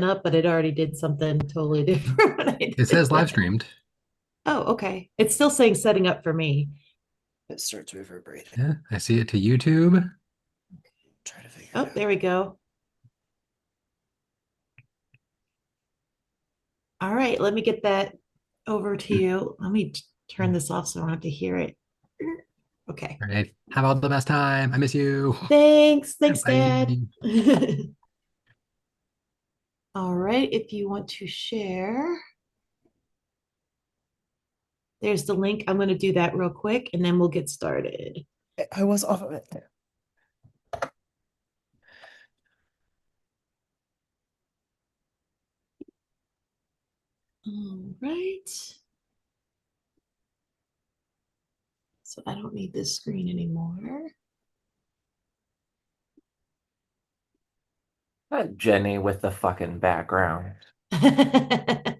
up, but it already did something totally different when I It did says live that. streamed. Oh, okay. It's still saying setting up for me. It starts reverberating. Yeah, I see it to YouTube. Try to figure it Oh, out. there we go. All right, let me get that over to you. Let me turn this off so I don't have to hear it. Okay. All right. Have all the best time. I miss you. Thanks. Thanks, Dad. Bye. All right, if you want to share, there's the link. I'm going to do that real quick and then we'll get started. I was off of it. All right. So I don't need this screen anymore. Jenny with the fucking background. I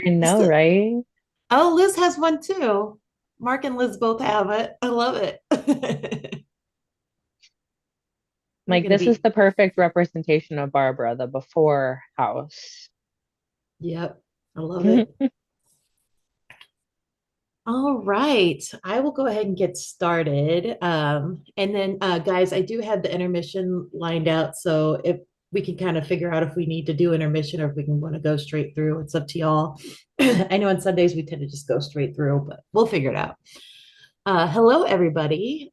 know, Still, right? oh, Liz has one too. Mark and Liz both have it. I love it. We're Like gonna this is be, the perfect representation of Barbara, the before house. yep, I love it. All right, I will go ahead and get started. And then, guys, I do have the intermission lined out. So if we can kind of figure out if we need to do intermission or if we can want to go straight through, it's up to y'all. I know on Sundays we tend to just go straight through, but we'll figure it out. Hello, everybody.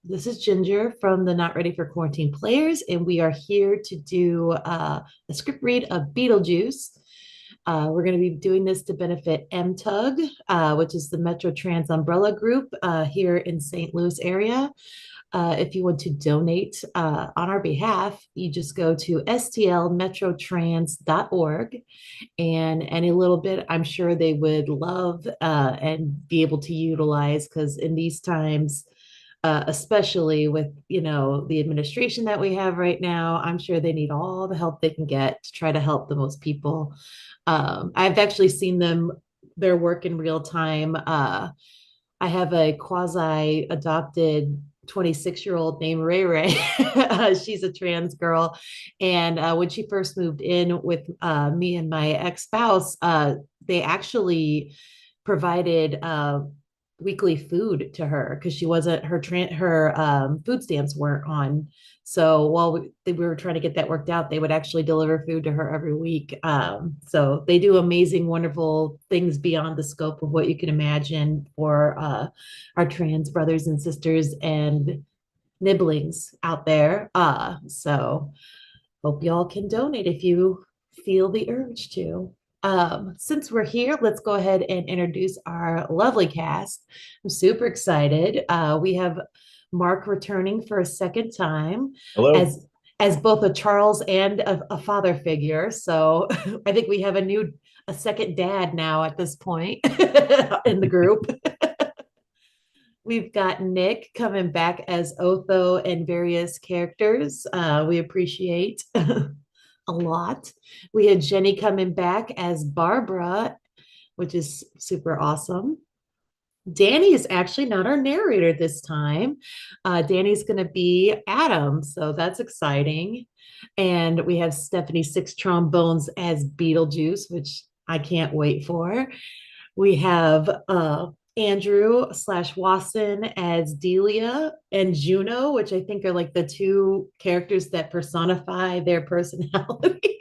This is Ginger from the Not Ready for Quarantine Players, and we are here to do a script read of Beetlejuice. We're going to be doing this to benefit MTUG, which is the Metro Trans umbrella group here in St. Louis area. If you want to donate on our behalf, you just go to stlmetrotrans.org, and any little bit I'm sure they would love and be able to utilize, because in these times, especially with the administration that we have right now, I'm sure they need all the help they can get to try to help the most people. I've actually seen their work in real time. I have a quasi adopted 26-year-old named Ray Ray. She's a trans girl. And when she first moved in with me and my ex spouse, they actually provided weekly food to her because she wasn't her food stamps weren't on. So while we were trying to get that worked out, they would actually deliver food to her every week. So they do amazing, wonderful things beyond the scope of what you can imagine for our trans brothers and sisters and nibblings out there. So hope y'all can donate if you feel the urge to. Since we're here, let's go ahead and introduce our lovely cast. I'm super excited. We have Mark returning for a second time Hello. as both a Charles and a father figure. So I think we have a second dad now at this point in the group. We've got Nick coming back as Otho and various characters. We appreciate a lot. We had Jenny coming back as Barbara, which is super awesome. Danny is actually not our narrator this time. Danny's going to be Adam, so that's exciting. And we have Stephanie Six Trombones as Beetlejuice, which I can't wait for. We have Andrew slash Wasson as Delia and Juno, which I think are like the two characters that personify their personality.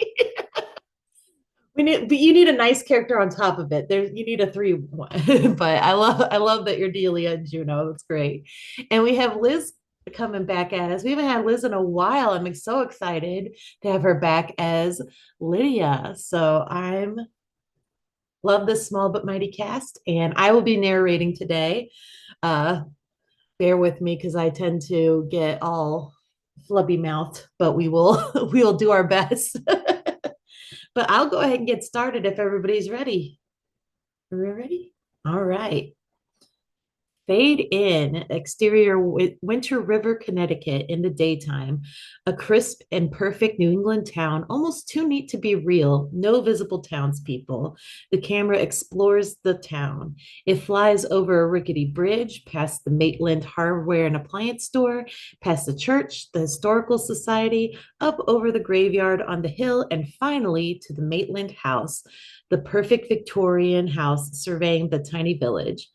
But you need a nice character on top of it. There, you need a three one. But I love that you're Delia and Juno. That's great. And we have Liz coming back at us. We haven't had Liz in a while. I'm so excited to have her back as Lydia. So I'm love this small but mighty cast, and I will be narrating today. Uh, bear with me because I tend to get all flubby mouthed, but we will we will do our best. But I'll go ahead and get started if everybody's ready. Are we ready? All right. Fade in, exterior Winter River, Connecticut in the daytime. A crisp and perfect New England town, almost too neat to be real. No visible townspeople. The camera explores the town. It flies over a rickety bridge, past the Maitland Hardware and Appliance Store, past the church, the Historical Society, up over the graveyard on the hill, and finally to the Maitland House, the perfect Victorian house surveying the tiny village.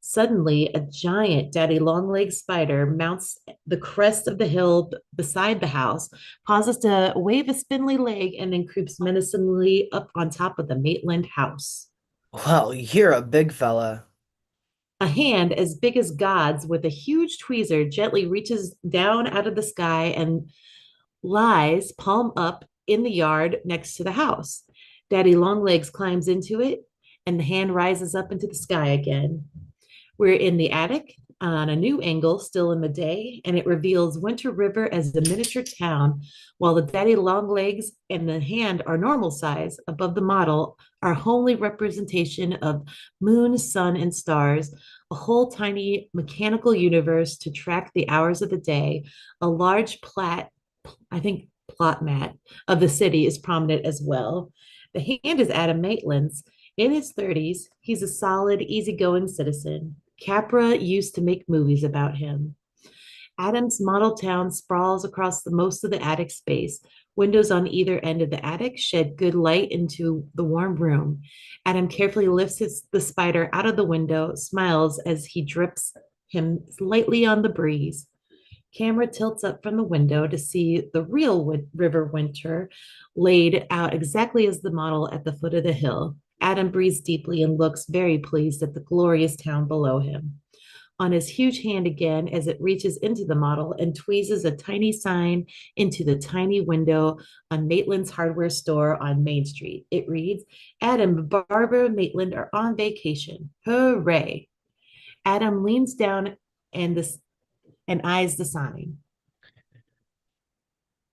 Suddenly, a giant daddy longlegs spider mounts the crest of the hill beside the house, pauses to wave a spindly leg, and then creeps menacingly up on top of the Maitland house. Well, you're a big fella. A hand as big as God's with a huge tweezer gently reaches down out of the sky and lies palm up in the yard next to the house. Daddy Longlegs climbs into it, and the hand rises up into the sky again. We're in the attic on a new angle, still in the day, and it reveals Winter River as a miniature town, while the daddy long legs and the hand are normal size. Above the model are homely representation of moon, sun, and stars, a whole tiny mechanical universe to track the hours of the day. A large I think plot mat of the city is prominent as well. The hand is Adam Maitland's. In his 30s, he's a solid, easygoing citizen. Capra used to make movies about him. Adam's model town sprawls across most of the attic space. Windows on either end of the attic shed good light into the warm room. Adam carefully lifts the spider out of the window, smiles as he drips him lightly on the breeze. Camera tilts up from the window to see the real river winter laid out exactly as the model at the foot of the hill. Adam breathes deeply and looks very pleased at the glorious town below him. On his huge hand again, as it reaches into the model and tweezes a tiny sign into the tiny window on Maitland's hardware store on Main Street. It reads, Adam and Barbara Maitland are on vacation. Hooray. Adam leans down and eyes the sign.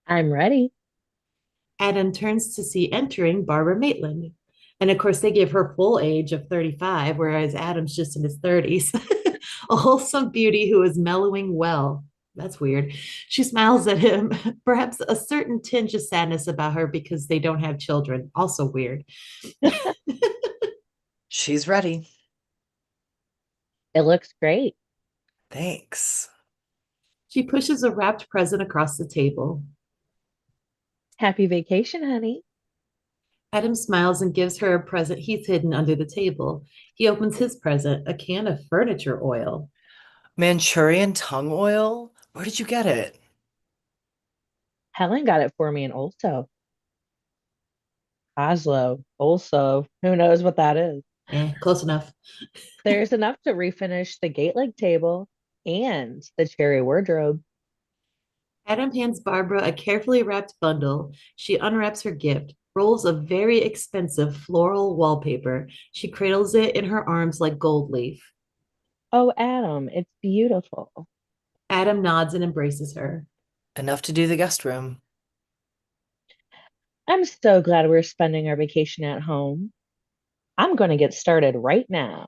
I'm ready. Adam turns to see entering Barbara Maitland. And of course, they give her full age of 35, whereas Adam's just in his 30s. A wholesome beauty who is mellowing well. That's weird. She smiles at him, perhaps a certain tinge of sadness about her because they don't have children. Also weird. She's ready. It looks great. Thanks. She pushes a wrapped present across the table. Happy vacation, honey. Adam smiles and gives her a present he's hidden under the table. He opens his present, a can of furniture oil. Manchurian tongue oil? Where did you get it? Helen got it for me in Olso. Oslo, also. Who knows what that is? Close enough. There's enough to refinish the gate leg table and the cherry wardrobe. Adam hands Barbara a carefully wrapped bundle. She unwraps her gift, rolls a very expensive floral wallpaper. She cradles it in her arms like gold leaf. Oh, Adam, it's beautiful. Adam nods and embraces her. Enough to do the guest room. I'm so glad we're spending our vacation at home. I'm going to get started right now.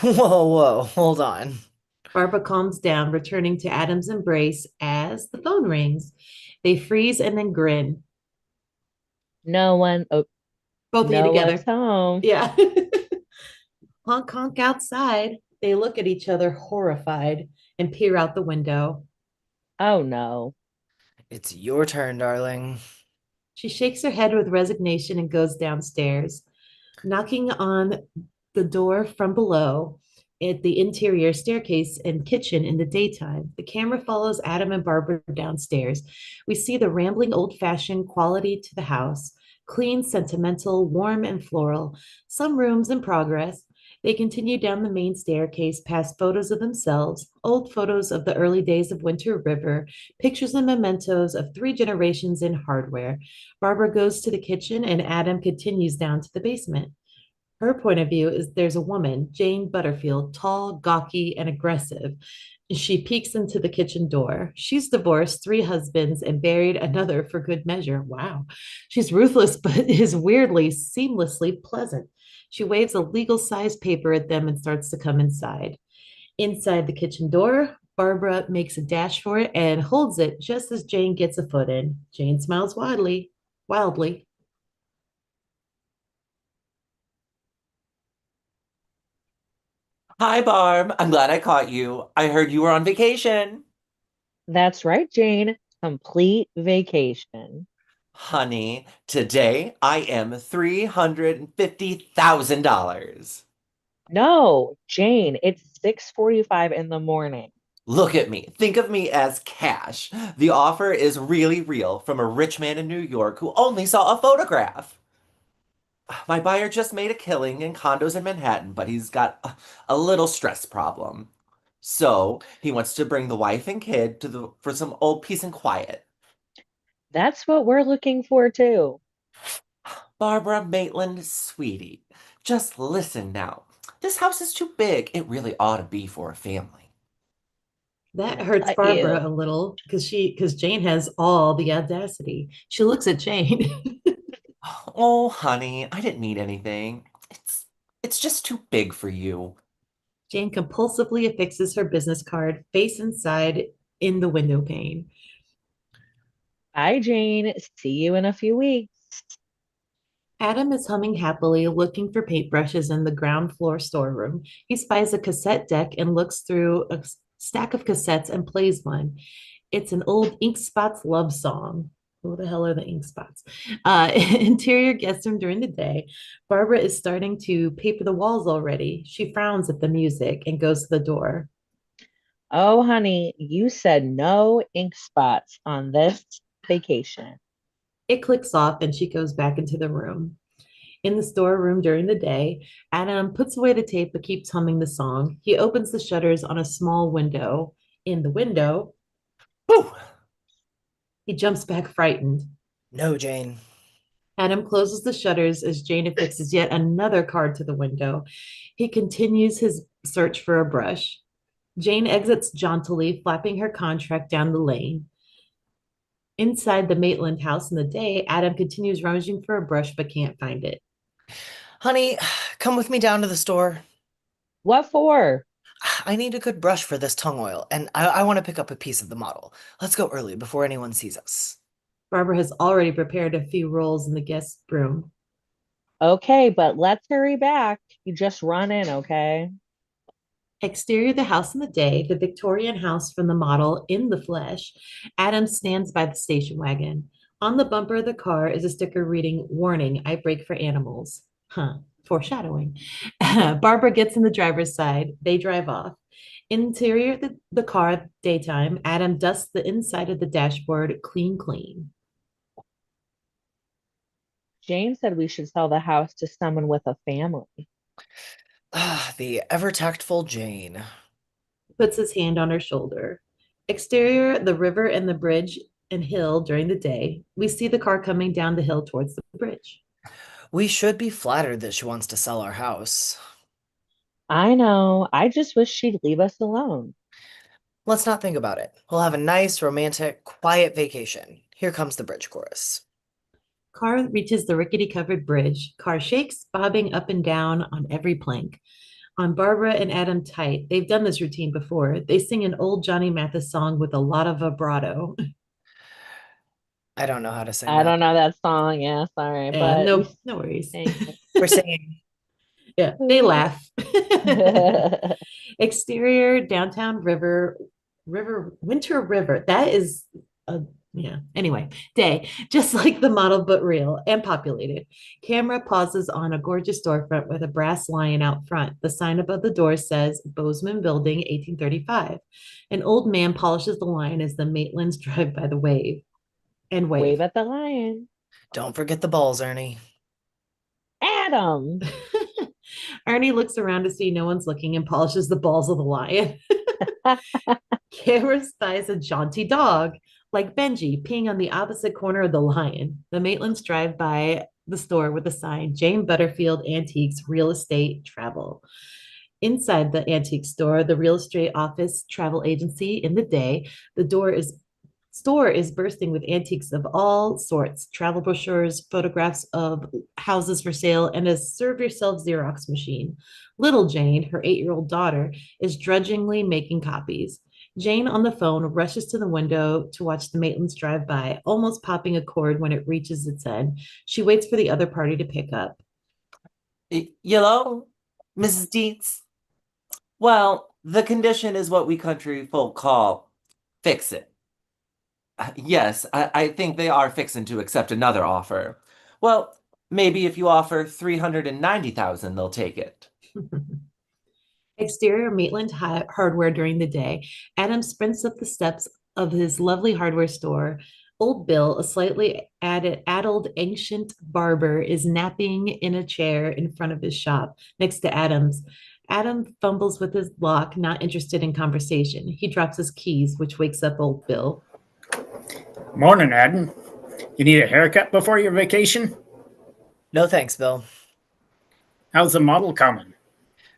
Whoa, hold on. Barbara calms down, returning to Adam's embrace as the phone rings. They freeze and then grin. No one, oh, Both of you no together. one's home. Yeah. Honk, honk outside. They look at each other horrified and peer out the window. Oh, no. It's your turn, darling. She shakes her head with resignation and goes downstairs, knocking on the door from below at the interior staircase and kitchen in the daytime. The camera follows Adam and Barbara downstairs. We see the rambling old-fashioned quality to the house, clean, sentimental, warm, and floral. Some rooms in progress. They continue down the main staircase past photos of themselves, old photos of the early days of Winter River, pictures and mementos of 3 generations in hardware. Barbara goes to the kitchen and Adam continues down to the basement. Her point of view is there's a woman, Jane Butterfield, tall, gawky, and aggressive. She peeks into the kitchen door. She's divorced 3 husbands and buried another for good measure. Wow. She's ruthless, but is weirdly, seamlessly pleasant. She waves a legal sized paper at them and starts to come inside. Inside the kitchen door, Barbara makes a dash for it and holds it just as Jane gets a foot in. Jane smiles wildly, wildly. Hi, Barb. I'm glad I caught you. I heard you were on vacation. That's right, Jane. Complete vacation. Honey, today I am $350,000. No, Jane, it's 6:45 in the morning. Look at me. Think of me as cash. The offer is really real from a rich man in New York who only saw a photograph. My buyer just made a killing in condos in Manhattan, but he's got a little stress problem. So he wants to bring the wife and kid to the for some old peace and quiet. That's what we're looking for too. Barbara Maitland, sweetie, just listen now. This house is too big. It really ought to be for a family. That hurts Barbara Ew. a little because Jane has all the audacity. She looks at Jane. Oh, honey, I didn't need anything. It's just too big for you. Jane compulsively affixes her business card face inside in the window pane. Bye, Jane. See you in a few weeks. Adam is humming happily, looking for paintbrushes in the ground floor storeroom. He spies a cassette deck and looks through a stack of cassettes and plays one. It's an old Ink Spots love song. Who the hell are the Ink Spots? Interior gets him during the day. Barbara is starting to paper the walls already. She frowns at the music and goes to the door. Oh, honey, you said no ink spots on this vacation. It clicks off and she goes back into the room. In the storeroom during the day, Adam puts away the tape but keeps humming the song. He opens the shutters on a small window. In the window, Whew! he jumps back frightened. No, Jane. Adam closes the shutters as Jane affixes yet another card to the window. He continues his search for a brush. Jane exits jauntily, flapping her contract down the lane. Inside the Maitland house in the day, Adam continues rummaging for a brush but can't find it. Honey, come with me down to the store. What for? I need a good brush for this tongue oil, and I want to pick up a piece of the model. Let's go early before anyone sees us. Barbara has already prepared a few rolls in the guest room. Okay, but let's hurry back. You just run in, okay? Exterior the house in the day, the Victorian house from the model in the flesh. Adam stands by the station wagon. On the bumper of the car is a sticker reading, "Warning, I brake for animals." Huh, foreshadowing. Barbara gets in the driver's side. They drive off. Interior the car, daytime. Adam dusts the inside of the dashboard clean, clean. Jane said we should sell the house to someone with a family. Ah, the ever tactful Jane. Puts his hand on her shoulder. Exterior, the river and the bridge and hill during the day. We see the car coming down the hill towards the bridge. We should be flattered that she wants to sell our house. I know. I just wish she'd leave us alone. Let's not think about it. We'll have a nice, romantic, quiet vacation. Here comes the bridge chorus. Car reaches the rickety covered bridge. Car shakes, bobbing up and down on every plank. On Barbara and Adam tight, they've done this routine before. They sing an old Johnny Mathis song with a lot of vibrato. I don't know how to sing I that. don't know that song. Yeah, sorry, Yeah, but we no worries. sing We're singing. Yeah, they laugh. it. Exterior, downtown winter river. That is a yeah. Anyway, day, just like the model, but real and populated. Camera pauses on a gorgeous storefront with a brass lion out front. The sign above the door says Bozeman Building, 1835. An old man polishes the lion as the Maitlands drive by the wave. Wave at the lion. Don't forget the balls, Ernie. Adam. Ernie looks around to see no one's looking and polishes the balls of the lion. Camera spies a jaunty dog like Benji peeing on the opposite corner of the lion. The Maitlands drive by the store with a sign, Jane Butterfield Antiques Real Estate Travel. Inside the antique store, the real estate office travel agency in the day, the door is store is bursting with antiques of all sorts, travel brochures, photographs of houses for sale, and a serve yourself Xerox machine. Little Jane, her 8-year-old daughter, is drudgingly making copies. Jane on the phone rushes to the window to watch the Maitlands drive by, almost popping a cord when it reaches its end. She waits for the other party to pick up. Hello, Mrs. Dietz? Well, the condition is what we country folk call fix it. Yes, I think they are fixing to accept another offer. Well, maybe if you offer 390,000, they'll take it. Exterior Maitland hardware during the day. Adam sprints up the steps of his lovely hardware store. Old Bill, a slightly addled ancient barber, is napping in a chair in front of his shop next to Adam's. Adam fumbles with his lock, not interested in conversation. He drops his keys, which wakes up Old Bill. Morning, Adam. You need a haircut before your vacation? No thanks, Bill. How's the model coming?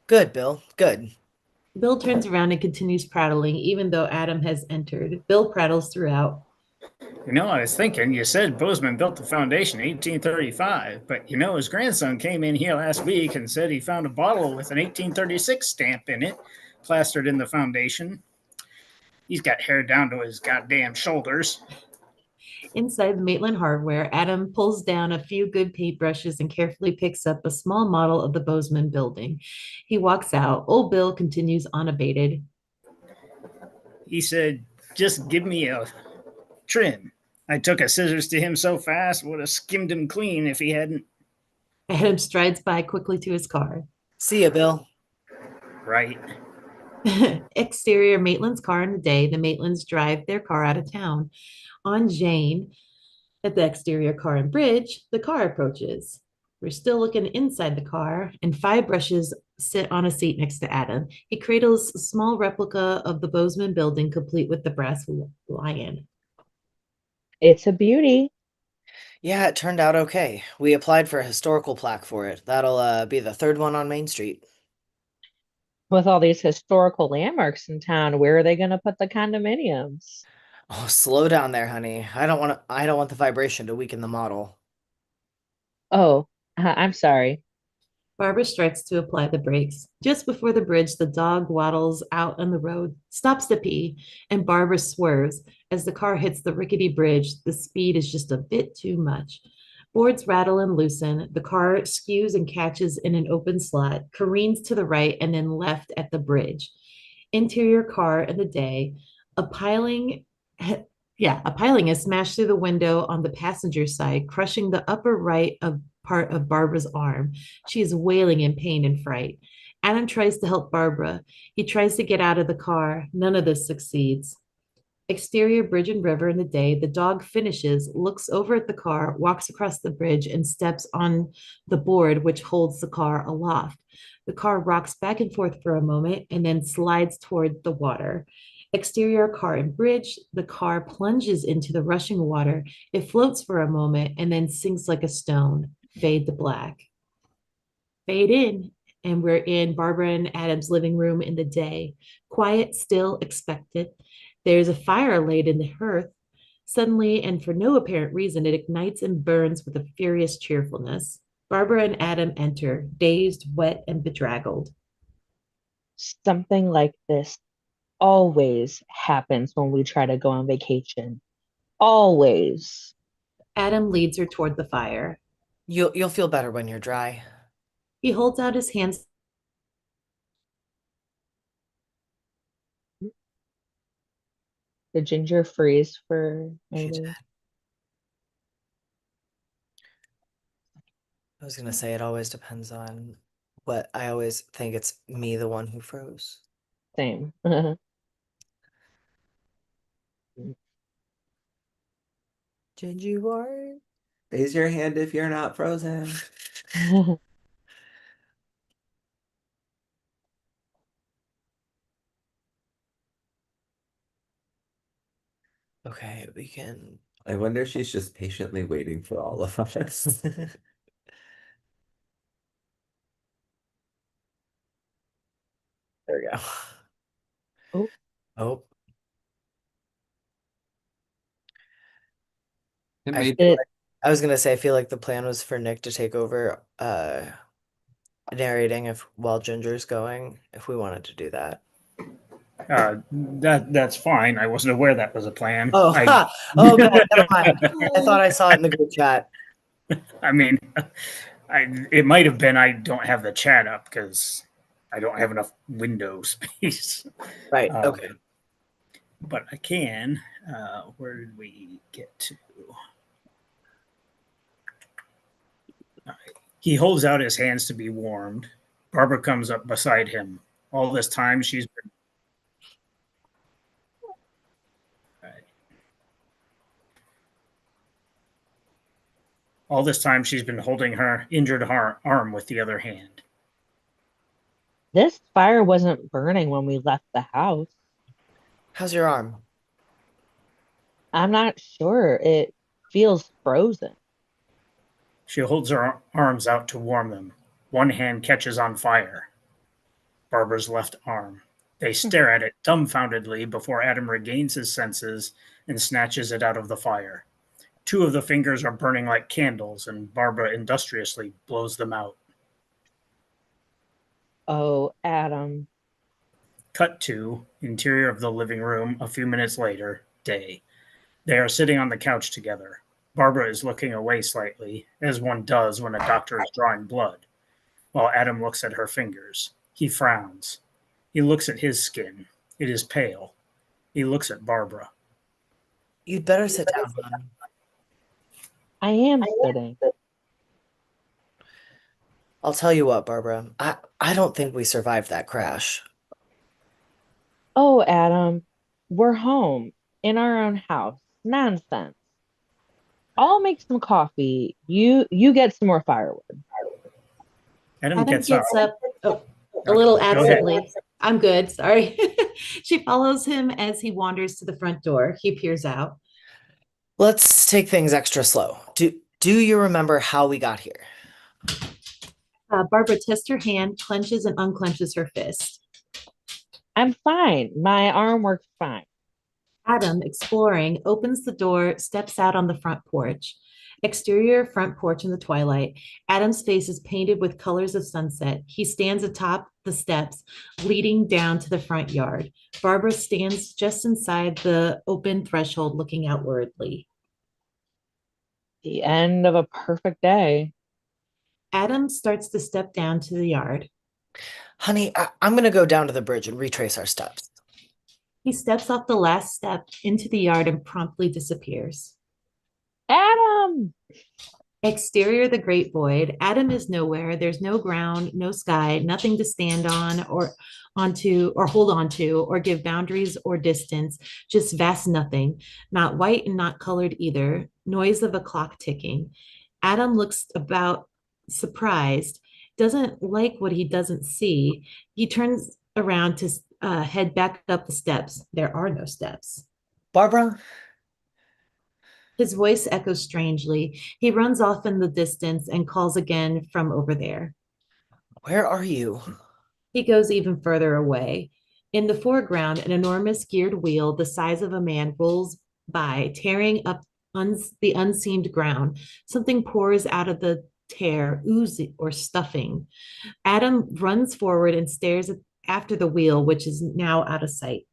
Good, Bill. Good. Bill turns around and continues prattling, even though Adam has entered. Bill prattles throughout. I was thinking, you said Bozeman built the foundation in 1835, but his grandson came in here last week and said he found a bottle with an 1836 stamp in it, plastered in the foundation. He's got hair down to his goddamn shoulders. Inside the Maitland hardware, Adam pulls down a few good paintbrushes and carefully picks up a small model of the Bozeman building. He walks out. Old Bill continues unabated. He said, just give me a trim. I took a scissors to him so fast, would have skimmed him clean if he hadn't. Adam strides by quickly to his car. See ya, Bill. Right. Exterior Maitland's car in the day. The Maitlands drive their car out of town. On Jane, at the exterior car and bridge, the car approaches. We're still looking inside the car, and 5 brushes sit on a seat next to Adam. He cradles a small replica of the Bozeman building, complete with the brass lion. It's a beauty. Yeah, it turned out okay. We applied for a historical plaque for it. That'll be the third one on Main Street. With all these historical landmarks in town, where are they going to put the condominiums? Oh, slow down there, honey. I don't want the vibration to weaken the model. Oh, I'm sorry. Barbara strikes to apply the brakes. Just before the bridge, the dog waddles out on the road, stops to pee, and Barbara swerves. As the car hits the rickety bridge, the speed is just a bit too much. Boards rattle and loosen. The car skews and catches in an open slot, careens to the right and then left at the bridge. Interior car in the day, a piling a piling is smashed through the window on the passenger side, crushing the upper right of part of Barbara's arm. She is wailing in pain and fright. Adam tries to help Barbara. He tries to get out of the car. None of this succeeds. Exterior bridge and river in the day, the dog finishes, looks over at the car, walks across the bridge, and steps on the board which holds the car aloft. The car rocks back and forth for a moment and then slides toward the water. Exterior car and bridge, the car plunges into the rushing water. It floats for a moment and then sinks like a stone. Fade to black. Fade in, and we're in Barbara and Adam's living room in the day. Quiet, still, expected. There's a fire laid in the hearth. Suddenly, and for no apparent reason, it ignites and burns with a furious cheerfulness. Barbara and Adam enter, dazed, wet, and bedraggled. Something like this always happens when we try to go on vacation. Always. Adam leads her toward the fire. You'll feel better when you're dry. He holds out his hands. The ginger freeze for She maybe. did. I was gonna say it always depends on what I always think it's me, the one who froze. Same. Did you worry? Raise your hand if you're not frozen. Okay, we can. I wonder if she's just patiently waiting for all of us. There we go. Oh, Oh, It I made feel It like I was gonna say I feel like the plan was for Nick to take over narrating if while Ginger's going, if we wanted to do that. That's fine. I wasn't aware that was a plan. Oh, ha! Oh god, never mind. I thought I saw it in the group chat. I mean, it might have been I don't have the chat up because I don't have enough window space. Right, Um, okay. but I can. Where did we get to? He holds out his hands to be warmed. Barbara comes up beside him. All this time she's been. All this time she's been holding her injured arm with the other hand. this fire wasn't burning when we left the house. How's your arm? I'm not sure. It feels frozen. She holds her arms out to warm them. One hand catches on fire. Barbara's left arm. They stare at it dumbfoundedly before Adam regains his senses and snatches it out of the fire. Two of the fingers are burning like candles, and Barbara industriously blows them out. Oh, Adam. Cut to interior of the living room a few minutes later, day. They are sitting on the couch together. Barbara is looking away slightly, as one does when a doctor is drawing blood, while Adam looks at her fingers. He frowns. He looks at his skin. It is pale. He looks at Barbara. You'd better sit down, hon. I am sitting. I'll tell you what, Barbara. I don't think we survived that crash. Oh, Adam, we're home in our own house. Nonsense. I'll make some coffee. You get some more firewood. Adam Adam gets up. gets up a little Go ahead. absently. I'm good. Sorry. She follows him as he wanders to the front door. He peers out. Let's take things extra slow. Do you remember how we got here? Barbara tests her hand, clenches and unclenches her fist. I'm fine. My arm works fine. Adam, exploring, opens the door, steps out on the front porch. Exterior front porch in the twilight. Adam's face is painted with colors of sunset. He stands atop the steps leading down to the front yard. Barbara stands just inside the open threshold looking outwardly. The end of a perfect day. Adam starts to step down to the yard. Honey, I'm gonna go down to the bridge and retrace our steps. He steps off the last step into the yard and promptly disappears. Adam! Exterior, the great void. Adam is nowhere. There's no ground, no sky, nothing to stand on or onto or hold on to or give boundaries or distance. Just vast nothing. Not white and not colored either. Noise of a clock ticking. Adam looks about surprised, doesn't like what he doesn't see. He turns around to head back up the steps. There are no steps. Barbara? His voice echoes strangely. He runs off in the distance and calls again from over there. Where are you? He goes even further away. In the foreground, an enormous geared wheel the size of a man rolls by, tearing up the unseamed ground. Something pours out of the tear, ooze or stuffing. Adam runs forward and stares after the wheel, which is now out of sight.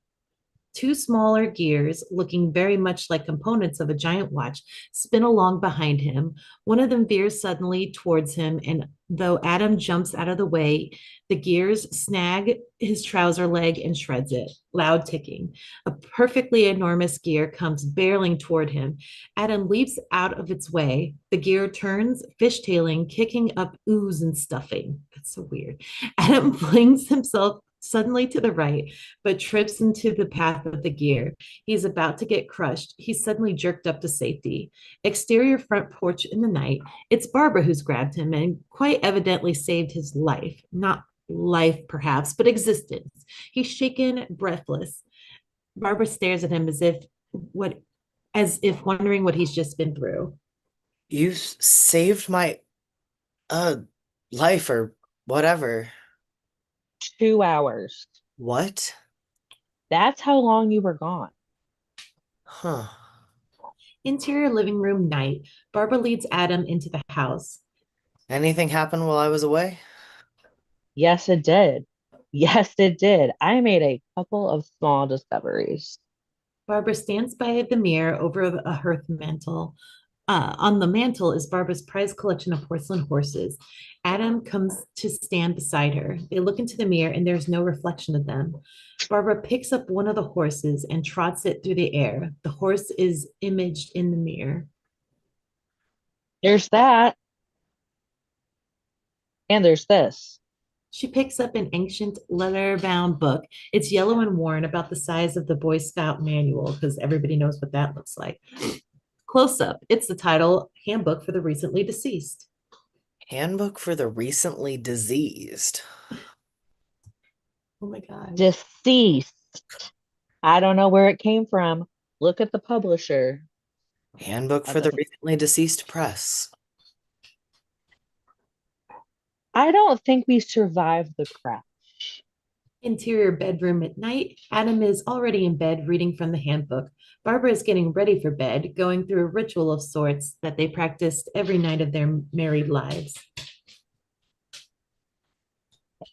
Two smaller gears, looking very much like components of a giant watch, spin along behind him. One of them veers suddenly towards him, and though Adam jumps out of the way, the gears snag his trouser leg and shreds it. Loud ticking. A perfectly enormous gear comes barreling toward him. Adam leaps out of its way. The gear turns, fishtailing, kicking up ooze and stuffing. That's so weird. Adam flings himself suddenly to the right, but trips into the path of the gear. He's about to get crushed. He's suddenly jerked up to safety. Exterior front porch in the night. It's Barbara who's grabbed him and quite evidently saved his life. Not life, perhaps, but existence. He's shaken, breathless. Barbara stares at him as if wondering what he's just been through. You saved my life or whatever. 2 hours. What? That's how long you were gone. Huh. Interior living room night. Barbara leads Adam into the house. Anything happened while I was away? Yes, it did. Yes, it did. I made a couple of small discoveries. Barbara stands by the mirror over a hearth mantle. On the mantle is Barbara's prized collection of porcelain horses. Adam comes to stand beside her. They look into the mirror and there's no reflection of them. Barbara picks up one of the horses and trots it through the air. The horse is imaged in the mirror. There's that, and there's this. She picks up an ancient leather-bound book. It's yellow and worn, about the size of the Boy Scout manual, because everybody knows what that looks like. Close up, it's the title Handbook for the Recently Deceased. Handbook for the Recently Diseased. Oh my God. Deceased. I don't know where it came from. Look at the publisher. Handbook That for the doesn't. Recently Deceased Press. I don't think we survived the crash. Interior bedroom at night. Adam is already in bed reading from the handbook. Barbara is getting ready for bed, going through a ritual of sorts that they practiced every night of their married lives.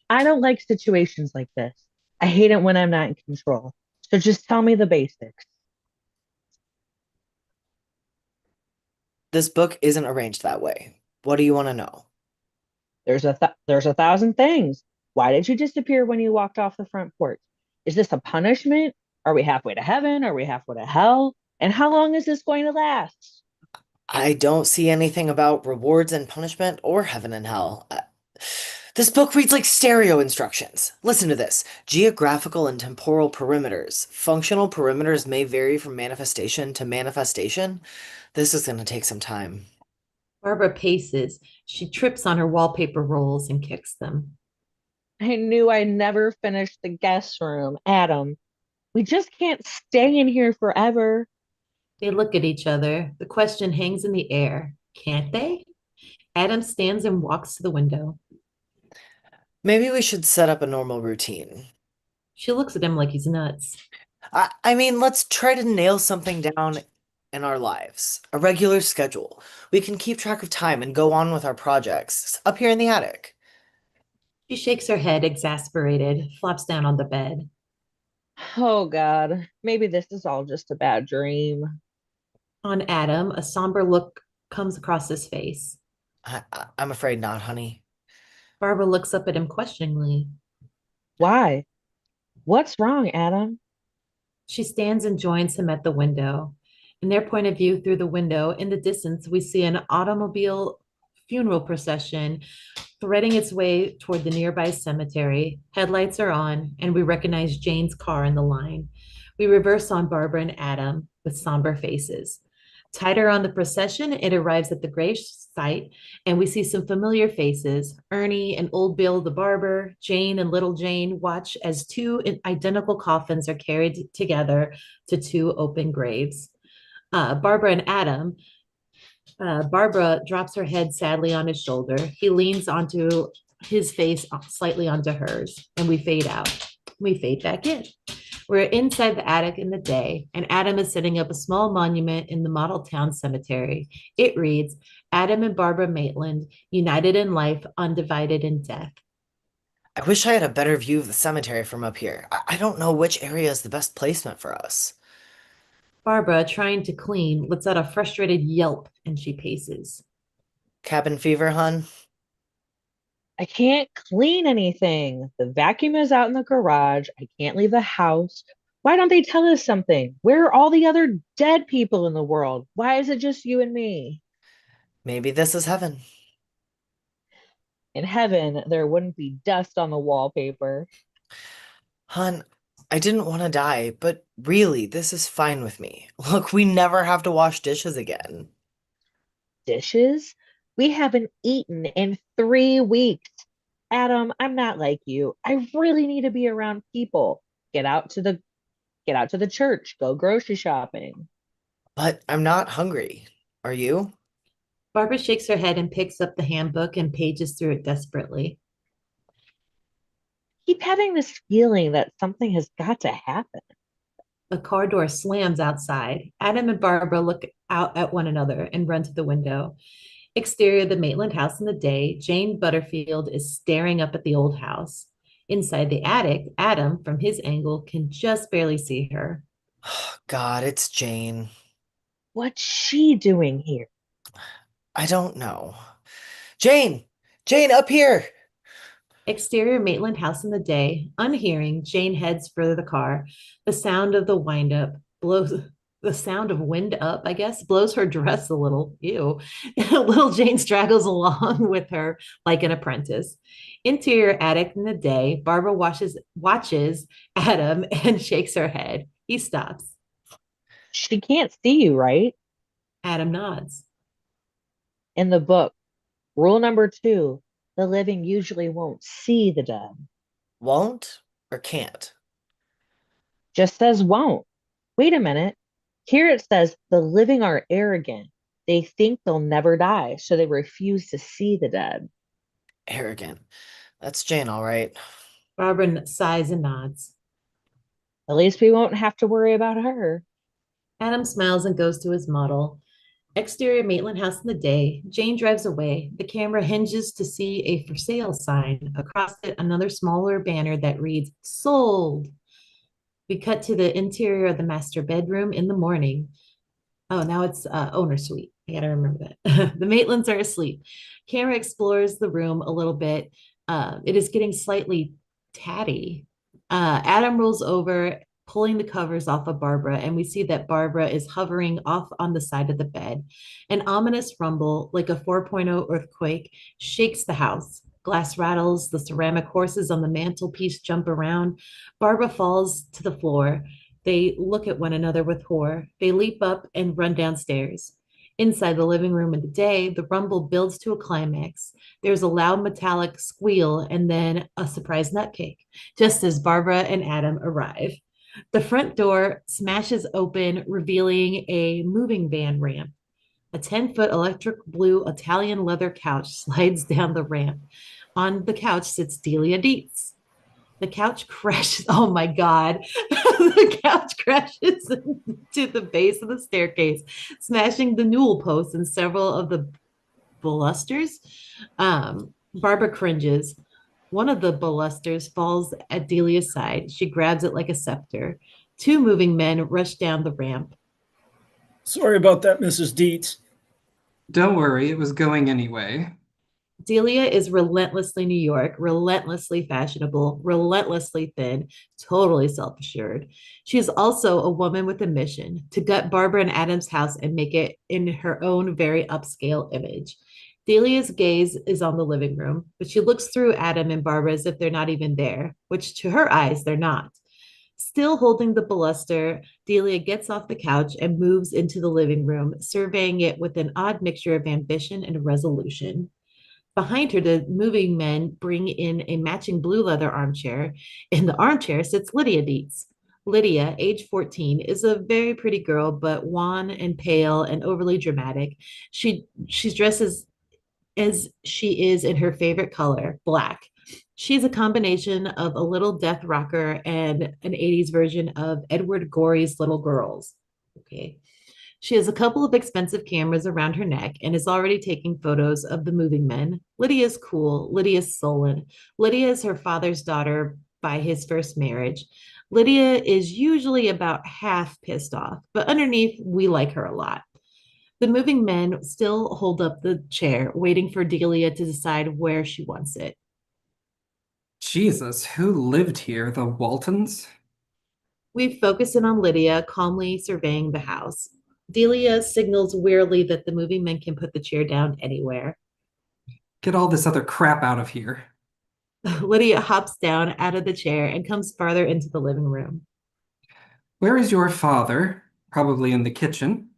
I don't like situations like this. I hate it when I'm not in control. So just tell me the basics. This book isn't arranged that way. What do you want to know? There's a thousand things. Why did you disappear when you walked off the front porch? Is this a punishment? Are we halfway to heaven? Are we halfway to hell? And how long is this going to last? I don't see anything about rewards and punishment or heaven and hell. This book reads like stereo instructions. Listen to this. Geographical and temporal perimeters. Functional perimeters may vary from manifestation to manifestation. This is going to take some time. Barbara paces. She trips on her wallpaper rolls and kicks them. I knew I never finished the guest room. Adam, we just can't stay in here forever. They look at each other. The question hangs in the air. Can't they? Adam stands and walks to the window. Maybe we should set up a normal routine. She looks at him like he's nuts. I mean, let's try to nail something down in our lives. A regular schedule. We can keep track of time and go on with our projects up here in the attic. She shakes her head, exasperated, flops down on the bed. Oh God, maybe this is all just a bad dream. On Adam, a somber look comes across his face. I'm afraid not, honey. Barbara looks up at him questioningly. Why? What's wrong, Adam? She stands and joins him at the window. In their point of view through the window, in the distance, we see an automobile funeral procession threading its way toward the nearby cemetery. Headlights are on, and we recognize Jane's car in the line. We reverse on Barbara and Adam with somber faces. Tighter on the procession, it arrives at the grave site, and we see some familiar faces. Ernie and Old Bill the barber, Jane and Little Jane watch as two identical coffins are carried together to two open graves. Barbara and Adam. Barbara drops her head sadly on his shoulder. He leans onto his face slightly onto hers, and we fade out. We fade back in. We're inside the attic in the day, and Adam is setting up a small monument in the model town cemetery. It reads, Adam and Barbara Maitland, united in life, undivided in death. I wish I had a better view of the cemetery from up here. I don't know which area is the best placement for us. Barbara, trying to clean, lets out a frustrated yelp and she paces. Cabin fever, hun? I can't clean anything. The vacuum is out in the garage. I can't leave the house. Why don't they tell us something? Where are all the other dead people in the world? Why is it just you and me? Maybe this is heaven. In heaven, there wouldn't be dust on the wallpaper. Hun, I didn't want to die, but really, this is fine with me. Look, we never have to wash dishes again. Dishes? We haven't eaten in 3 weeks. Adam, I'm not like you. I really need to be around people. Get out to the get out to the church, go grocery shopping. But I'm not hungry. Are you? Barbara shakes her head and picks up the handbook and pages through it desperately. Keep having this feeling that something has got to happen. The car door slams outside. Adam and Barbara look out at one another and run to the window. Exterior, the Maitland house in the day, Jane Butterfield is staring up at the old house. Inside the attic, Adam, from his angle, can just barely see her. God, it's Jane. What's she doing here? I don't know. Jane! Jane, up here! Exterior Maitland house in the day. Unhearing, Jane heads for the car. The sound of the wind up blows the sound of wind up, I guess, blows her dress a little. Ew. Little Jane straggles along with her like an apprentice. Interior attic in the day. Barbara watches Adam and shakes her head. He stops. She can't see you, right? Adam nods. In the book, rule number 2, the living usually won't see the dead. Won't or can't? Just says won't. Wait a minute. Here it says the living are arrogant. They think they'll never die, so they refuse to see the dead. Arrogant. That's Jane, all right. Barbara sighs and nods. At least we won't have to worry about her. Adam smiles and goes to his model. Exterior Maitland house in the day. Jane drives away. The camera hinges to see a for sale sign. Across it, another smaller banner that reads, Sold. We cut to the interior of the master bedroom in the morning. Oh, now it's owner suite. I gotta remember that. The Maitlands are asleep. Camera explores the room a little bit. It is getting slightly tatty. Adam rolls over, pulling the covers off of Barbara, and we see that Barbara is hovering off on the side of the bed. An ominous rumble, like a 4.0 earthquake, shakes the house. Glass rattles, the ceramic horses on the mantelpiece jump around. Barbara falls to the floor. They look at one another with horror. They leap up and run downstairs. Inside the living room in the day, the rumble builds to a climax. There's a loud metallic squeal and then a surprise nutcake, just as Barbara and Adam arrive. The front door smashes open, revealing a moving van ramp. A 10-foot electric blue Italian leather couch slides down the ramp. On the couch sits Delia Dietz. The couch crashes. Oh my God. The couch crashes into the base of the staircase, smashing the newel posts and several of the balusters. Barbara cringes. One of the balusters falls at Delia's side. She grabs it like a scepter. Two moving men rush down the ramp. Sorry about that, Mrs. Dietz. Don't worry, it was going anyway. Delia is relentlessly New York, relentlessly fashionable, relentlessly thin, totally self assured. She is also a woman with a mission to gut Barbara and Adam's house and make it in her own very upscale image. Delia's gaze is on the living room, but she looks through Adam and Barbara as if they're not even there, which to her eyes, they're not. Still holding the baluster, Delia gets off the couch and moves into the living room, surveying it with an odd mixture of ambition and resolution. Behind her, the moving men bring in a matching blue leather armchair. In the armchair sits Lydia Dietz. Lydia, age 14, is a very pretty girl, but wan and pale and overly dramatic. She's dressed as she is in her favorite color, black. She's a combination of a little death rocker and an 80s version of Edward Gorey's Little Girls. Okay. She has a couple of expensive cameras around her neck and is already taking photos of the moving men. Lydia's cool. Lydia's sullen. Lydia is her father's daughter by his first marriage. Lydia is usually about half pissed off, but underneath, we like her a lot. The moving men still hold up the chair, waiting for Delia to decide where she wants it. Jesus, who lived here? The Waltons? We focus in on Lydia, calmly surveying the house. Delia signals wearily that the moving men can put the chair down anywhere. Get all this other crap out of here. Lydia hops down out of the chair and comes farther into the living room. Where is your father? Probably in the kitchen.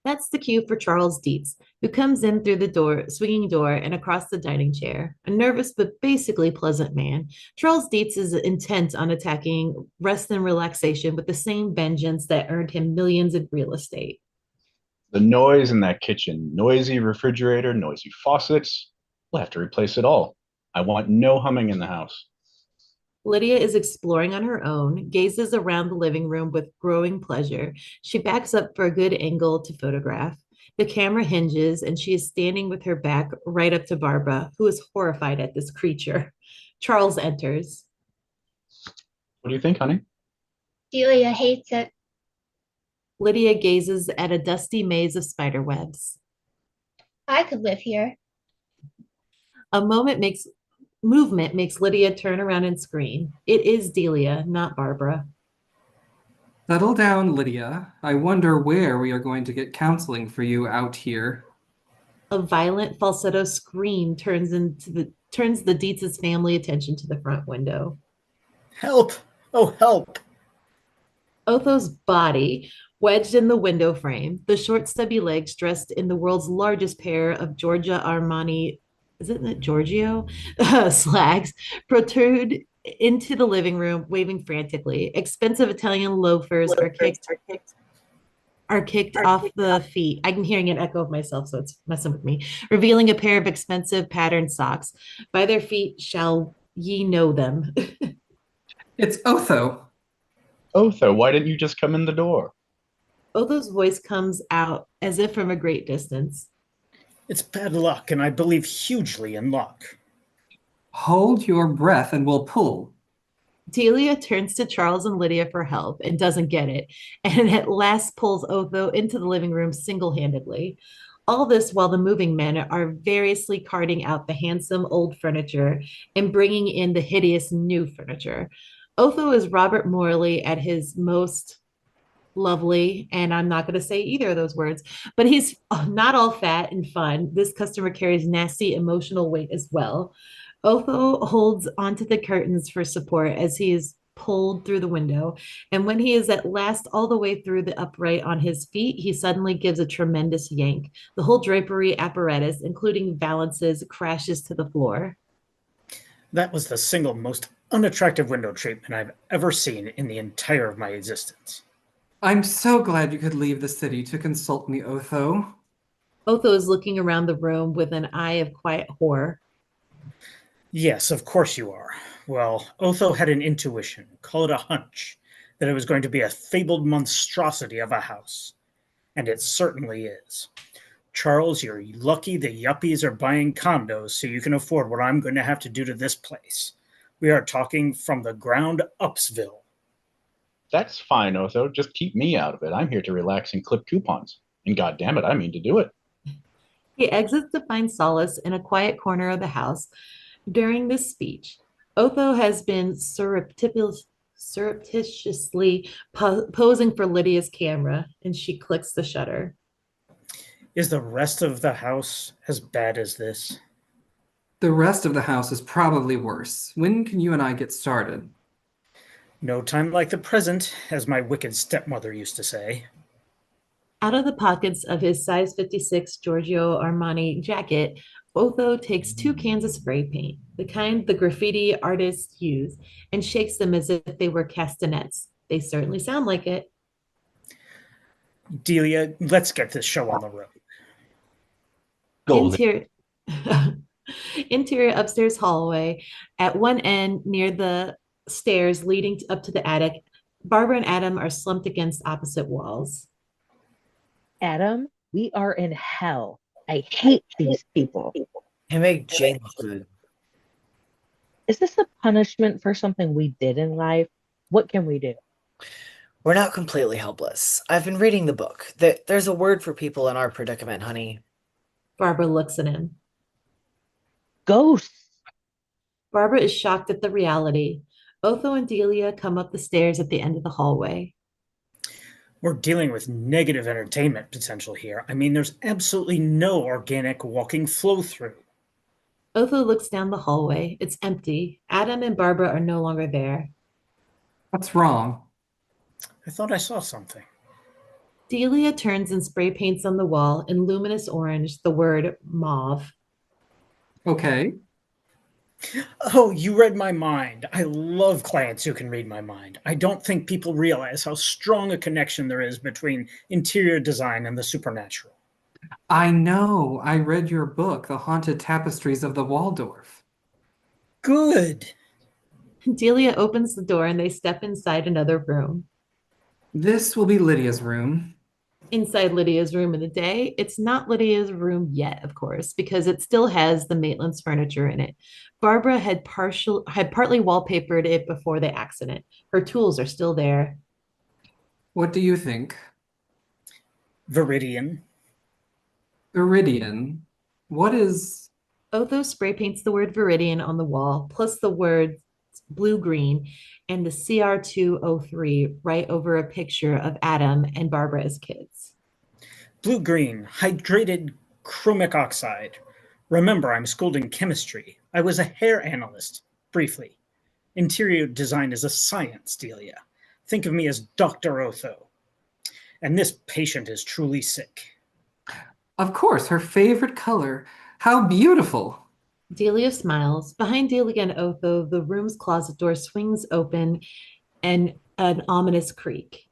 That's the cue for Charles Dietz, who comes in through the swinging door and across the dining chair. A nervous but basically pleasant man, Charles Dietz is intent on attacking rest and relaxation with the same vengeance that earned him millions in real estate. The noise in that kitchen, noisy refrigerator, noisy faucets, we'll have to replace it all. I want no humming in the house. Lydia is exploring on her own, gazes around the living room with growing pleasure. She backs up for a good angle to photograph. The camera hinges, and she is standing with her back right up to Barbara, who is horrified at this creature. Charles enters. What do you think, honey? Delia hates it. Lydia gazes at a dusty maze of spider webs. I could live here. A movement makes Lydia turn around and scream. It is Delia, not Barbara. Settle down, Lydia. I wonder where we are going to get counseling for you out here. A violent falsetto scream turns the Dietz's family attention to the front window. Help! Oh, help! Otho's body wedged in the window frame, the short, stubby legs dressed in the world's largest pair of Giorgio Armani, isn't it Giorgio? Slacks protrude into the living room, waving frantically. Expensive Italian loafers are kicked off the feet. I'm hearing an echo of myself, so it's messing with me. Revealing a pair of expensive patterned socks. By their feet shall ye know them. It's Otho. Otho, why didn't you just come in the door? Otho's voice comes out as if from a great distance. It's bad luck, and I believe hugely in luck. Hold your breath and we'll pull. Delia turns to Charles and Lydia for help and doesn't get it, and at last pulls Otho into the living room single-handedly. All this while the moving men are variously carting out the handsome old furniture and bringing in the hideous new furniture. Otho is Robert Morley at his most lovely, and I'm not going to say either of those words, but he's not all fat and fun. This customer carries nasty emotional weight as well. Otho holds onto the curtains for support as he is pulled through the window. And when he is at last all the way through the upright on his feet, he suddenly gives a tremendous yank. The whole drapery apparatus, including valances, crashes to the floor. That was the single most unattractive window treatment I've ever seen in the entire of my existence. I'm so glad you could leave the city to consult me, Otho. Otho is looking around the room with an eye of quiet horror. Yes, of course you are. Well, Otho had an intuition, call it a hunch, that it was going to be a fabled monstrosity of a house. And it certainly is. Charles, you're lucky the yuppies are buying condos so you can afford what I'm going to have to do to this place. We are talking from the ground upsville. That's fine, Otho. Just keep me out of it. I'm here to relax and clip coupons. And God damn it, I mean to do it. He exits to find solace in a quiet corner of the house. During this speech, Otho has been surreptitiously posing for Lydia's camera, and she clicks the shutter. Is the rest of the house as bad as this? The rest of the house is probably worse. When can you and I get started? No time like the present, as my wicked stepmother used to say. Out of the pockets of his size 56 Giorgio Armani jacket, Otho takes 2 cans of spray paint, the kind the graffiti artists use, and shakes them as if they were castanets. They certainly sound like it. Delia, let's get this show on the road. Interior, Interior upstairs hallway. At one end, near the stairs leading up to the attic, Barbara and Adam are slumped against opposite walls. Adam, we are in hell. I hate these people. They make Jane look good. Is this a punishment for something we did in life? What can we do? We're not completely helpless. I've been reading the book. There's a word for people in our predicament, honey. Barbara looks at him. Ghosts. Barbara is shocked at the reality. Otho and Delia come up the stairs at the end of the hallway. We're dealing with negative entertainment potential here. I mean, there's absolutely no organic walking flow through. Otho looks down the hallway. It's empty. Adam and Barbara are no longer there. What's wrong? I thought I saw something. Delia turns and spray paints on the wall in luminous orange the word mauve. Okay. Oh, you read my mind. I love clients who can read my mind. I don't think people realize how strong a connection there is between interior design and the supernatural. I know. I read your book, The Haunted Tapestries of the Waldorf. Good. Delia opens the door and they step inside another room. This will be Lydia's room. Inside Lydia's room in the day, it's not Lydia's room yet, of course, because it still has the Maitland's furniture in it. Barbara had partly wallpapered it before the accident. Her tools are still there. What do you think? Viridian. Iridian. What is... Otho spray paints the word Viridian on the wall, plus the word blue green and the CR203 right over a picture of Adam and Barbara as kids. Blue green, hydrated chromic oxide. Remember, I'm schooled in chemistry. I was a hair analyst, briefly. Interior design is a science, Delia. Think of me as Dr. Otho. And this patient is truly sick. Of course, her favorite color. How beautiful. Delia smiles. Behind Delia and Otho, the room's closet door swings open and an ominous creak.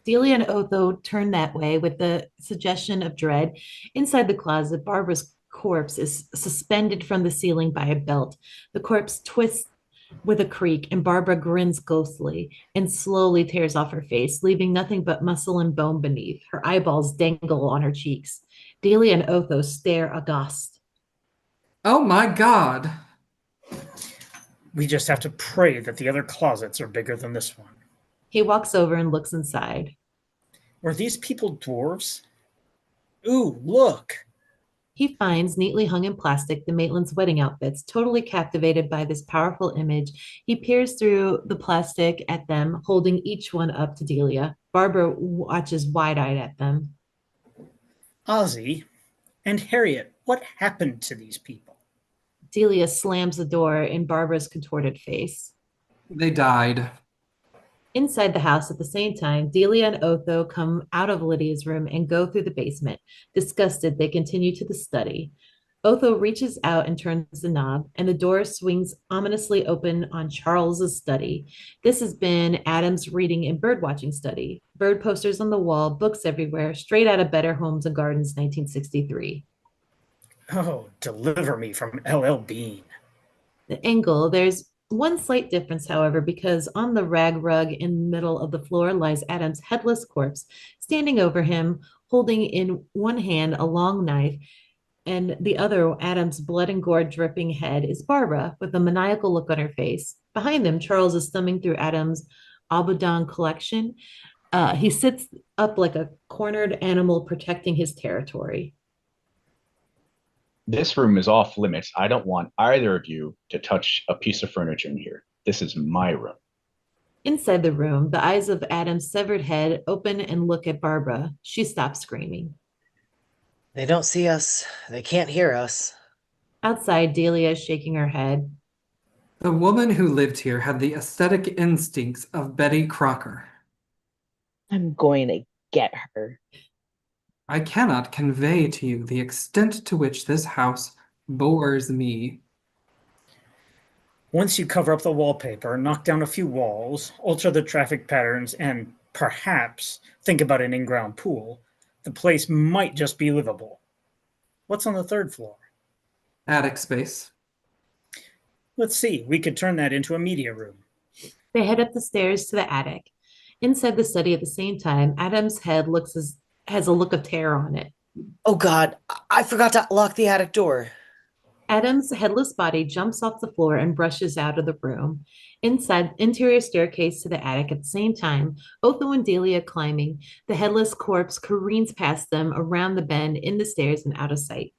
Delia and Otho turn that way with the suggestion of dread. Inside the closet, Barbara's corpse is suspended from the ceiling by a belt. The corpse twists with a creak, and Barbara grins ghostly and slowly tears off her face, leaving nothing but muscle and bone beneath. Her eyeballs dangle on her cheeks. Delia and Otho stare aghast. Oh my God. We just have to pray that the other closets are bigger than this one. He walks over and looks inside. Were these people dwarves? Ooh, look! He finds, neatly hung in plastic, the Maitland's wedding outfits. Totally captivated by this powerful image, he peers through the plastic at them, holding each one up to Delia. Barbara watches wide-eyed at them. Ozzy and Harriet, what happened to these people? Delia slams the door in Barbara's contorted face. They died. Inside the house at the same time, Delia and Otho come out of Lydia's room and go through the basement. Disgusted, they continue to the study. Otho reaches out and turns the knob, and the door swings ominously open on Charles's study. This has been Adam's reading and birdwatching study. Bird posters on the wall, books everywhere, straight out of Better Homes and Gardens, 1963. Oh, deliver me from LL Bean. The angle, there's one slight difference, however, because on the rag rug in the middle of the floor lies Adam's headless corpse, standing over him, holding in one hand a long knife, and the other, Adam's blood and gore dripping head, is Barbara, with a maniacal look on her face. Behind them, Charles is thumbing through Adam's Abaddon collection. He sits up like a cornered animal protecting his territory. This room is off limits. I don't want either of you to touch a piece of furniture in here. This is my room. Inside the room, the eyes of Adam's severed head open and look at Barbara. She stops screaming. They don't see us. They can't hear us. Outside, Delia is shaking her head. The woman who lived here had the aesthetic instincts of Betty Crocker. I'm going to get her. I cannot convey to you the extent to which this house bores me. Once you cover up the wallpaper, knock down a few walls, alter the traffic patterns, and perhaps think about an in-ground pool, the place might just be livable. What's on the third floor? Attic space. Let's see, we could turn that into a media room. They head up the stairs to the attic. Inside the study at the same time, Adam's head has a look of terror on it. Oh God, I forgot to lock the attic door. Adam's headless body jumps off the floor and brushes out of the room. Inside, interior staircase to the attic at the same time, Otho and Delia climbing. The headless corpse careens past them around the bend in the stairs and out of sight.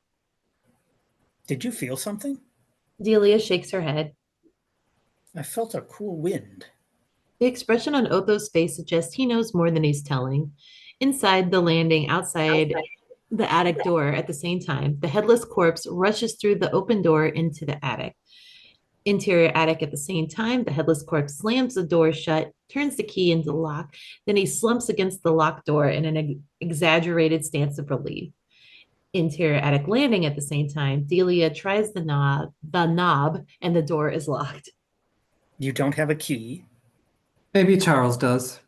Did you feel something? Delia shakes her head. I felt a cool wind. The expression on Otho's face suggests he knows more than he's telling. Inside the landing, outside the attic door at the same time, the headless corpse rushes through the open door into the attic. Interior attic at the same time, the headless corpse slams the door shut, turns the key into the lock, then he slumps against the locked door in an exaggerated stance of relief. Interior attic landing at the same time, Delia tries the knob, and the door is locked. You don't have a key? Maybe Charles does.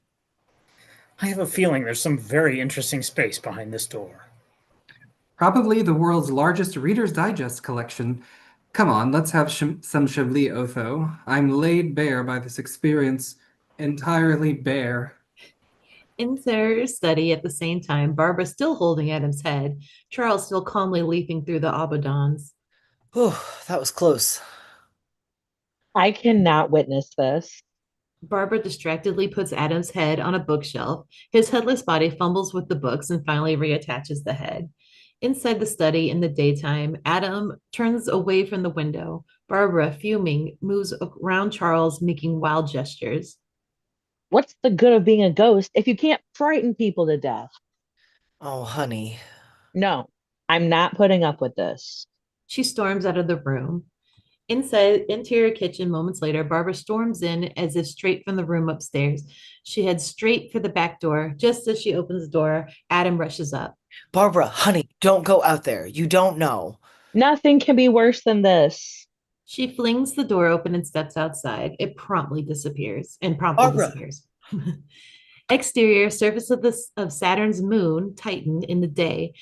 I have a feeling there's some very interesting space behind this door. Probably the world's largest Reader's Digest collection. Come on, let's have some Chablis, Otho. I'm laid bare by this experience, entirely bare. In their study at the same time, Barbara still holding Adam's head, Charles still calmly leaping through the abaddons. Whew, that was close. I cannot witness this. Barbara distractedly puts Adam's head on a bookshelf. His headless body fumbles with the books and finally reattaches the head. Inside the study in the daytime, Adam turns away from the window. Barbara, fuming, moves around Charles, making wild gestures. What's the good of being a ghost if you can't frighten people to death? Oh, honey. No, I'm not putting up with this. She storms out of the room. Inside interior kitchen, moments later, Barbara storms in as if straight from the room upstairs. She heads straight for the back door. Just as she opens the door, Adam rushes up. Barbara, honey, don't go out there. You don't know. Nothing can be worse than this. She flings the door open and steps outside. It promptly disappears and promptly Barbara! disappears. Exterior surface of Saturn's moon, Titan, in the day.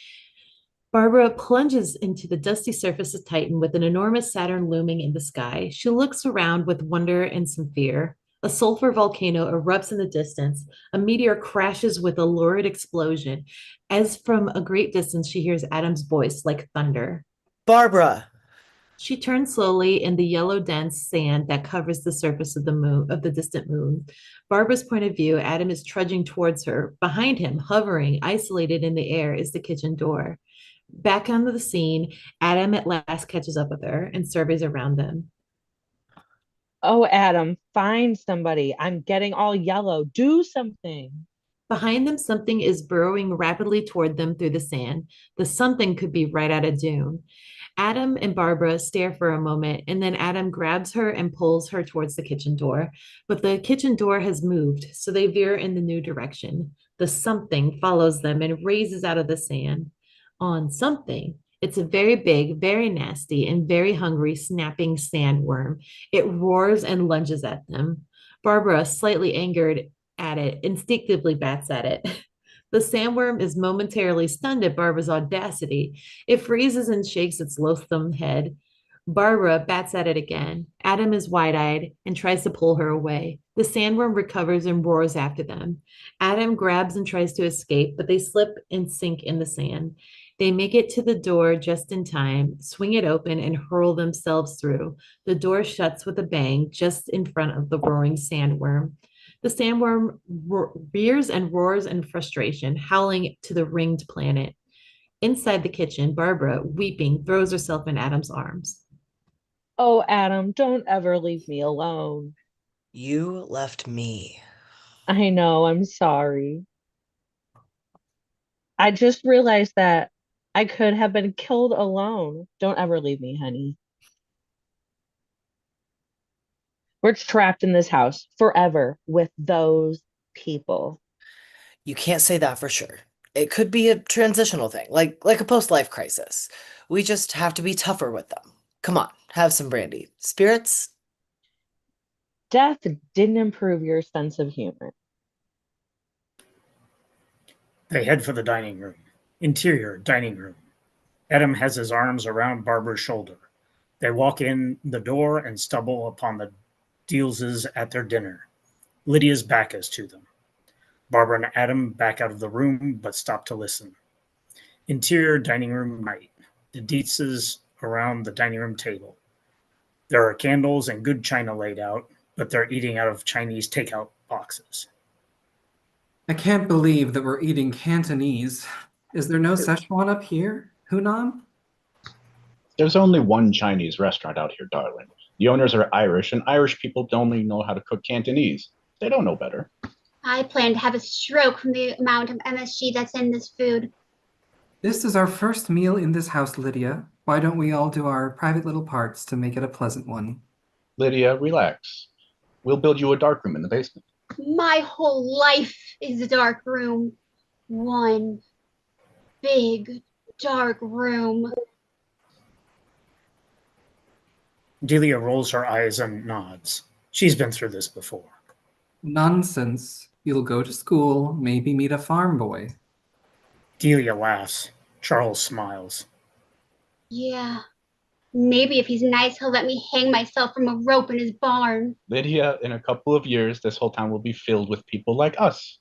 Barbara plunges into the dusty surface of Titan with an enormous Saturn looming in the sky. She looks around with wonder and some fear. A sulfur volcano erupts in the distance. A meteor crashes with a lurid explosion. As from a great distance, she hears Adam's voice like thunder. Barbara! She turns slowly in the yellow dense sand that covers the surface of the moon of the distant moon. Barbara's point of view, Adam is trudging towards her. Behind him, hovering, isolated in the air, is the kitchen door. Back onto the scene, Adam at last catches up with her and surveys around them. Oh, Adam, find somebody. I'm getting all yellow. Do something. Behind them, something is burrowing rapidly toward them through the sand. The something could be right out of Dune. Adam and Barbara stare for a moment, and then Adam grabs her and pulls her towards the kitchen door. But the kitchen door has moved, so they veer in the new direction. The something follows them and raises out of the sand. On something, it's a very big, very nasty, and very hungry snapping sandworm. It roars and lunges at them. Barbara, slightly angered at it, instinctively bats at it. The sandworm is momentarily stunned at Barbara's audacity. It freezes and shakes its loathsome head. Barbara bats at it again. Adam is wide eyed and tries to pull her away. The sandworm recovers and roars after them. Adam grabs and tries to escape, but they slip and sink in the sand. They make it to the door just in time, swing it open, and hurl themselves through. The door shuts with a bang just in front of the roaring sandworm. The sandworm rears and roars in frustration, howling to the ringed planet. Inside the kitchen, Barbara, weeping, throws herself in Adam's arms. Oh, Adam, don't ever leave me alone. You left me. I know, I'm sorry. I just realized that I could have been killed alone. Don't ever leave me, honey. We're trapped in this house forever with those people. You can't say that for sure. It could be a transitional thing, like a post-life crisis. We just have to be tougher with them. Come on, have some brandy. Spirits? Death didn't improve your sense of humor. They head for the dining room. Interior dining room. Adam has his arms around Barbara's shoulder. They walk in the door and stumble upon the Dealses at their dinner. Lydia's back is to them. Barbara and Adam back out of the room, but stop to listen. Interior dining room night. The Dealses around the dining room table. There are candles and good china laid out, but they're eating out of Chinese takeout boxes. I can't believe that we're eating Cantonese. Is there no Szechuan up here? Hunan? There's only one Chinese restaurant out here, darling. The owners are Irish, and Irish people only know how to cook Cantonese. They don't know better. I plan to have a stroke from the amount of MSG that's in this food. This is our first meal in this house, Lydia. Why don't we all do our private little parts to make it a pleasant one? Lydia, relax. We'll build you a dark room in the basement. My whole life is a dark room. One big dark room. Delia rolls her eyes and nods. She's been through this before. Nonsense. You'll go to school, maybe meet a farm boy. Delia laughs. Charles smiles. Yeah, Maybe if he's nice, he'll let me hang myself from a rope in his barn. Lydia, in a couple of years, this whole town will be filled with people like us.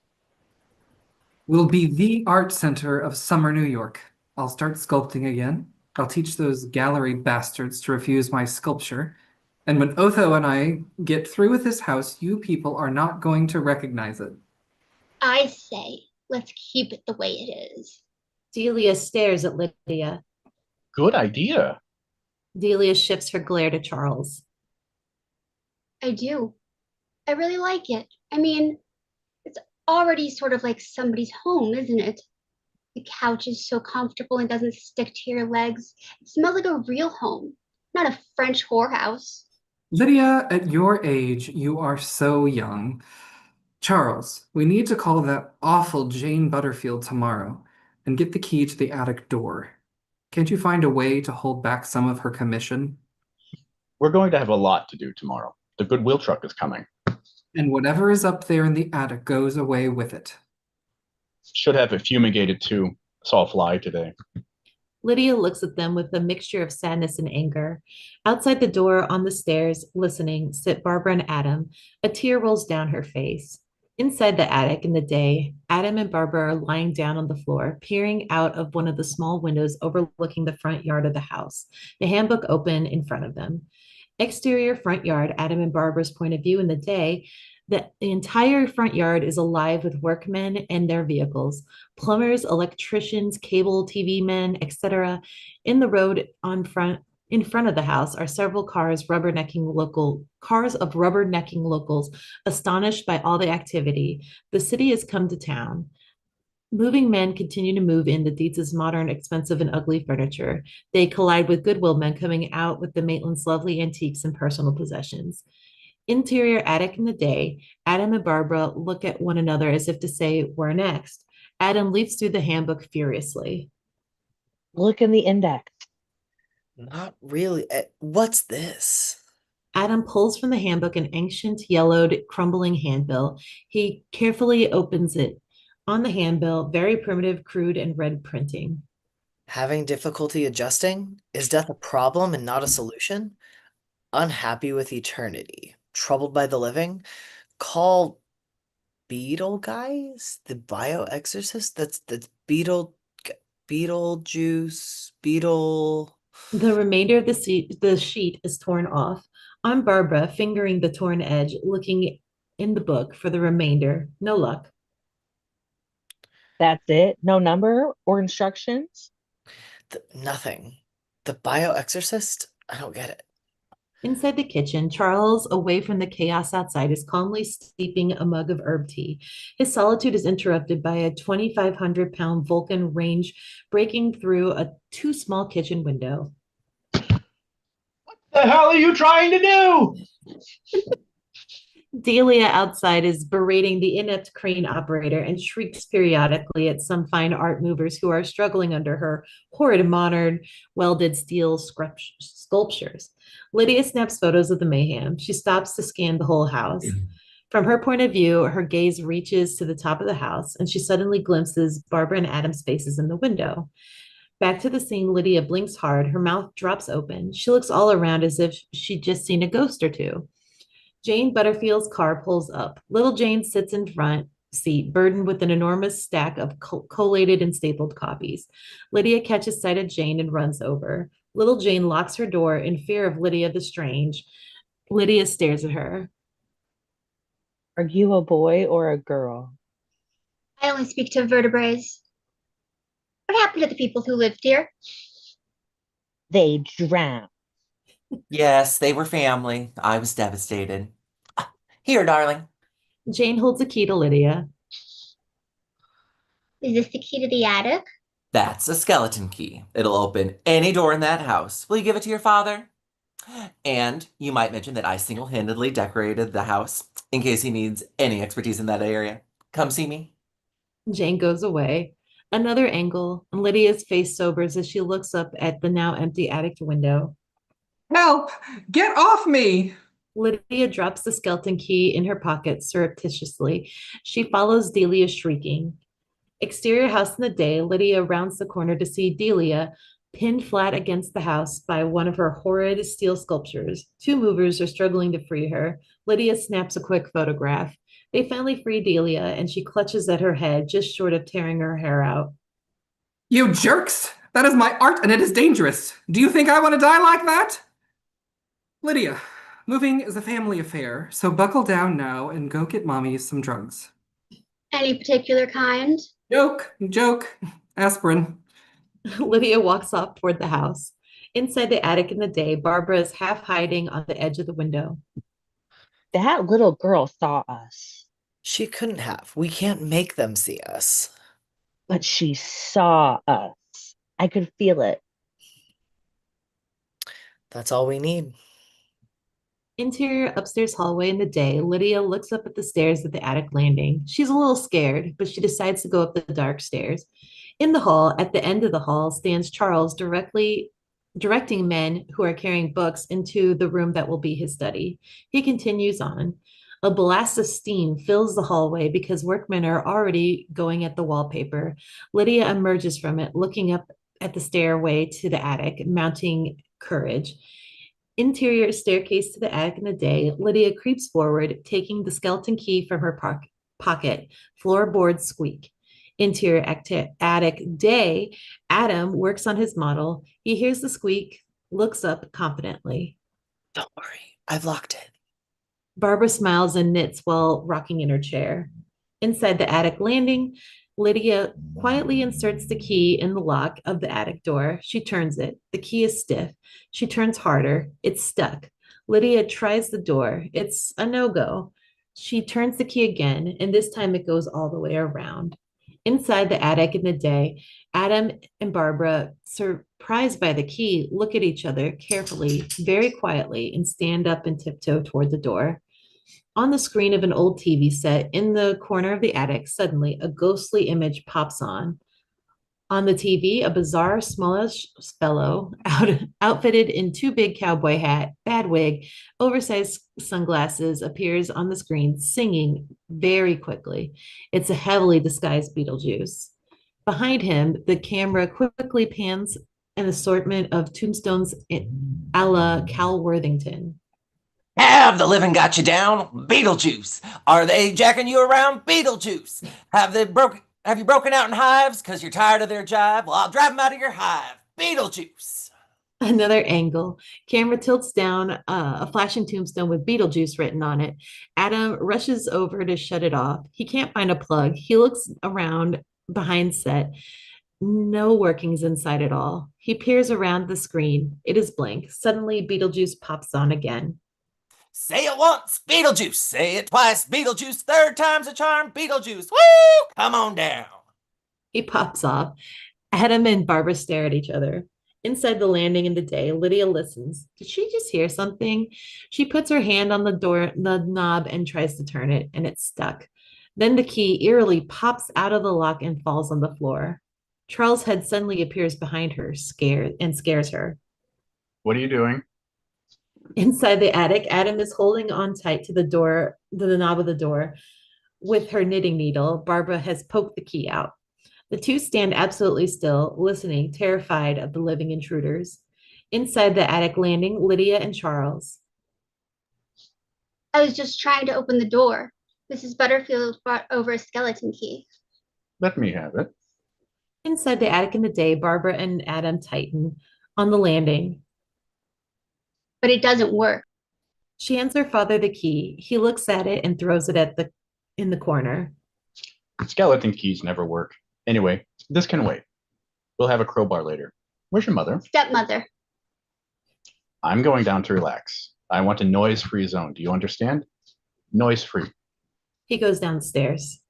We'll be the art center of summer New York. I'll start sculpting again. I'll teach those gallery bastards to refuse my sculpture. And when Otho and I get through with this house, you people are not going to recognize it. I say, let's keep it the way it is. Delia stares at Lydia. Good idea. Delia shifts her glare to Charles. I do. I really like it. I mean, it's already sort of like somebody's home, isn't it? The couch is so comfortable and doesn't stick to your legs. It smells like a real home, not a French whorehouse. Lydia, at your age, you are so young. Charles, we need to call that awful Jane Butterfield tomorrow and get the key to the attic door. Can't you find a way to hold back some of her commission? We're going to have a lot to do tomorrow. The Goodwill truck is coming. And whatever is up there in the attic goes away with it. Should have it fumigated too. Saw a fly today. Lydia looks at them with a mixture of sadness and anger. Outside the door, on the stairs, listening, sit Barbara and Adam. A tear rolls down her face. Inside the attic in the day, Adam and Barbara are lying down on the floor, peering out of one of the small windows overlooking the front yard of the house, the handbook open in front of them. Exterior front yard, Adam and Barbara's point of view in the day, the entire front yard is alive with workmen and their vehicles, plumbers, electricians, cable TV men, etc. In the road in front of the house are several cars of rubbernecking locals, astonished by all the activity. The city has come to town. Moving men continue to move in the Dietz's modern, expensive, and ugly furniture. They collide with Goodwill men coming out with the Maitland's lovely antiques and personal possessions. Interior attic in the day, Adam and Barbara look at one another as if to say, "Where next?" Adam leaps through the handbook furiously. Look in the index. Not really. What's this? Adam pulls from the handbook an ancient, yellowed, crumbling handbill. He carefully opens it. On the handbill, very primitive, crude, and red printing. Having difficulty adjusting? Is death a problem and not a solution? Unhappy with eternity? Troubled by the living? Call Beetle guys? The bioexorcist? That's Beetlejuice, Beetle. The remainder of the sheet is torn off. On Barbara, fingering the torn edge, looking in the book for the remainder. No luck. That's it? No number or instructions? Nothing. The bioexorcist? I don't get it. Inside the kitchen, Charles, away from the chaos outside, is calmly steeping a mug of herb tea. His solitude is interrupted by a 2,500-pound Vulcan range breaking through a too small kitchen window. The hell are you trying to do? Delia outside is berating the inept crane operator and shrieks periodically at some fine art movers who are struggling under her horrid modern welded steel sculptures. Lydia snaps photos of the mayhem. She stops to scan the whole house. From her point of view, her gaze reaches to the top of the house, and she suddenly glimpses Barbara and Adam's faces in the window. Back to the scene, Lydia blinks hard. Her mouth drops open. She looks all around as if she'd just seen a ghost or two. Jane Butterfield's car pulls up. Little Jane sits in front seat, burdened with an enormous stack of collated and stapled copies. Lydia catches sight of Jane and runs over. Little Jane locks her door in fear of Lydia the Strange. Lydia stares at her. Are you a boy or a girl? I only speak to vertebrates. What happened to the people who lived here? They drowned. Yes, they were family. I was devastated. Here, darling. Jane holds a key to Lydia. Is this the key to the attic? That's a skeleton key. It'll open any door in that house. Will you give it to your father? And you might mention that I single-handedly decorated the house in case he needs any expertise in that area. Come see me. Jane goes away. Another angle, and Lydia's face sobers as she looks up at the now empty attic window. Help! Get off me! Lydia drops the skeleton key in her pocket surreptitiously. She follows Delia shrieking. Exterior house in the day, Lydia rounds the corner to see Delia Pinned flat against the house by one of her horrid steel sculptures. Two movers are struggling to free her. Lydia snaps a quick photograph. They finally free Delia, and she clutches at her head, just short of tearing her hair out. You jerks! That is my art and it is dangerous. Do you think I want to die like that? Lydia, moving is a family affair, so buckle down now and go get mommy some drugs. Any particular kind? Joke. Aspirin. Lydia walks off toward the house. Inside the attic in the day, Barbara is half hiding on the edge of the window. That little girl saw us, She couldn't have. We can't make them see us. but she saw us. I could feel it. That's all we need. Interior upstairs hallway in the day, Lydia looks up at the stairs at the attic landing. She's a little scared, but she decides to go up the dark stairs. In the hall, at the end of the hall, stands Charles directing men who are carrying books into the room that will be his study. He continues on. A blast of steam fills the hallway because workmen are already going at the wallpaper. Lydia emerges from it, looking up at the stairway to the attic, mounting courage. Interior staircase to the attic in the day, Lydia creeps forward, taking the skeleton key from her pocket. Floorboards squeak. Interior attic day, Adam works on his model. He hears the squeak, looks up confidently. Don't worry, I've locked it. Barbara smiles and knits while rocking in her chair. Inside the attic landing, Lydia quietly inserts the key in the lock of the attic door. She turns it. The key is stiff. She turns harder. It's stuck. Lydia tries the door. It's a no-go. She turns the key again, and this time it goes all the way around. Inside the attic in the day, Adam and Barbara, surprised by the key, look at each other carefully, very quietly, and stand up and tiptoe toward the door. On the screen of an old TV set in the corner of the attic, suddenly a ghostly image pops on. On the TV, a bizarre, smallish fellow, outfitted in too big cowboy hat, bad wig, oversized sunglasses, appears on the screen, singing very quickly. It's a heavily disguised Beetlejuice. Behind him, the camera quickly pans an assortment of tombstones a la Cal Worthington. Have the living got you down? Beetlejuice. Are they jacking you around? Beetlejuice. Have you broken out in hives because you're tired of their jive? Well, I'll drive them out of your hive. Beetlejuice. Another angle. Camera tilts down a flashing tombstone with Beetlejuice written on it. Adam rushes over to shut it off. He can't find a plug. He looks around behind set. No workings inside at all. He peers around the screen. It is blank. Suddenly, Beetlejuice pops on again. Say it once, Beetlejuice. Say it twice, Beetlejuice. Third time's a charm, Beetlejuice. Woo! Come on down. He pops off. Adam and Barbara stare at each other. Inside the landing in the day, Lydia listens. Did she just hear something? She puts her hand on the knob, and tries to turn it, and it's stuck. Then the key eerily pops out of the lock and falls on the floor. Charles' head suddenly appears behind her, scares her. What are you doing? Inside the attic, Adam is holding on tight to the knob of the door. With her knitting needle, Barbara has poked the key out. The two stand absolutely still, listening, terrified of the living intruders. Inside the attic landing, Lydia and Charles. I was just trying to open the door. Mrs. Butterfield brought over a skeleton key. Let me have it. Inside the attic in the day, Barbara and Adam tighten on the landing. But it doesn't work. She hands her father the key. He looks at it and throws it in the corner. Skeleton keys never work. Anyway, this can wait. We'll have a crowbar later. Where's your mother? Stepmother. I'm going down to relax. I want a noise-free zone. Do you understand? Noise-free. He goes downstairs.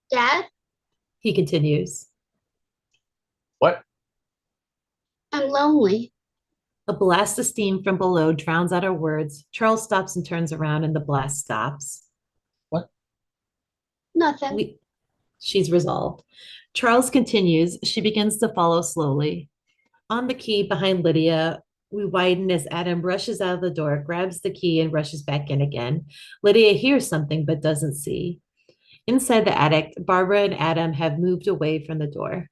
Dad, He continues. What? I'm lonely. A blast of steam from below drowns out her words. Charles stops and turns around, and the blast stops. What? Nothing. She's resolved. Charles continues. She begins to follow slowly. On the key behind Lydia, we widen as Adam rushes out of the door, grabs the key, and rushes back in again. Lydia hears something but doesn't see. Inside the attic, Barbara and Adam have moved away from the door.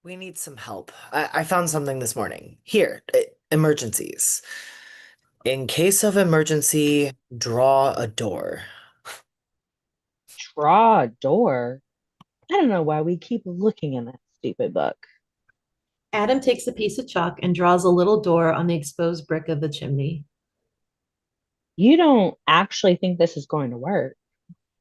We need some help. I found something this morning. Here, emergencies. In case of emergency, draw a door. Draw a door. I don't know why we keep looking in that stupid book. Adam takes a piece of chalk and draws a little door on the exposed brick of the chimney. You don't actually think this is going to work.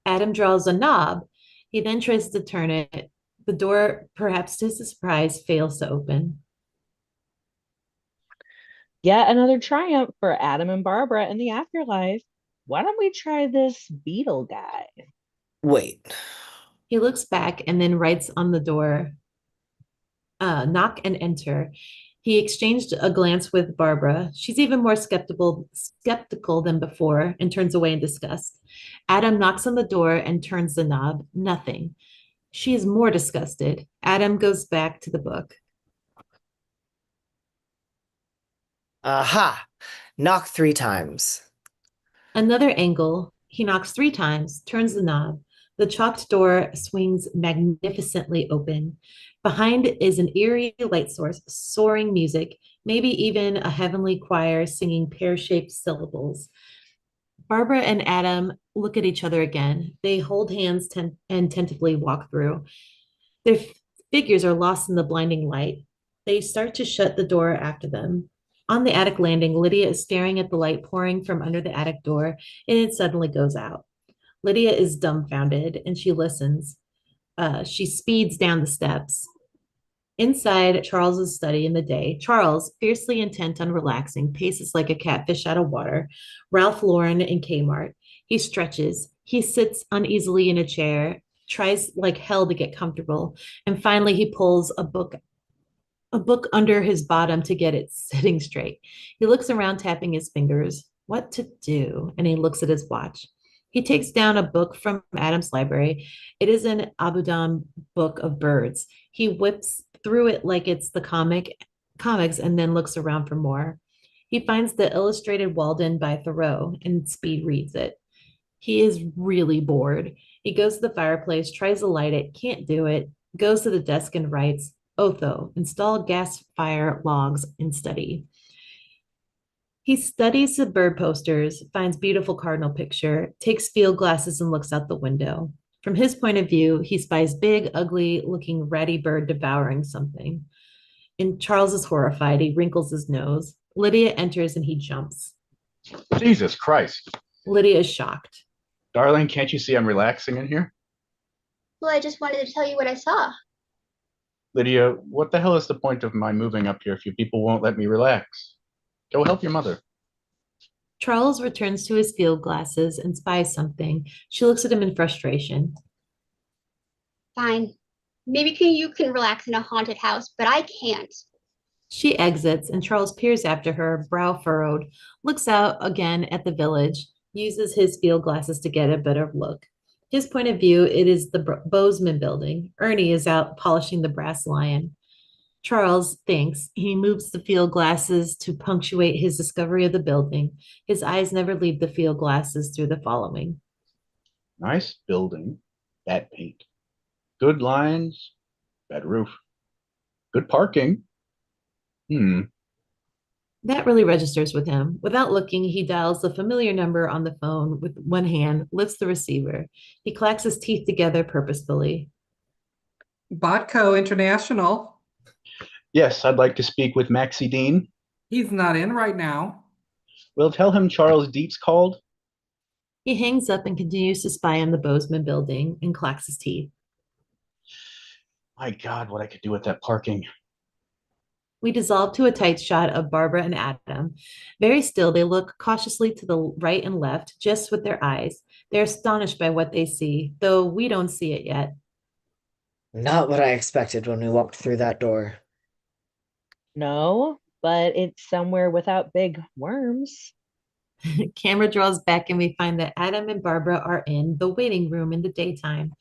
Adam draws a knob. He then tries to turn it. The door, perhaps to his surprise, fails to open. Yet another triumph for Adam and Barbara in the afterlife. Why don't we try this beetle guy? Wait. He looks back and then writes on the door, knock and enter. He exchanged a glance with Barbara. She's even more skeptical than before and turns away in disgust. Adam knocks on the door and turns the knob. Nothing. She is more disgusted. Adam goes back to the book. Aha! Knock 3 times. Another angle. He knocks 3 times, turns the knob. The chalked door swings magnificently open. Behind is an eerie light source, soaring music, maybe even a heavenly choir singing pear-shaped syllables. Barbara and Adam look at each other again. They hold hands and tentatively walk through. Their figures are lost in the blinding light. They start to shut the door after them. On the attic landing, Lydia is staring at the light pouring from under the attic door, and it suddenly goes out. Lydia is dumbfounded and she listens. She speeds down the steps. Inside Charles's study in the day, Charles, fiercely intent on relaxing, paces like a catfish out of water. Ralph Lauren in Kmart. He stretches. He sits uneasily in a chair, tries like hell to get comfortable, and finally he pulls a book under his bottom to get it sitting straight. He looks around, tapping his fingers. What to do? And he looks at his watch. He takes down a book from Adam's library. It is an Abudan book of birds. He whips through it like it's the comics and then looks around for more. He finds the illustrated Walden by Thoreau and speed reads it. He is really bored. He goes to the fireplace, tries to light it, can't do it, goes to the desk and writes, Otho, install gas fire logs and study. He studies the bird posters, finds beautiful cardinal picture, takes field glasses and looks out the window. From his point of view, he spies big, ugly looking ratty bird devouring something. And Charles is horrified. He wrinkles his nose. Lydia enters and he jumps. Jesus Christ. Lydia is shocked. Darling, can't you see I'm relaxing in here? Well, I just wanted to tell you what I saw. Lydia, what the hell is the point of my moving up here if you people won't let me relax? Go help your mother. Charles returns to his field glasses and spies something. She looks at him in frustration. Fine. Maybe you can relax in a haunted house, but I can't. She exits, and Charles peers after her, brow furrowed, looks out again at the village, uses his field glasses to get a better look. His point of view, it is the Bozeman building. Ernie is out polishing the brass lion. Charles thinks. He moves the field glasses to punctuate his discovery of the building. His eyes never leave the field glasses through the following. Nice building, bad paint. Good lines, bad roof. Good parking. That really registers with him. Without looking, he dials the familiar number on the phone with one hand, lifts the receiver. He clacks his teeth together purposefully. Botco International. Yes, I'd like to speak with Maxie Dean. He's not in right now. We'll tell him Charles Deep's called. He hangs up and continues to spy on the Bozeman building and clacks his teeth. My God, what I could do with that parking. We dissolve to a tight shot of Barbara and Adam. Very still, they look cautiously to the right and left, just with their eyes. They're astonished by what they see, though we don't see it yet. Not what I expected when we walked through that door. No, but it's somewhere without big worms. Camera draws back and we find that Adam and Barbara are in the waiting room in the daytime.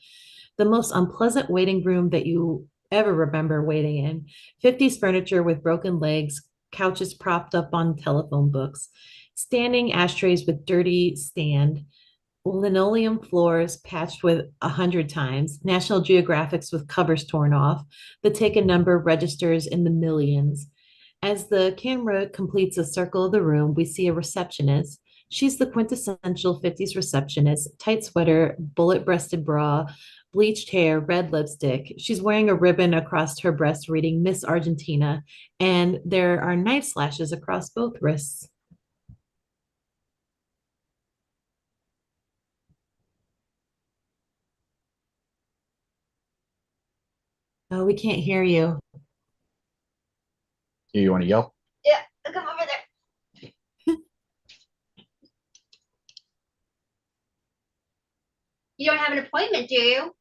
The most unpleasant waiting room that you ever remember waiting in. 50s furniture with broken legs, couches propped up on telephone books, standing ashtrays with dirty stand, Linoleum floors patched with 100 times, National Geographics with covers torn off. The taken number registers in the millions. As the camera completes a circle of the room, we see a receptionist. She's the quintessential 50s receptionist, tight sweater, bullet breasted bra, bleached hair, red lipstick. She's wearing a ribbon across her breast reading Miss Argentina, and there are knife slashes across both wrists. Oh, we can't hear you. You want to yell? Yeah, come over there. You don't have an appointment, do you?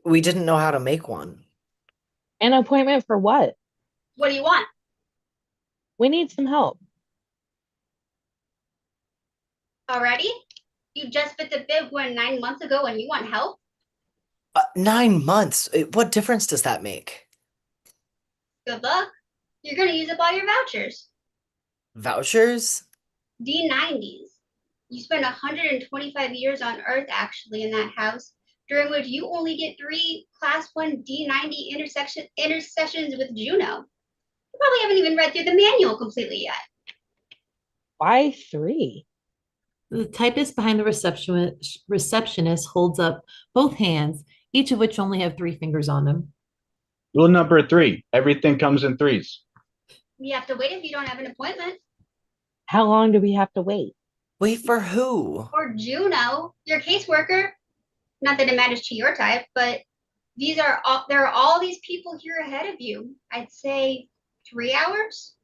We didn't know how to make one. An appointment for what? What do you want? We need some help. Already? You just bit the big one 9 months ago and you want help? 9 months. What difference does that make? Good luck. You're gonna use up all your vouchers. Vouchers? D90s. You spend 125 years on Earth actually in that house, during which you only get 3 Class 1 D90 intersections with Juno. You probably haven't even read through the manual completely yet. Why 3? The typist behind the receptionist holds up both hands, each of which only have 3 fingers on them. Rule number 3, everything comes in threes. We have to wait if you don't have an appointment. How long do we have to wait? Wait for who? Or Juno, your caseworker. Not that it matters to your type, but there are all these people here ahead of you. I'd say 3 hours.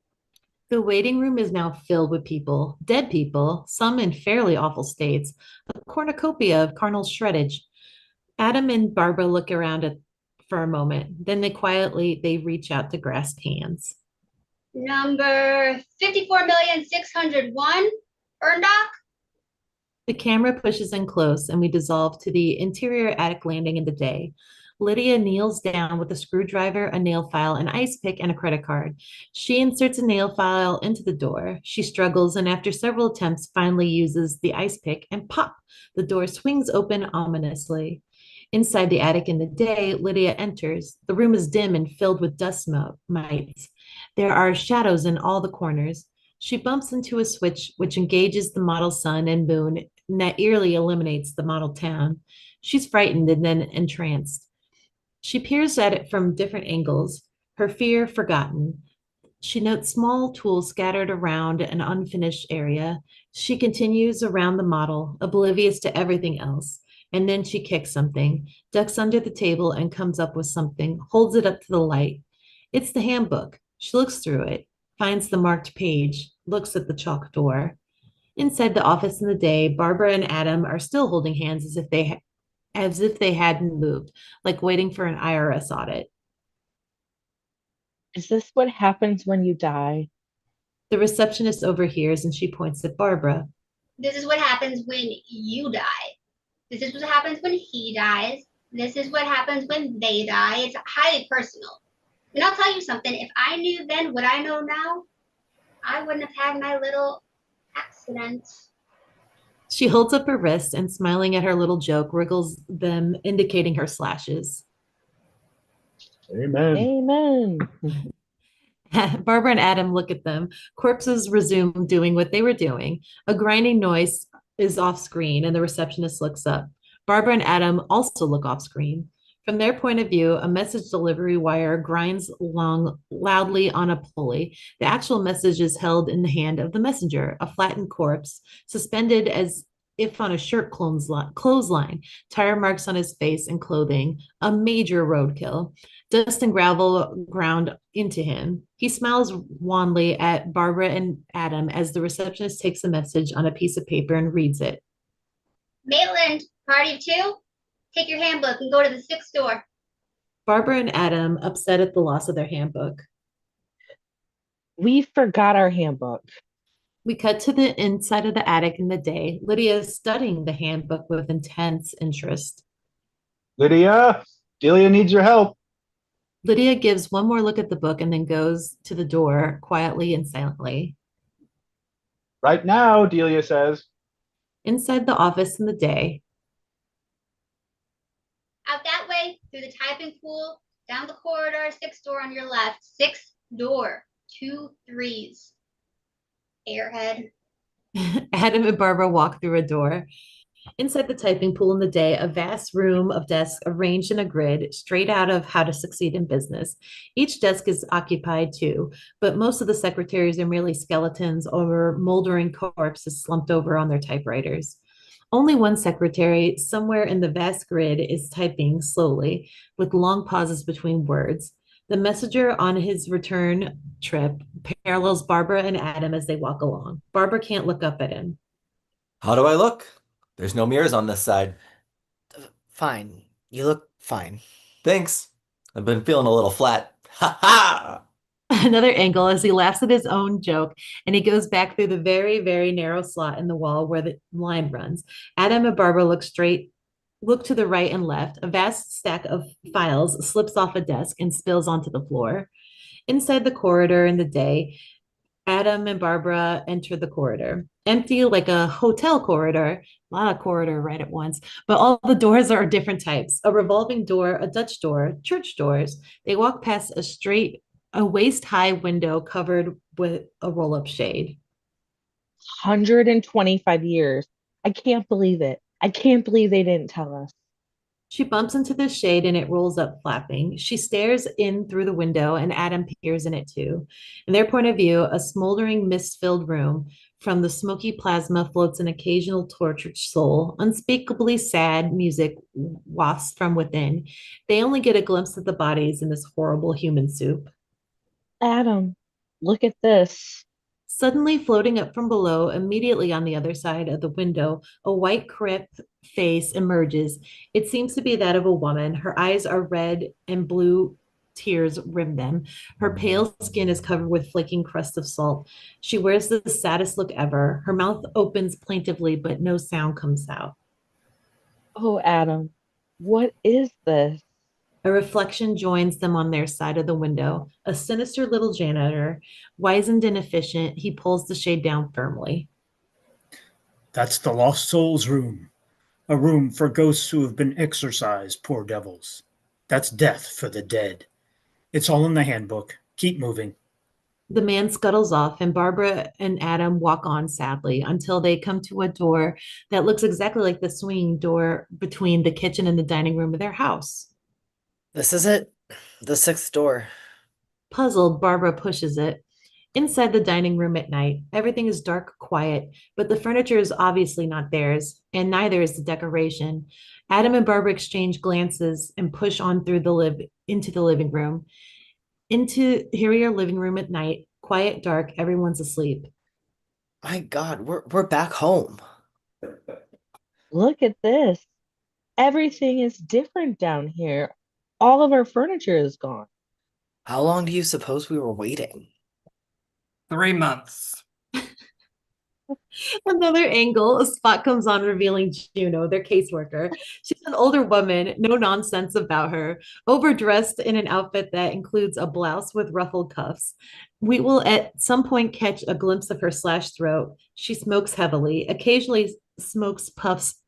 The waiting room is now filled with people, dead people, some in fairly awful states, a cornucopia of carnal shreddage. Adam and Barbara look around for a moment. Then they reach out to grasp hands. Number 54,601, Erndock. The camera pushes in close and we dissolve to the interior attic landing in the day. Lydia kneels down with a screwdriver, a nail file, an ice pick, and a credit card. She inserts a nail file into the door. She struggles and after several attempts finally uses the ice pick and pop, the door swings open ominously. Inside the attic in the day, Lydia enters. The room is dim and filled with dust mites. There are shadows in all the corners. She bumps into a switch which engages the model sun and moon and that eerily eliminates the model town. She's frightened and then entranced. She peers at it from different angles, her fear forgotten. She notes small tools scattered around an unfinished area. She continues around the model, oblivious to everything else. And then she kicks something, ducks under the table and comes up with something, holds it up to the light. It's the handbook. She looks through it, finds the marked page, looks at the chalk door. Inside the office in the day, Barbara and Adam are still holding hands as if they hadn't moved, like waiting for an IRS audit. Is this what happens when you die? The receptionist overhears and she points at Barbara. This is what happens when you die. This is what happens when he dies. This is what happens when they die. It's highly personal. And I'll tell you something, if I knew then what I know now, I wouldn't have had my little accident. She holds up her wrist and, smiling at her little joke, wriggles them, indicating her slashes. Amen. Amen. Barbara and Adam look at them. Corpses resume doing what they were doing. A grinding noise is off screen and the receptionist looks up. Barbara and Adam also look off screen. From their point of view, a message delivery wire grinds along loudly on a pulley. The actual message is held in the hand of the messenger, a flattened corpse, suspended as if on a shirt clothesline, tire marks on his face and clothing, a major roadkill. Dust and gravel ground into him. He smiles wanly at Barbara and Adam as the receptionist takes the message on a piece of paper and reads it. Maitland, party of 2? Take your handbook and go to the 6th door. Barbara and Adam, upset at the loss of their handbook. We forgot our handbook. We cut to the inside of the attic in the day. Lydia is studying the handbook with intense interest. Lydia, Delia needs your help. Lydia gives one more look at the book and then goes to the door quietly and silently. Right now, Delia says. Inside the office in the day, Out that way, through the typing pool, down the corridor, sixth door on your left. Sixth door. 2 3s. Airhead. Adam and Barbara walk through a door. Inside the typing pool in the day, a vast room of desks arranged in a grid straight out of How to Succeed in Business. Each desk is occupied too, but most of the secretaries are merely skeletons or moldering corpses slumped over on their typewriters. Only one secretary, somewhere in the vast grid, is typing slowly, with long pauses between words. The messenger on his return trip parallels Barbara and Adam as they walk along. Barbara can't look up at him. How do I look? There's no mirrors on this side. Fine. You look fine. Thanks. I've been feeling a little flat. Ha ha! Another angle as he laughs at his own joke and he goes back through the very, very narrow slot in the wall where the line runs. Adam and Barbara look to the right and left. A vast stack of files slips off a desk and spills onto the floor. Inside the corridor in the day, Adam and Barbara enter the corridor. Empty like a hotel corridor, a lot of corridor right at once, but all the doors are different types. A revolving door, a Dutch door, church doors. They walk past a waist-high window covered with a roll-up shade. 125 years. I can't believe it. I can't believe they didn't tell us. She bumps into the shade and it rolls up flapping. She stares in through the window and Adam peers in it too. In their point of view, a smoldering mist-filled room. From the smoky plasma floats an occasional tortured soul. Unspeakably sad music wafts from within. They only get a glimpse of the bodies in this horrible human soup. Adam, look at this. Suddenly floating up from below, immediately on the other side of the window, a white crip face emerges. It seems to be that of a woman. Her eyes are red and blue tears rim them. Her pale skin is covered with flaking crust of salt. She wears the saddest look ever. Her mouth opens plaintively, but no sound comes out. Oh, Adam, what is this? A reflection joins them on their side of the window. A sinister little janitor, wizened and efficient, he pulls the shade down firmly. That's the lost soul's room. A room for ghosts who have been exorcised, poor devils. That's death for the dead. It's all in the handbook. Keep moving. The man scuttles off, and Barbara and Adam walk on sadly until they come to a door that looks exactly like the swinging door between the kitchen and the dining room of their house. This is it. The sixth door. Puzzled, Barbara pushes it. Inside the dining room at night, everything is dark, quiet, but the furniture is obviously not theirs, and neither is the decoration. Adam and Barbara exchange glances and push on through into the living room. Here we are, living room at night, quiet, dark, everyone's asleep. My God, we're back home. Look at this. Everything is different down here. All of our furniture is gone. How long do you suppose we were waiting? 3 months. Another angle, a spot comes on revealing Juno, their caseworker. She's an older woman, no nonsense about her, overdressed in an outfit that includes a blouse with ruffled cuffs. We will at some point catch a glimpse of her slashed throat. She smokes heavily, occasionally smokes puffs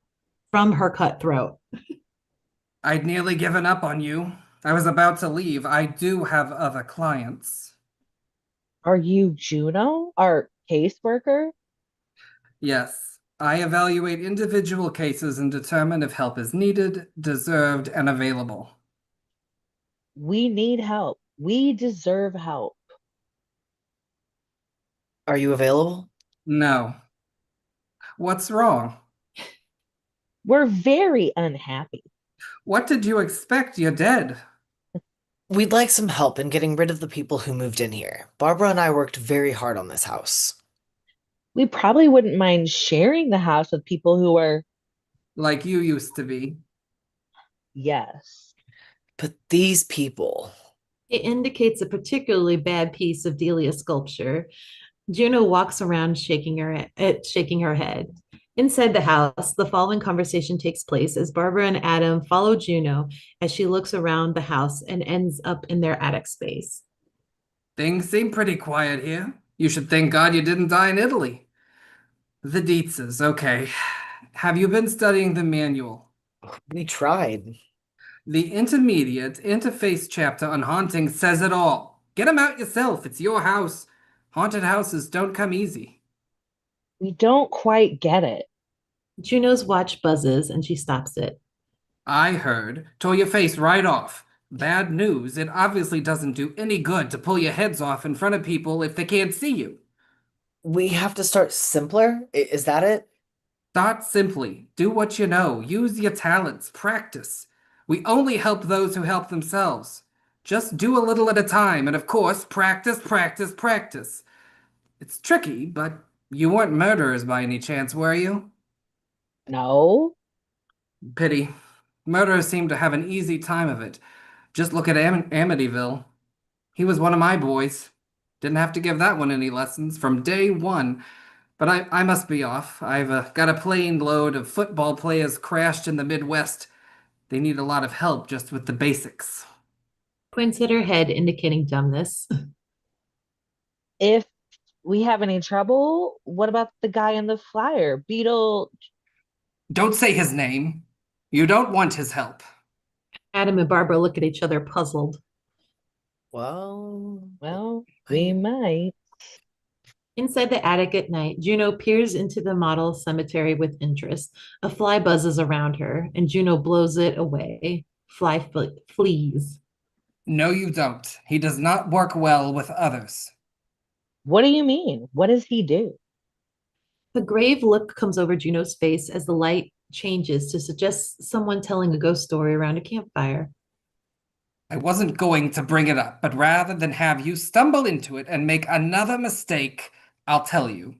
from her cut throat. I'd nearly given up on you. I was about to leave. I do have other clients. Are you Juno, our caseworker? Yes, I evaluate individual cases and determine if help is needed, deserved, and available. We need help. We deserve help. Are you available? No. What's wrong? We're very unhappy. What did you expect? You're dead. We'd like some help in getting rid of the people who moved in here. Barbara and I worked very hard on this house. We probably wouldn't mind sharing the house with people who are, Like you used to be. yes. But these people... It indicates a particularly bad piece of Delia sculpture. Juno walks around shaking her head. Inside the house, the following conversation takes place as Barbara and Adam follow Juno as she looks around the house and ends up in their attic space. Things seem pretty quiet here. You should thank God you didn't die in Italy. The Dietzes, okay. Have you been studying the manual? We tried. The intermediate interface chapter on haunting says it all. Get 'em out yourself. It's your house. Haunted houses don't come easy. We don't quite get it. Juno's watch buzzes and she stops it. I heard. Tore your face right off. Bad news. It obviously doesn't do any good to pull your heads off in front of people if they can't see you. We have to start simpler? Is that it? Start simply. Do what you know. Use your talents. Practice. We only help those who help themselves. Just do a little at a time, and of course, practice, practice, practice. It's tricky, but you weren't murderers by any chance, were you? No? Pity. Murderers seem to have an easy time of it. Just look at Amityville. He was one of my boys. Didn't have to give that one any lessons from day one. But I must be off. I've got a plane load of football players crashed in the Midwest. They need a lot of help just with the basics. Points at her head, indicating dumbness. If we have any trouble, what about the guy in the flyer? Beetle. Don't say his name. You don't want his help. Adam and Barbara look at each other, puzzled. Well, we might. Inside the attic at night, Juno peers into the model cemetery with interest. A fly buzzes around her, and Juno blows it away. Flees. No, you don't. He does not work well with others. What do you mean? What does he do? A grave look comes over Juno's face as the light changes to suggest someone telling a ghost story around a campfire. I wasn't going to bring it up, but rather than have you stumble into it and make another mistake, I'll tell you.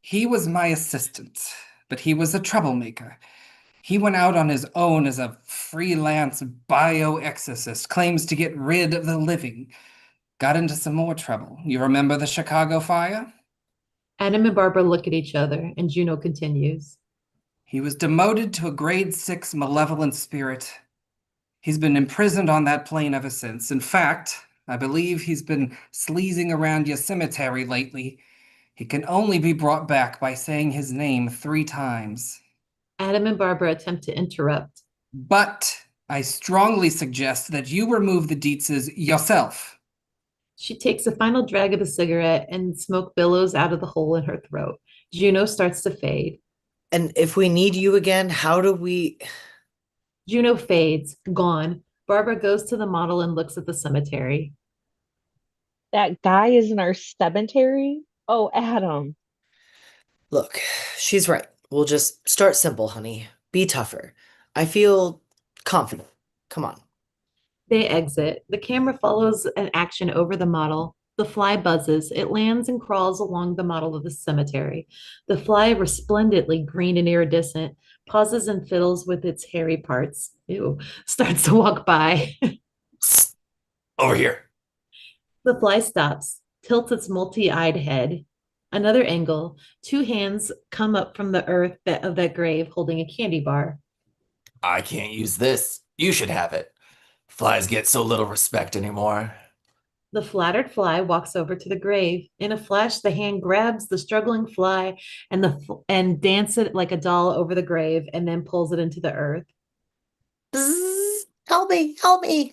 He was my assistant, but he was a troublemaker. He went out on his own as a freelance bioexorcist, claims to get rid of the living. Got into some more trouble. You remember the Chicago fire? Adam and Barbara look at each other, and Juno continues. He was demoted to a grade 6 malevolent spirit. He's been imprisoned on that plane ever since. In fact, I believe he's been sleazing around your cemetery lately. He can only be brought back by saying his name 3 times. Adam and Barbara attempt to interrupt. But I strongly suggest that you remove the Dietzes yourself. She takes a final drag of the cigarette, and smoke billows out of the hole in her throat. Juno starts to fade. And if we need you again, how do we... Juno fades, gone. Barbara goes to the model and looks at the cemetery. That guy is in our cemetery? Oh, Adam. Look, she's right. We'll just start simple, honey. Be tougher. I feel confident. Come on. They exit. The camera follows an action over the model. The fly buzzes. It lands and crawls along the model of the cemetery. The fly, resplendently green and iridescent, pauses and fiddles with its hairy parts. Ew. Starts to walk by. Over here. The fly stops, tilts its multi-eyed head. Another angle. 2 hands come up from the earth of that grave holding a candy bar. I can't use this. You should have it. Flies get so little respect anymore. The flattered fly walks over to the grave. In a flash, the hand grabs the struggling fly and dances it like a doll over the grave, and then pulls it into the earth. Bzzz, help me, help me.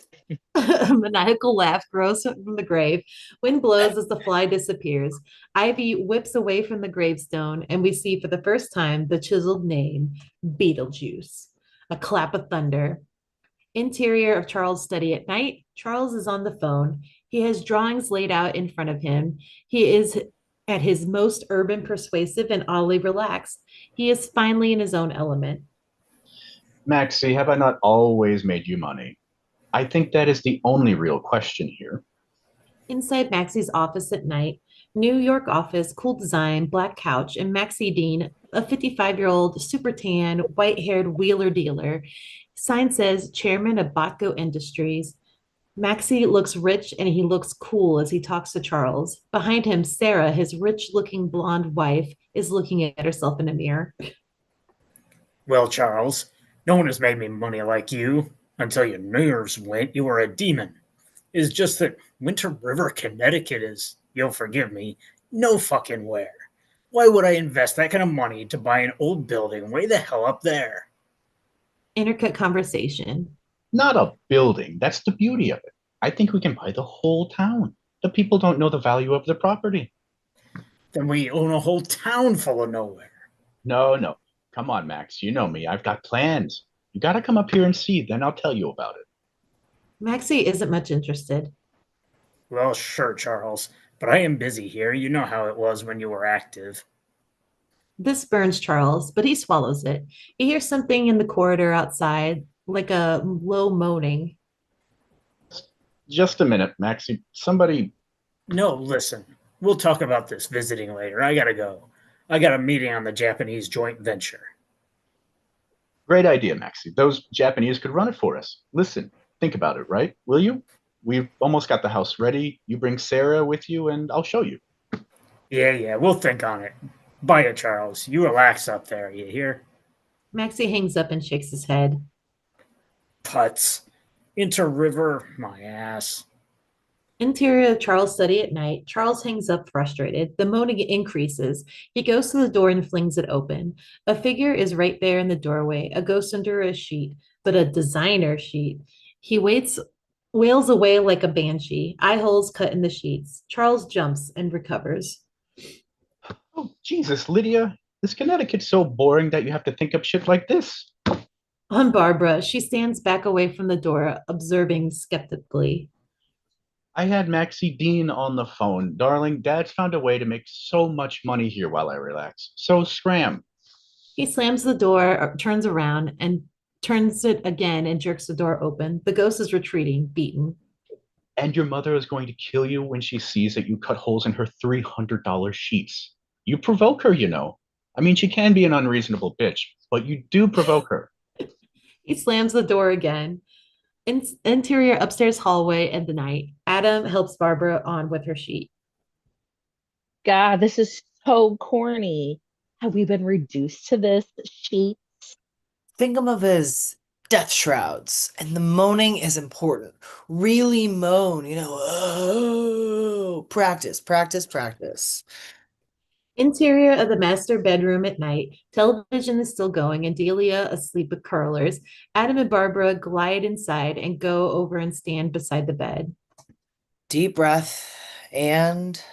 A maniacal laugh grows from the grave. Wind blows as the fly disappears. Ivy whips away from the gravestone, and we see for the first time the chiseled name, Beetlejuice. A clap of thunder. Interior of Charles' study at night. Charles is on the phone. He has drawings laid out in front of him. He is at his most urban, persuasive, and oddly relaxed. He is finally in his own element. Maxie, have I not always made you money? I think that is the only real question here. Inside Maxie's office at night, New York office, cool design, black couch, and Maxie Dean, a 55-year-old, super tan, white-haired wheeler dealer. Sign says chairman of Botco Industries. Maxie looks rich and he looks cool as he talks to Charles. Behind him, Sarah, his rich-looking blonde wife, is looking at herself in a mirror. Well, Charles, no one has made me money like you. Until your nerves went, you were a demon. It's just that Winter River, Connecticut is, you'll forgive me, no fucking where. Why would I invest that kind of money to buy an old building way the hell up there? Intercut conversation. Not a building. That's the beauty of it. I think we can buy the whole town. The people don't know the value of the property. Then we own a whole town full of nowhere. No, no. Come on, Max. You know me. I've got plans. You got to come up here and see, then I'll tell you about it. Maxie isn't much interested. Well, sure, Charles, but I am busy here. You know how it was when you were active. This burns Charles, but he swallows it. He hears something in the corridor outside, like a low moaning. Just a minute, Maxie. Somebody. No, listen. We'll talk about this visiting later. I gotta go. I got a meeting on the Japanese joint venture. Great idea, Maxie. Those Japanese could run it for us. Listen, think about it, right? Will you? We've almost got the house ready. You bring Sarah with you, and I'll show you. Yeah, we'll think on it. Bye, Charles. You relax up there, you hear? Maxie hangs up and shakes his head. Putz. Into river, my ass. Interior of Charles' study at night. Charles hangs up frustrated. The moaning increases. He goes to the door and flings it open. A figure is right there in the doorway, a ghost under a sheet, but a designer sheet. He wails away like a banshee, eye holes cut in the sheets. Charles jumps and recovers. Oh, Jesus, Lydia. This Connecticut's so boring that you have to think up shit like this. On Barbara, she stands back away from the door, observing skeptically. I had Maxie Dean on the phone. Darling, Dad's found a way to make so much money here while I relax. So scram. He slams the door, turns around, and turns it again and jerks the door open. The ghost is retreating, beaten. And your mother is going to kill you when she sees that you cut holes in her $300 sheets. You provoke her, you know. I mean, she can be an unreasonable bitch, but you do provoke her. He slams the door again. Interior upstairs hallway at the night. Adam helps Barbara on with her sheet. God, this is so corny. Have we been reduced to this sheet? Think of them as death shrouds, and the moaning is important. Really moan, oh, practice, practice, practice. Interior of the master bedroom at night. Television is still going and Delia asleep with curlers. Adam and Barbara glide inside and go over and stand beside the bed. Deep breath and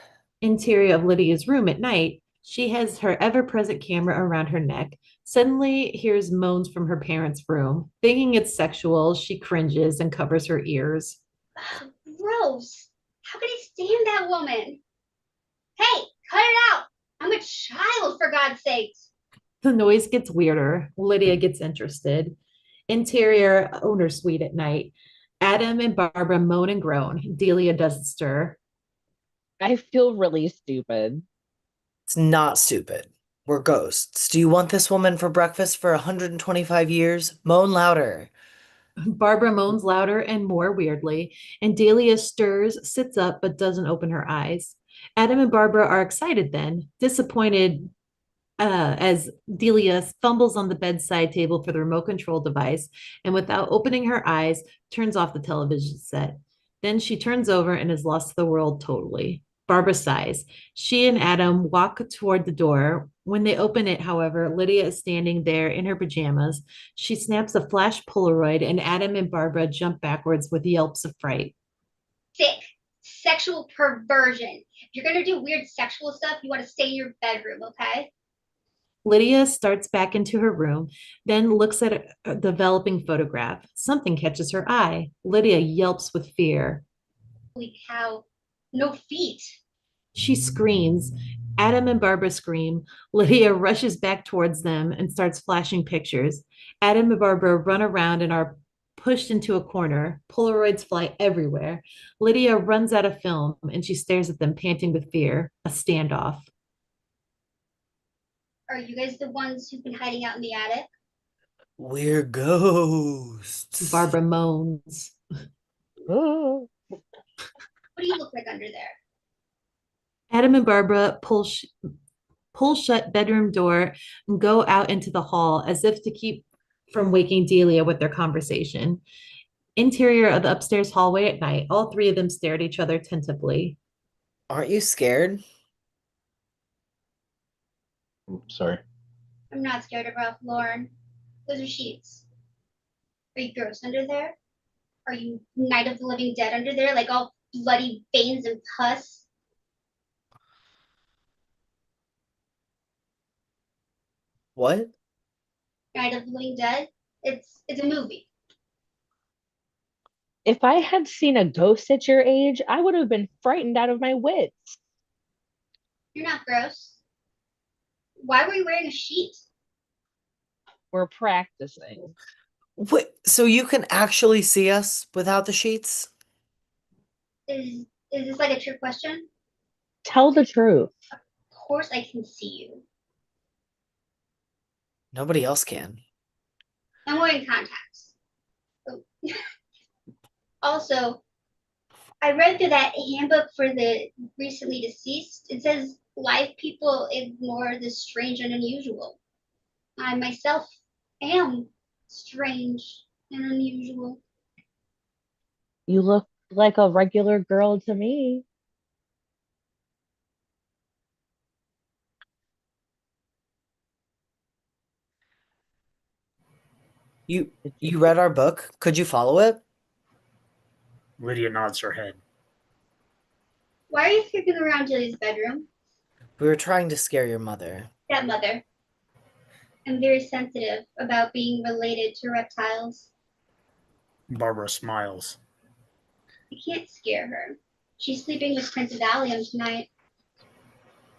Interior of Lydia's room at night. She has her ever-present camera around her neck. Suddenly hears moans from her parents' room. Thinking it's sexual, she cringes and covers her ears. Gross. How could I stand that woman? Hey, cut it out. I'm a child, for God's sakes. The noise gets weirder. Lydia gets interested. Interior owner suite at night. Adam and Barbara moan and groan. Delia doesn't stir. I feel really stupid. it's not stupid. We're ghosts. Do you want this woman for breakfast for 125 years? Moan louder. Barbara moans louder and more weirdly, and Delia stirs, sits up, but doesn't open her eyes. Adam and Barbara are excited then, disappointed as Delia fumbles on the bedside table for the remote control device and without opening her eyes, turns off the television set. Then she turns over and is lost to the world totally. Barbara sighs. She and Adam walk toward the door. When they open it, however, Lydia is standing there in her pajamas. She snaps a flash Polaroid, and Adam and Barbara jump backwards with yelps of fright. Sick. Sexual perversion. If you're going to do weird sexual stuff, you want to stay in your bedroom, okay? Lydia starts back into her room, then looks at a developing photograph. Something catches her eye. Lydia yelps with fear. Holy cow. No feet. She screams. Adam and Barbara scream. Lydia rushes back towards them and starts flashing pictures. Adam and Barbara run around and are pushed into a corner. Polaroids fly everywhere. Lydia runs out of film and she stares at them, panting with fear. A standoff. Are you guys the ones who've been hiding out in the attic? We're ghosts. Barbara moans. Oh. What do you look like under there? Adam and Barbara pull shut bedroom door and go out into the hall as if to keep from waking Delia with their conversation. Interior of the upstairs hallway at night, all three of them stare at each other tentatively. Aren't you scared? Oops, sorry. I'm not scared of Ralph Lauren. Those are sheets. Are you gross under there? Are you Night of the Living Dead under there, like all bloody veins and pus? What? Night of the Living Dead? It's a movie. If I had seen a ghost at your age, I would have been frightened out of my wits. You're not gross. Why were you wearing a sheet? We're practicing. Wait, so you can actually see us without the sheets? Is this like a trick question? Tell the truth. Of course I can see you. Nobody else can. I'm wearing contacts. Oh. Also, I read through that handbook for the recently deceased. It says live people ignore the strange and unusual. I myself am strange and unusual. You look like a regular girl to me. You Did you? you read our book? Could you follow it? Lydia nods her head. Why are you creeping around Jilly's bedroom? We were trying to scare your mother. That mother. I'm very sensitive about being related to reptiles. Barbara smiles. You can't scare her. She's sleeping with Prince Valium tonight.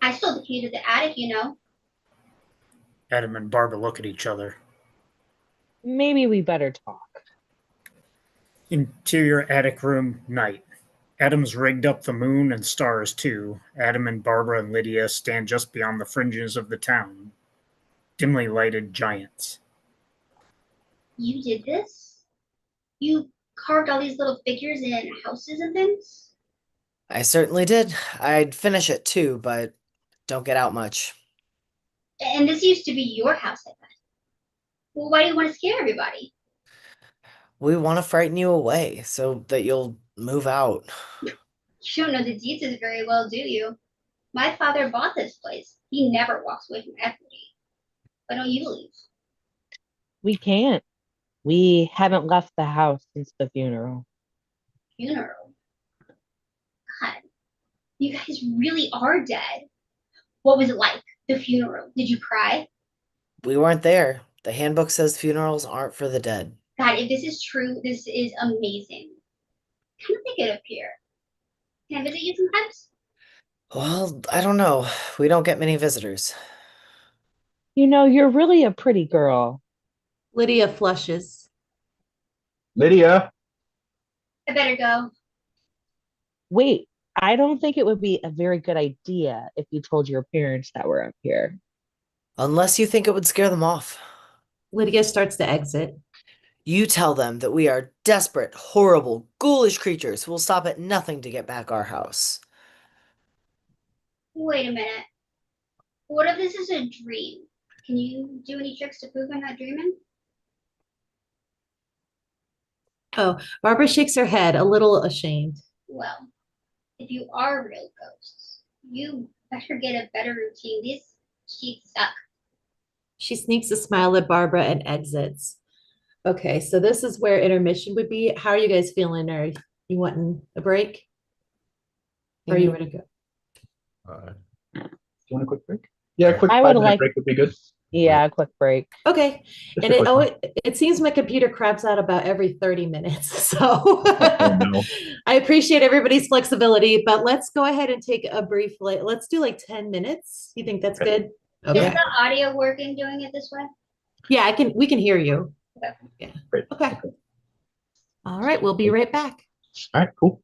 I stole the key to the attic, you know. Adam and Barbara look at each other. Maybe we better talk. Interior attic room, night. Adam's rigged up the moon and stars too. Adam and Barbara and Lydia stand just beyond the fringes of the town. Dimly lighted giants. You did this? You carved all these little figures in houses and things? I certainly did. I'd finish it too, but don't get out much. And this used to be your house, I bet. Well, why do you want to scare everybody? We want to frighten you away so that you'll move out. You don't know the details very well, do you? My father bought this place. He never walks away from equity. Why don't you leave? We can't. We haven't left the house since the funeral. Funeral? God, you guys really are dead. What was it like, the funeral? Did you cry? We weren't there. The handbook says funerals aren't for the dead. God, if this is true, this is amazing. Come make it appear. Can I visit you sometimes? Well, I don't know. We don't get many visitors. You know, you're really a pretty girl. Lydia flushes. Lydia, I better go. Wait, I don't think it would be a very good idea if you told your parents that we're up here. Unless you think it would scare them off. Lydia starts to exit. You tell them that we are desperate, horrible, ghoulish creatures who will stop at nothing to get back our house. Wait a minute. What if this is a dream? Can you do any tricks to prove I'm not dreaming? Oh, Barbara shakes her head, a little ashamed. Well, if you are real ghosts, you better get a better routine. These sheets suck. She sneaks a smile at Barbara and exits. Okay, so this is where intermission would be. How are you guys feeling? Are you wanting a break? Or are you ready to go? do you want a quick break? Yeah, a quick I would 5 minute like, break would be good. yeah, a quick break. Okay. Just And a quick one. it seems my computer craps out about every 30 minutes. So Oh, no. I appreciate everybody's flexibility, but let's go ahead and take a brief, let's do like 10 minutes. You think that's good? Is Okay. the audio working doing it this way? Yeah, we can hear you. Okay. Yeah. Great. Okay. All right, we'll be right back. All right, cool.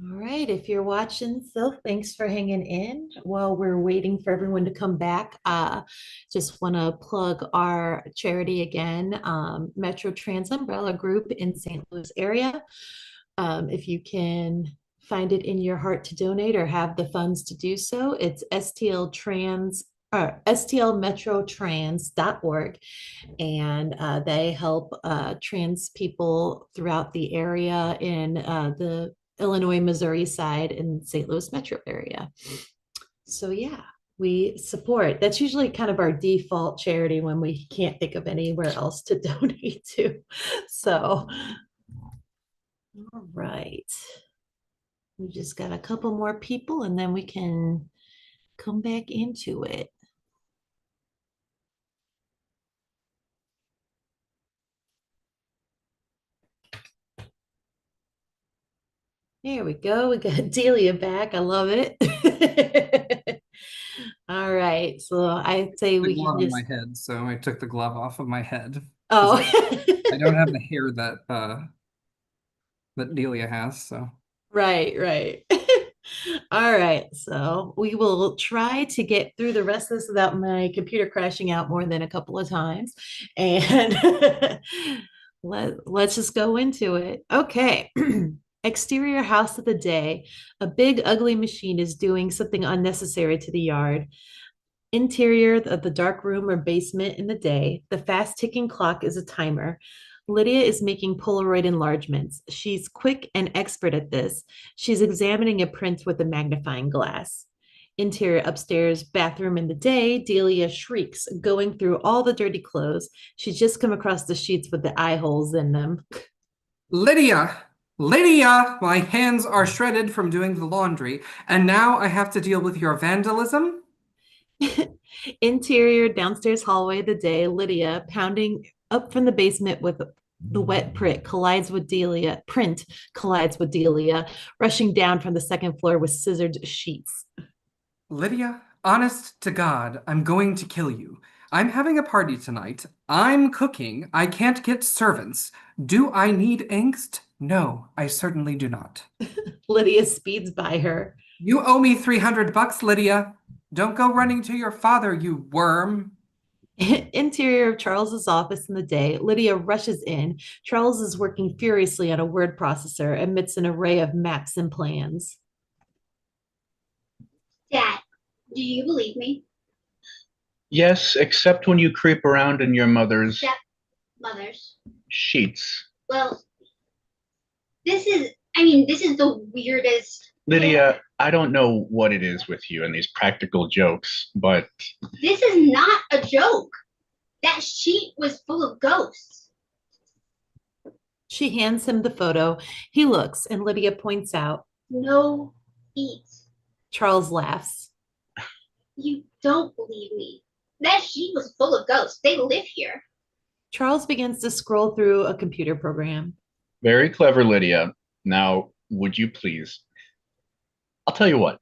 All right, if you're watching, so thanks for hanging in while we're waiting for everyone to come back. Just want to plug our charity again, Metro Trans Umbrella Group in St. Louis area. If you can find it in your heart to donate or have the funds to do so, it's stlmetrotrans.org, and they help trans people throughout the area in the Illinois, Missouri side and St. Louis metro area. So yeah, we support. That's usually kind of our default charity when we can't think of anywhere else to donate to. So, all right. We just got a couple more people and then we can come back into it. Here we go. We got Delia back. I love it. All right. So I'd say The we glove can on my just, head, so I took the glove off of my head. 'Cause oh, I don't have the hair that Delia has, so. right. All right. So we will try to get through the rest of this without my computer crashing out more than a couple of times. And let's just go into it. Okay. Exterior house of the day. A big, ugly machine is doing something unnecessary to the yard. Interior of the dark room or basement in the day. The fast ticking clock is a timer. Lydia is making Polaroid enlargements. She's quick and expert at this. She's examining a print with a magnifying glass. Interior upstairs, bathroom in the day, Delia shrieks, going through all the dirty clothes. She's just come across the sheets with the eye holes in them. Lydia! Lydia! My hands are shredded from doing the laundry, and now I have to deal with your vandalism? Interior downstairs hallway the day, Lydia pounding up from the basement with the wet print collides with Delia, rushing down from the second floor with scissored sheets. Lydia, honest to God, I'm going to kill you. I'm having a party tonight. I'm cooking. I can't get servants. Do I need angst? No, I certainly do not. Lydia speeds by her. You owe me $300, Lydia. Don't go running to your father, you worm. Interior of Charles's office in the day, Lydia rushes in. Charles is working furiously on a word processor amidst an array of maps and plans. Dad, do you believe me? Yes, except when you creep around in your mother's Mothers. sheets. Well, this is the weirdest. Lydia, I don't know what it is with you and these practical jokes, but This is not a joke. That sheet was full of ghosts. She hands him the photo. He looks, and Lydia points out. No feet. Charles laughs. You don't believe me. That sheet was full of ghosts. They live here. Charles begins to scroll through a computer program. very clever, Lydia. Now, would you please? I'll tell you what.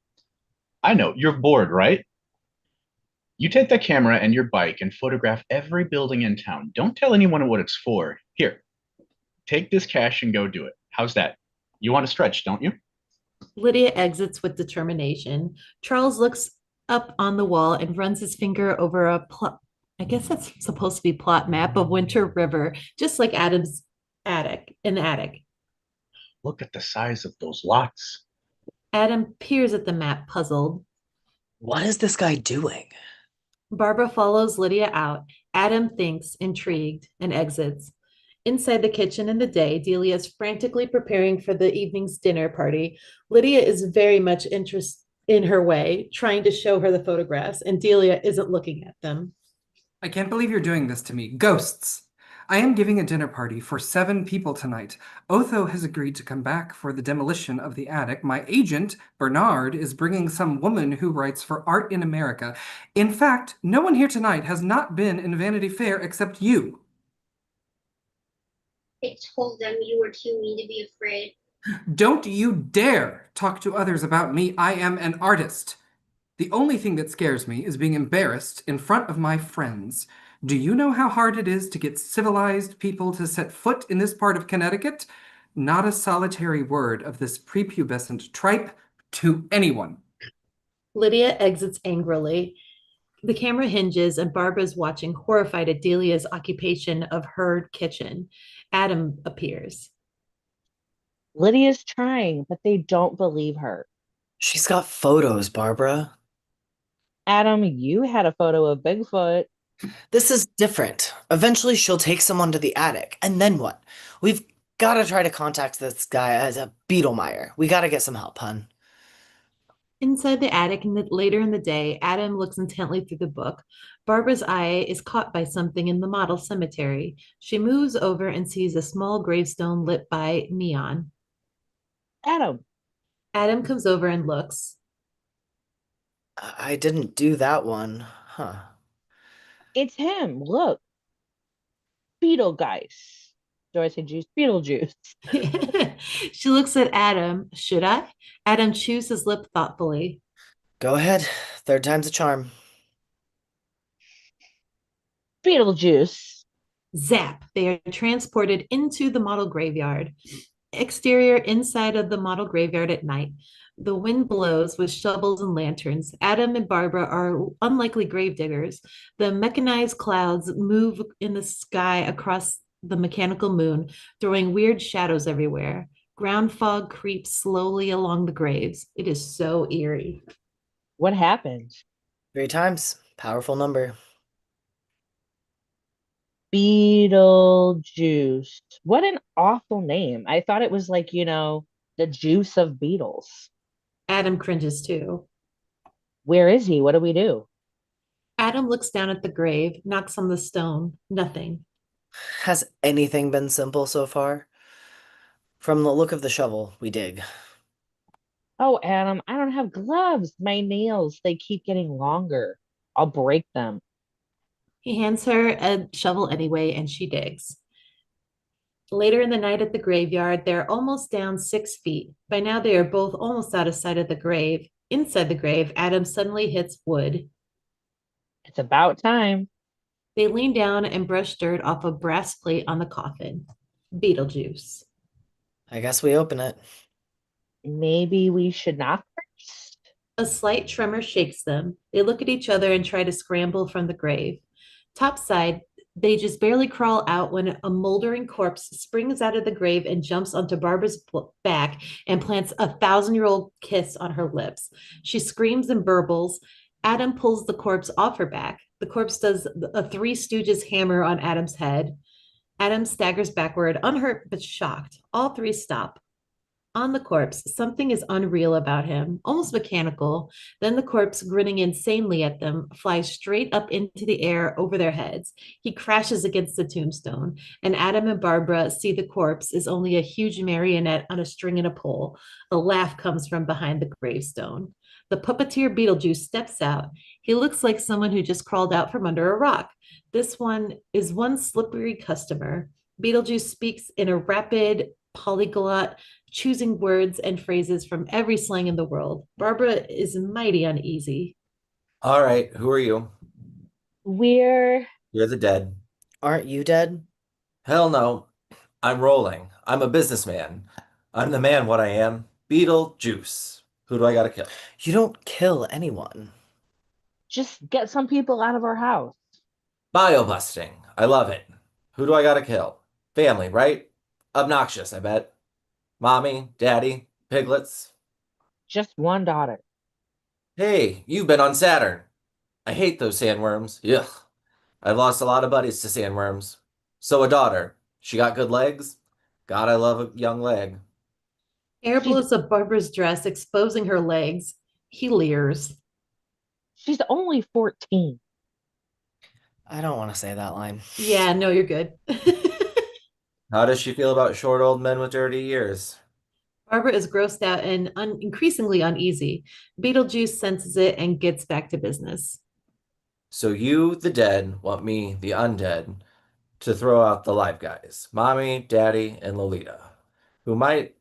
I know, you're bored, right? You take that camera and your bike and photograph every building in town. Don't tell anyone what it's for. Here, take this cash and go do it. How's that? You want to stretch, don't you? Lydia exits with determination. Charles looks up on the wall and runs his finger over a plot. I guess that's supposed to be plot map of Winter River, just like Adam's attic. Look at the size of those lots. Adam peers at the map, puzzled. What is this guy doing? Barbara follows Lydia out. Adam thinks, intrigued, and exits. Inside the kitchen in the day, Delia is frantically preparing for the evening's dinner party. Lydia is very much interested in her way, trying to show her the photographs, and Delia isn't looking at them. I can't believe you're doing this to me. Ghosts. I am giving a dinner party for 7 people tonight. Otho has agreed to come back for the demolition of the attic. My agent, Bernard, is bringing some woman who writes for Art in America. In fact, no one here tonight has not been in Vanity Fair except you. I told them you were too mean to be afraid. Don't you dare talk to others about me. I am an artist. The only thing that scares me is being embarrassed in front of my friends. Do you know how hard it is to get civilized people to set foot in this part of Connecticut? not a solitary word of this prepubescent tripe to anyone. Lydia exits angrily. The camera hinges, and Barbara's watching, horrified at Delia's occupation of her kitchen. Adam appears. Lydia's trying, but they don't believe her. She's got photos, Barbara. Adam, you had a photo of Bigfoot. This is different. Eventually, she'll take someone to the attic. And then what? We've got to try to contact this guy as a Beetlemeyer. We got to get some help, hun. Inside the attic, later in the day, Adam looks intently through the book. Barbara's eye is caught by something in the model cemetery. She moves over and sees a small gravestone lit by neon. Adam, Adam comes over and looks. I didn't do that one. Huh. it's him. Look, Beetlegeist. Do I say juice? Beetlejuice. She looks at Adam. Should I? Adam chews his lip thoughtfully. Go ahead. Third time's a charm. Beetlejuice. Zap! They are transported into the model graveyard. Exterior inside of the model graveyard at night. The wind blows with shovels and lanterns. Adam and Barbara are unlikely gravediggers. The mechanized clouds move in the sky across the mechanical moon, throwing weird shadows everywhere. Ground fog creeps slowly along the graves. It is so eerie. What happened? 3 times. Powerful number. Beetlejuice. What an awful name. I thought it was like, the juice of beetles. Adam cringes too. Where is he? What do we do? Adam looks down at the grave, knocks on the stone. Nothing. Has anything been simple so far? From the look of the shovel, we dig. Oh, Adam, I don't have gloves. My nails, they keep getting longer. I'll break them. He hands her a shovel anyway, and she digs. Later in the night at the graveyard, they're almost down 6 feet. By now, they are both almost out of sight of the grave. Inside the grave, Adam suddenly hits wood. It's about time. They lean down and brush dirt off a brass plate on the coffin. Beetlejuice. I guess we open it. Maybe we should knock first. A slight tremor shakes them. They look at each other and try to scramble from the grave. Topside, they just barely crawl out when a moldering corpse springs out of the grave and jumps onto Barbara's back and plants a 1,000-year-old kiss on her lips. She screams and burbles. Adam pulls the corpse off her back. The corpse does a Three Stooges hammer on Adam's head. Adam staggers backward, unhurt but shocked. All three stop. On the corpse, something is unreal about him, almost mechanical. Then the corpse, grinning insanely at them, flies straight up into the air over their heads. He crashes against the tombstone, and Adam and Barbara see the corpse is only a huge marionette on a string and a pole. A laugh comes from behind the gravestone. The puppeteer Beetlejuice steps out. He looks like someone who just crawled out from under a rock. This one is one slippery customer. Beetlejuice speaks in a rapid polyglot, choosing words and phrases from every slang in the world. Barbara is mighty uneasy. All right, who are you? We're You're the dead. Aren't you dead? Hell no. I'm rolling. I'm a businessman. I'm the man, what I am. Beetlejuice. Who do I gotta kill? You don't kill anyone. just get some people out of our house. Bio busting. I love it. Who do I gotta kill? Family, right? Obnoxious, I bet. Mommy, daddy, piglets. Just one daughter. Hey, you've been on Saturn. I hate those sandworms. Ugh. I've lost a lot of buddies to sandworms. So a daughter. She got good legs? God, I love a young leg. Air She's blows up Barbara's dress, exposing her legs. He leers. she's only 14. I don't want to say that line. Yeah, no, you're good. How does she feel about short old men with dirty ears? Barbara is grossed out and increasingly uneasy. Beetlejuice senses it and gets back to business. So you, the dead, want me, the undead, to throw out the live guys. Mommy, daddy, and Lolita. Who might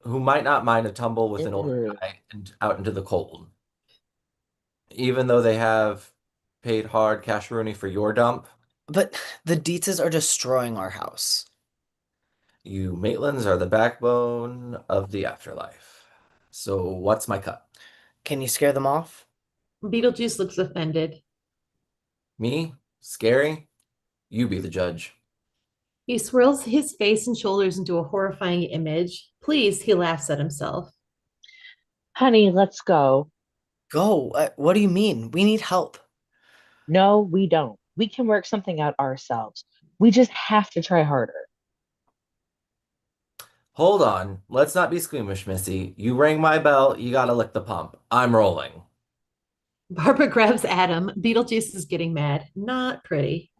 not mind a tumble with an older Ugh. guy and out into the cold. Even though they have paid hard casheroony for your dump. But the Dietzes are destroying our house. You Maitlands are the backbone of the afterlife. So what's my cut? Can you scare them off? Beetlejuice looks offended. Me? Scary? You be the judge. He swirls his face and shoulders into a horrifying image. Pleased, he laughs at himself. Honey, let's go. Go. What do you mean? We need help. No, we don't. We can work something out ourselves. We just have to try harder. Hold on. Let's not be squeamish, Missy. You rang my bell. You gotta lick the pump. I'm rolling. Barbara grabs Adam. Beetlejuice is getting mad. Not pretty.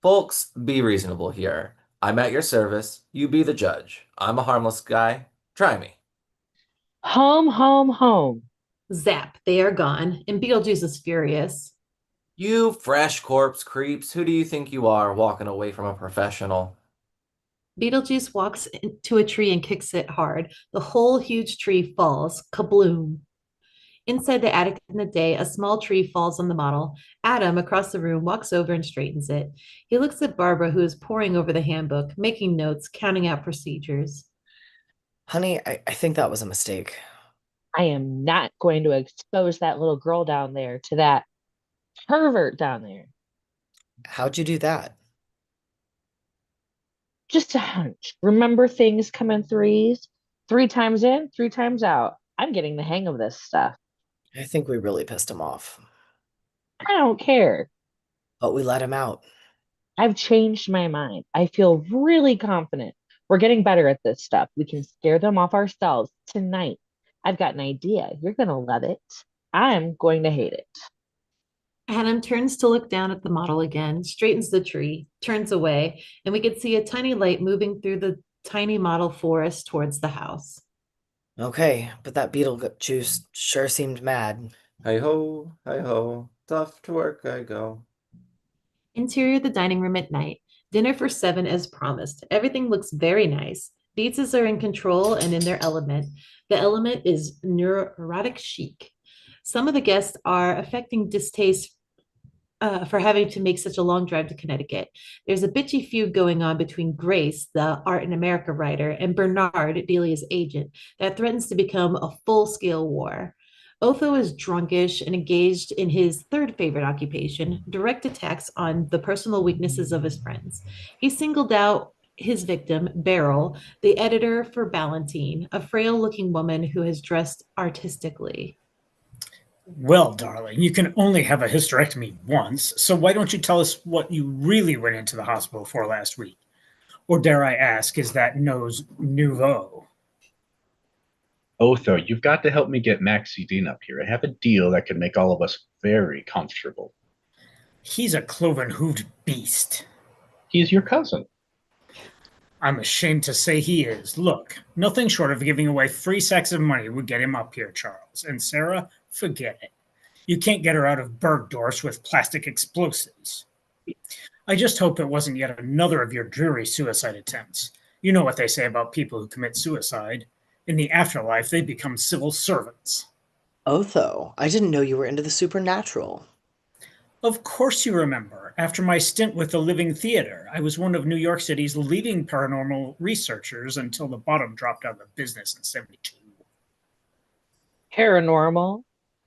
Folks, be reasonable here. I'm at your service. You be the judge. I'm a harmless guy. Try me. Home, home, home. Zap, they are gone, and Beetlejuice is furious. You fresh corpse creeps. Who do you think you are walking away from a professional? Beetlejuice walks into a tree and kicks it hard. The whole huge tree falls. Kabloom. Inside the attic in the day, a small tree falls on the model. Adam, across the room, walks over and straightens it. He looks at Barbara, who is poring over the handbook, making notes, counting out procedures. Honey, I think that was a mistake. I am not going to expose that little girl down there to that pervert down there. How'd you do that? Just a hunch. Remember, things come in threes? 3 times in, 3 times out. I'm getting the hang of this stuff. I think we really pissed him off. I don't care. But we let him out. I've changed my mind. I feel really confident. We're getting better at this stuff. We can scare them off ourselves tonight. I've got an idea. You're going to love it. I'm going to hate it. Adam turns to look down at the model again, straightens the tree, turns away, and we can see a tiny light moving through the tiny model forest towards the house. Okay, but that Beetlejuice sure seemed mad. Hi ho, tough to work I go. Interior of the dining room at night. Dinner for 7 as promised. Everything looks very nice. Beatses are in control and in their element. The element is neurotic chic. Some of the guests are affecting distaste for having to make such a long drive to Connecticut. There's a bitchy feud going on between Grace, the Art in America writer, and Bernard, Delia's agent, that threatens to become a full-scale war. Otho is drunkish and engaged in his third favorite occupation, direct attacks on the personal weaknesses of his friends. He singled out his victim, Beryl, the editor for Ballantine, a frail-looking woman who has dressed artistically. Well, darling, you can only have a hysterectomy once, so why don't you tell us what you really went into the hospital for last week? Or dare I ask, is that nose nouveau? Otho, you've got to help me get Maxie Dean up here. I have a deal that could make all of us very comfortable. He's a cloven-hooved beast. He's your cousin. I'm ashamed to say he is. Look, nothing short of giving away free sacks of money would get him up here, Charles. And Sarah, forget it. You can't get her out of Bergdorf's with plastic explosives. I just hope it wasn't yet another of your dreary suicide attempts. You know what they say about people who commit suicide. In the afterlife, they become civil servants. Otho, I didn't know you were into the supernatural. Of course you remember. After my stint with the Living Theater, I was one of New York City's leading paranormal researchers until the bottom dropped out of the business in 72. Paranormal?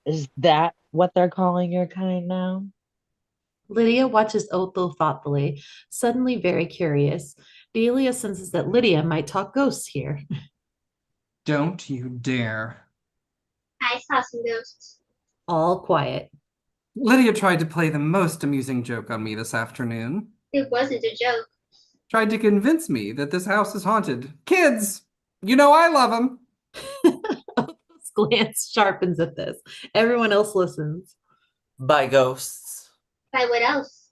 Is that what they're calling your kind now? Lydia watches Otho thoughtfully, suddenly very curious. Delia senses that Lydia might talk ghosts here. Don't you dare. I saw some ghosts. All quiet. Lydia tried to play the most amusing joke on me this afternoon. It wasn't a joke. Tried to convince me that this house is haunted. Kids! You know I love them. Otho's glance sharpens at this. Everyone else listens. By ghosts. By what else?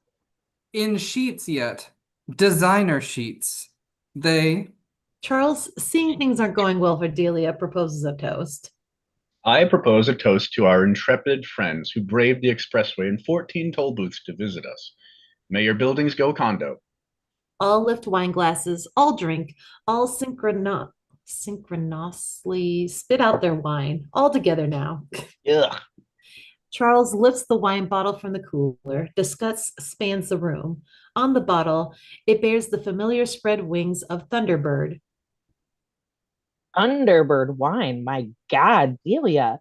In sheets yet. Designer sheets. They... Charles, seeing things aren't going well for Delia, proposes a toast. I propose a toast to our intrepid friends who braved the expressway in 14 toll booths to visit us. May your buildings go condo. All lift wine glasses, all drink, all synchronously spit out their wine, all together now. Ugh. Charles lifts the wine bottle from the cooler. Disgust spans the room. On the bottle, it bears the familiar spread wings of Thunderbird. Underbird wine. My God, Delia.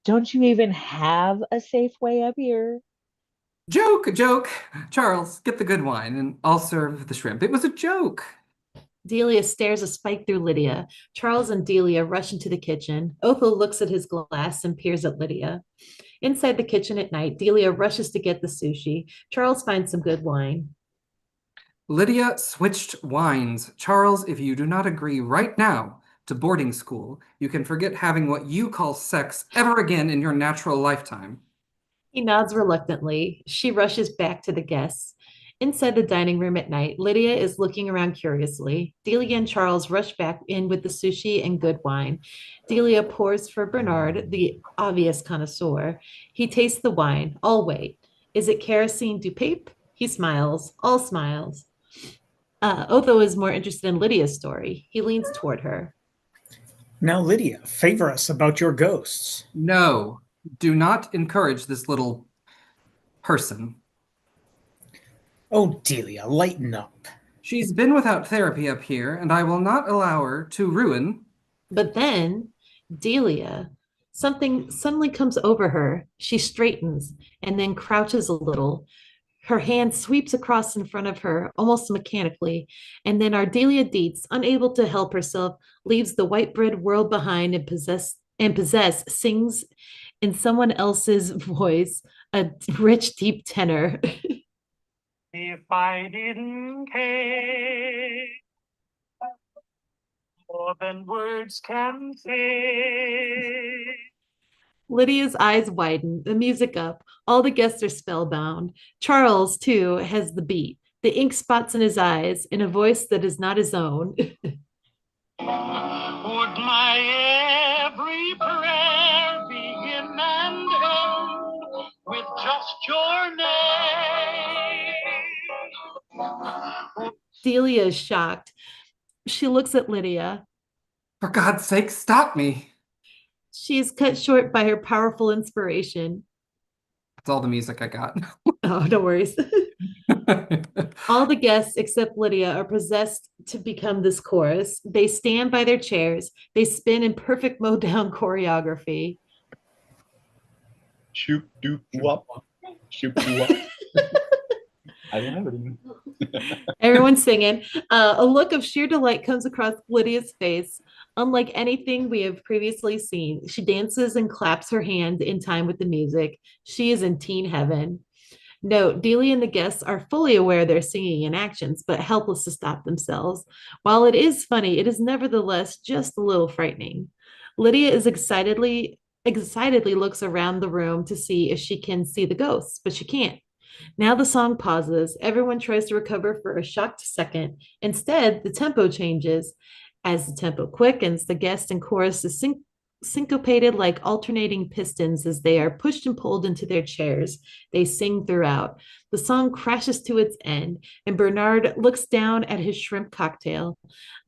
Don't you even have a safe way up here? Joke, joke. Charles, get the good wine, and I'll serve the shrimp. It was a joke. Delia stares a spike through Lydia. Charles and Delia rush into the kitchen. Otho looks at his glass and peers at Lydia. Inside the kitchen at night, Delia rushes to get the sushi. Charles finds some good wine. Lydia switched wines. Charles, if you do not agree right now to boarding school, you can forget having what you call sex ever again in your natural lifetime. He nods reluctantly. She rushes back to the guests. Inside the dining room at night, Lydia is looking around curiously. Delia and Charles rush back in with the sushi and good wine. Delia pours for Bernard, the obvious connoisseur. He tastes the wine. All wait. Is it kerosene du pape? He smiles. All smiles. Otho is more interested in Lydia's story. He leans toward her. Now, Lydia, favor us about your ghosts. No, do not encourage this little person. Oh, Delia, lighten up. She's been without therapy up here, and I will not allow her to ruin. But then, Delia, something suddenly comes over her. She straightens and then crouches a little. Her hand sweeps across in front of her, almost mechanically, and then Ardelia Dietz, unable to help herself, leaves the white bread world behind and possess sings in someone else's voice, a rich, deep tenor. If I didn't care more than words can say. Lydia's eyes widen, the music up. All the guests are spellbound. Charles, too, has the beat, the ink spots in his eyes, in a voice that is not his own. Would my every prayer begin and end with just your name? Delia is shocked. She looks at Lydia. For God's sake, stop me. She is cut short by her powerful inspiration. That's all the music I got. Oh, no worries. All the guests except Lydia are possessed to become this chorus. They stand by their chairs. They spin in perfect Motown choreography. Shoop doop wop. Shoop doo wop. I don't have it even. Everyone's singing. A look of sheer delight comes across Lydia's face, unlike anything we have previously seen. She dances and claps her hands in time with the music. She is in teen heaven. Note, Delia and the guests are fully aware they're singing in actions, but helpless to stop themselves. While it is funny, it is nevertheless just a little frightening. Lydia is excitedly looks around the room to see if she can see the ghosts, but she can't. Now the song pauses. Everyone tries to recover for a shocked second. Instead, the tempo changes. As the tempo quickens, the guest and chorus is syncopated like alternating pistons as they are pushed and pulled into their chairs. They sing throughout. The song crashes to its end, and Bernard looks down at his shrimp cocktail.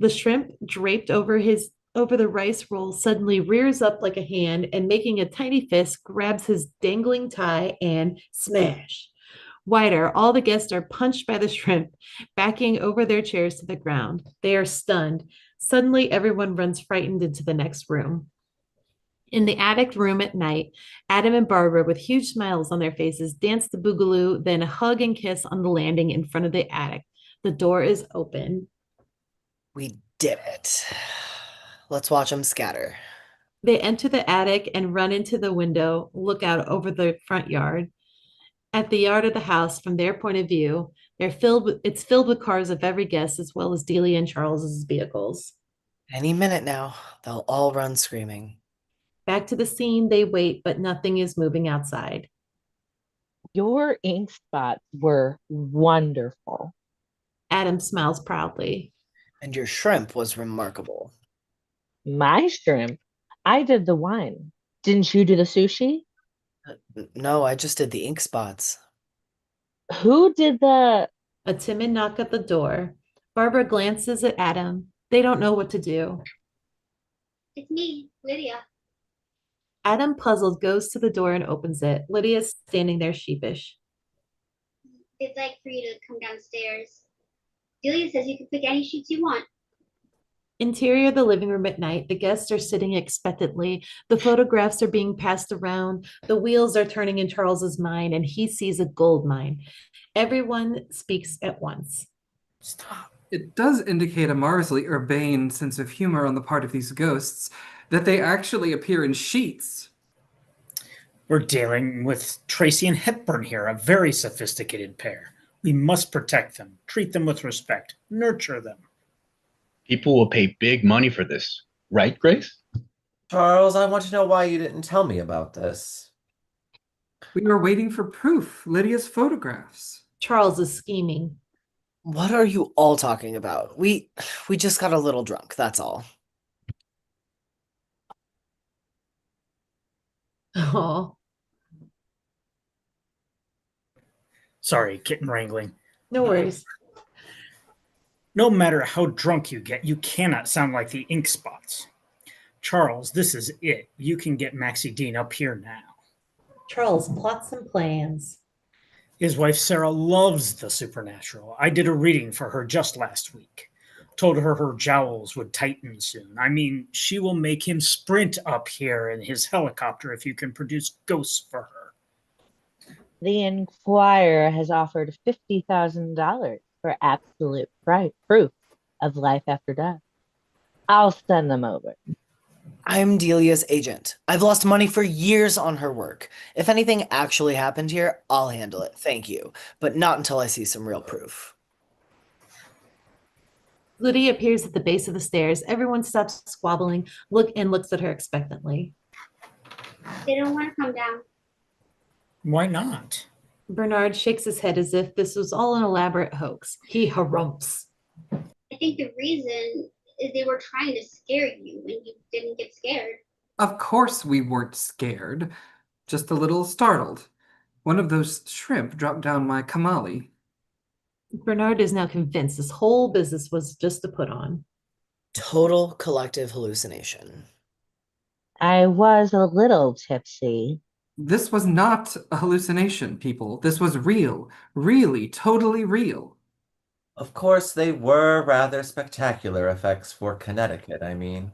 The shrimp draped over the rice roll suddenly rears up like a hand and making a tiny fist grabs his dangling tie and smash. Wider, all the guests are punched by the shrimp, backing over their chairs to the ground. They are stunned. Suddenly, everyone runs frightened into the next room. In the attic room at night, Adam and Barbara, with huge smiles on their faces, dance the boogaloo, then hug and kiss on the landing in front of the attic. The door is open. We did it. Let's watch them scatter. They enter the attic and run into the window, look out over the front yard. At the yard of the house, from their point of view, it's filled with cars of every guest, as well as Delia and Charles's vehicles. Any minute now, they'll all run screaming. Back to the scene, they wait, but nothing is moving outside. Your ink spots were wonderful. Adam smiles proudly. And your shrimp was remarkable. My shrimp. I did the wine. Didn't you do the sushi? No, I just did the ink spots. Who did the... A timid knock at the door. Barbara glances at Adam. They don't know what to do. It's me, Lydia. Adam, puzzled, goes to the door and opens it. Lydia is standing there sheepish. They'd like for you to come downstairs. Delia says you can pick any sheets you want. Interior of the living room at night. The guests are sitting expectantly. The photographs are being passed around. The wheels are turning in Charles's mind, and he sees a gold mine. Everyone speaks at once. Stop. It does indicate a marvelously urbane sense of humor on the part of these ghosts that they actually appear in sheets. We're dealing with Tracy and Hepburn here, a very sophisticated pair. We must protect them, treat them with respect, nurture them. People will pay big money for this, right, Grace? Charles, I want to know why you didn't tell me about this. We were waiting for proof, Lydia's photographs. Charles is scheming. What are you all talking about? We just got a little drunk, that's all. Oh, Sorry, kitten wrangling. no worries. No matter how drunk you get, you cannot sound like the ink spots. Charles, this is it. You can get Maxie Dean up here now. Charles plots and plans. His wife Sarah loves the supernatural. I did a reading for her just last week. Told her her jowls would tighten soon. I mean, she will make him sprint up here in his helicopter if you can produce ghosts for her. The Inquirer has offered $50,000 for absolute proof of life after death. I'll send them over. I'm Delia's agent. I've lost money for years on her work. If anything actually happened here, I'll handle it, thank you. But not until I see some real proof. Lydia appears at the base of the stairs. Everyone stops squabbling, looks at her expectantly. They don't want to come down. Why not? Bernard shakes his head as if this was all an elaborate hoax. He harumphs. I think the reason is they were trying to scare you and you didn't get scared. Of course we weren't scared, just a little startled. One of those shrimp dropped down my kamali. Bernard is now convinced this whole business was just a put on. Total collective hallucination. I was a little tipsy. This was not a hallucination, people. This was real. Really, totally real. Of course, they were rather spectacular effects for Connecticut, I mean.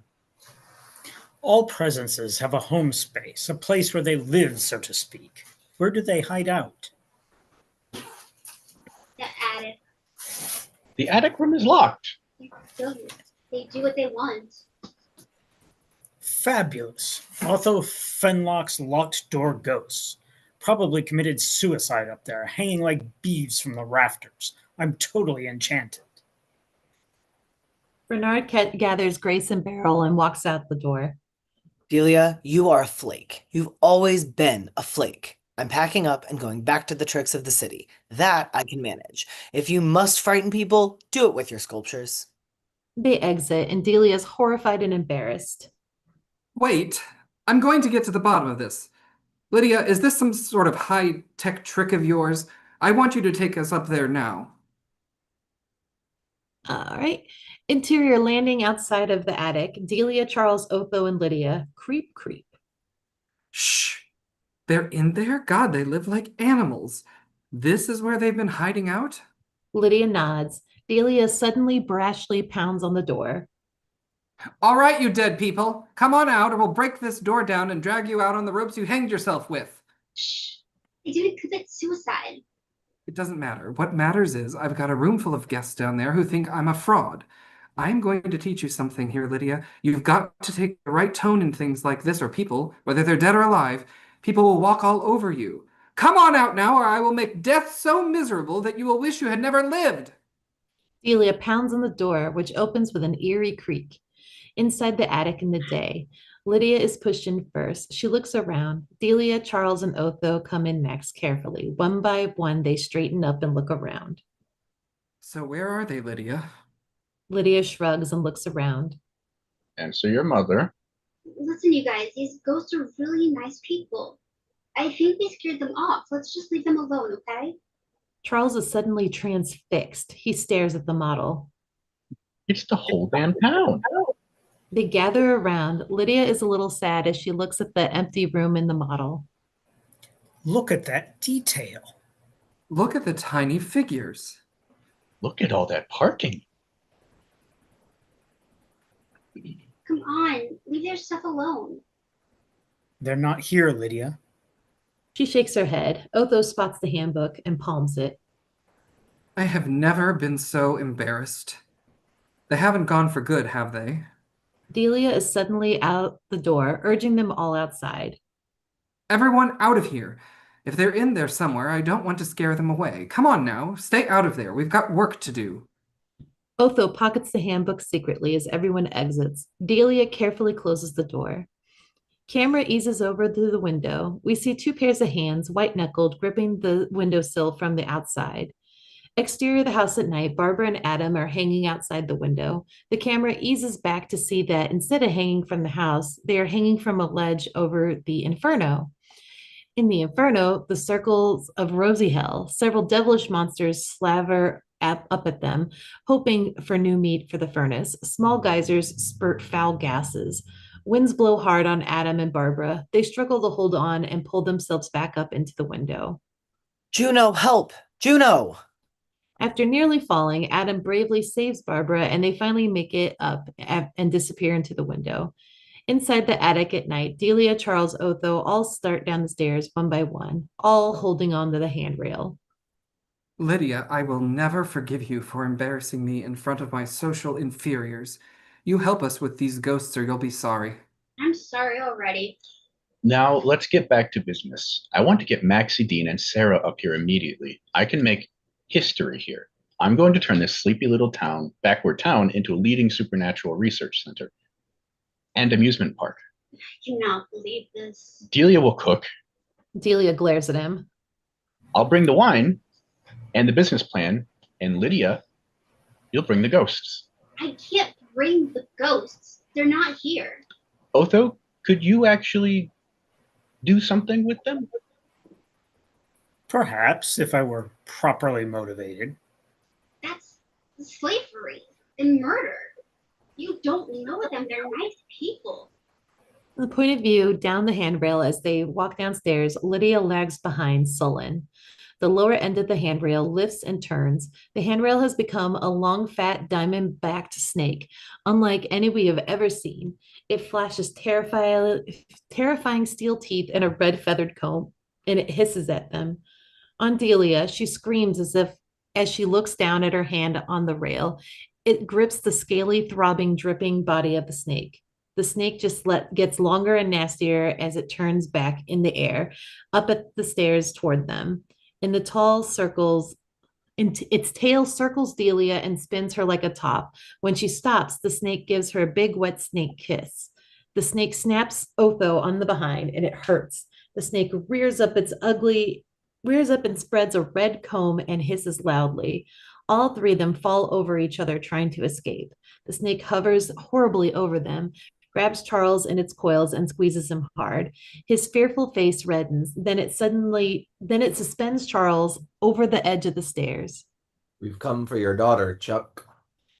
All presences have a home space, a place where they live, so to speak. Where do they hide out? The attic. The attic room is locked. They do what they want. Fabulous. Otho Fenlock's locked door ghosts. Probably committed suicide up there, hanging like beeves from the rafters. I'm totally enchanted. Bernard gathers Grace and Beryl and walks out the door. Delia, you are a flake. You've always been a flake. I'm packing up and going back to the tricks of the city. That I can manage. If you must frighten people, do it with your sculptures. They exit, and Delia is horrified and embarrassed. Wait, I'm going to get to the bottom of this. Lydia, is this some sort of high-tech trick of yours? I want you to take us up there now. All right. Interior landing outside of the attic. Delia, Charles, Otho, and Lydia. Creep, creep. Shh. They're in there? God, they live like animals. This is where they've been hiding out? Lydia nods. Delia suddenly brashly pounds on the door. All right, you dead people. Come on out or we'll break this door down and drag you out on the ropes you hanged yourself with. Shh. They didn't commit suicide. It doesn't matter. What matters is I've got a room full of guests down there who think I'm a fraud. I'm going to teach you something here, Lydia. You've got to take the right tone in things like this, or people, whether they're dead or alive, people will walk all over you. Come on out now, or I will make death so miserable that you will wish you had never lived. Delia pounds on the door, which opens with an eerie creak. Inside the attic in the day, Lydia is pushed in first. She looks around. Delia, Charles, and Otho come in next carefully. One by one, they straighten up and look around. So where are they, Lydia? Lydia shrugs and looks around. Answer your mother. Listen, you guys, these ghosts are really nice people. I think we scared them off. Let's just leave them alone, okay? Charles is suddenly transfixed. He stares at the model. It's the whole damn town. They gather around. Lydia is a little sad as she looks at the empty room in the model. Look at that detail. Look at the tiny figures. Look at all that parking. Come on, leave their stuff alone. They're not here, Lydia. She shakes her head. Otho spots the handbook and palms it. I have never been so embarrassed. They haven't gone for good, have they? Delia is suddenly out the door, urging them all outside. Everyone out of here. If they're in there somewhere, I don't want to scare them away. Come on now, stay out of there. We've got work to do. Otho pockets the handbook secretly as everyone exits. Delia carefully closes the door. Camera eases over to the window. We see two pairs of hands, white-knuckled, gripping the windowsill from the outside. Exterior of the house at night, Barbara and Adam are hanging outside the window. The camera eases back to see that instead of hanging from the house, they are hanging from a ledge over the inferno. In the inferno, the circles of rosy hell, several devilish monsters slaver up at them, hoping for new meat for the furnace. Small geysers spurt foul gases. Winds blow hard on Adam and Barbara. They struggle to hold on and pull themselves back up into the window. Juno, help! Juno! After nearly falling, Adam bravely saves Barbara and they finally make it up and disappear into the window. Inside the attic at night, Delia, Charles, Otho all start down the stairs one by one, all holding on to the handrail. Lydia, I will never forgive you for embarrassing me in front of my social inferiors. You help us with these ghosts or you'll be sorry. I'm sorry already. Now, let's get back to business. I want to get Maxie, Dean, and Sarah up here immediately. I can make history here. I'm going to turn this sleepy little town, backward town, into a leading supernatural research center and amusement park. I cannot believe this. Delia will cook. Delia glares at him. I'll bring the wine and the business plan, and Lydia, you'll bring the ghosts. I can't bring the ghosts. They're not here. Otho, could you actually do something with them? Perhaps, if I were properly motivated. That's slavery and murder. You don't know them. They're nice people. From the point of view down the handrail as they walk downstairs, Lydia lags behind, sullen. The lower end of the handrail lifts and turns. The handrail has become a long, fat, diamond-backed snake, unlike any we have ever seen. It flashes terrifying steel teeth and a red feathered comb, and it hisses at them. On Delia, she screams as she looks down at her hand on the rail. It grips the scaly, throbbing, dripping body of the snake. The snake just gets longer and nastier as it turns back in the air, up at the stairs toward them. Its tail circles Delia and spins her like a top. When she stops, the snake gives her a big wet snake kiss. The snake snaps Otho on the behind, and it hurts. The snake rears up and spreads a red comb and hisses loudly. All three of them fall over each other trying to escape. The snake hovers horribly over them, grabs Charles in its coils and squeezes him hard. His fearful face reddens. Then it suspends Charles over the edge of the stairs. We've come for your daughter, Chuck.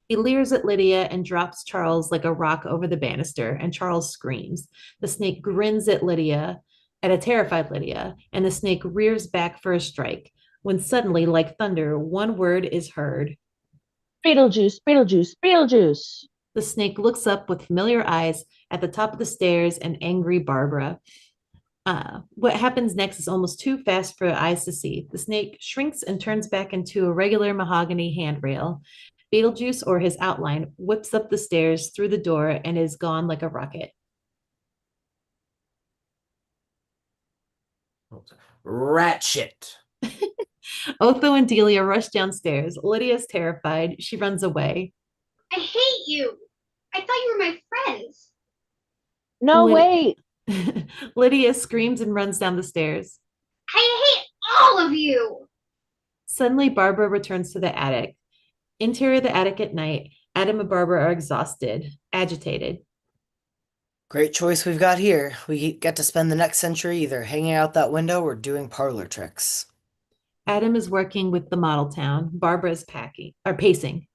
He leers at Lydia and drops Charles like a rock over the banister, and Charles screams. The snake grins at a terrified Lydia, and the snake rears back for a strike. When suddenly, like thunder, one word is heard. Beetlejuice, Beetlejuice, Beetlejuice. The snake looks up with familiar eyes at the top of the stairs and angry Barbara. What happens next is almost too fast for eyes to see. The snake shrinks and turns back into a regular mahogany handrail. Beetlejuice, or his outline, whips up the stairs through the door and is gone like a rocket. Rat shit. Otho and Delia rush downstairs. Lydia's terrified. She runs away. I hate you. I thought you were my friends. No, Lydia- wait. Lydia screams and runs down the stairs. I hate all of you. Suddenly, Barbara returns to the attic. Interior of the attic at night, Adam and Barbara are exhausted, agitated. Great choice we've got here. We get to spend the next century either hanging out that window or doing parlor tricks. Adam is working with the model town. Barbara is pacing.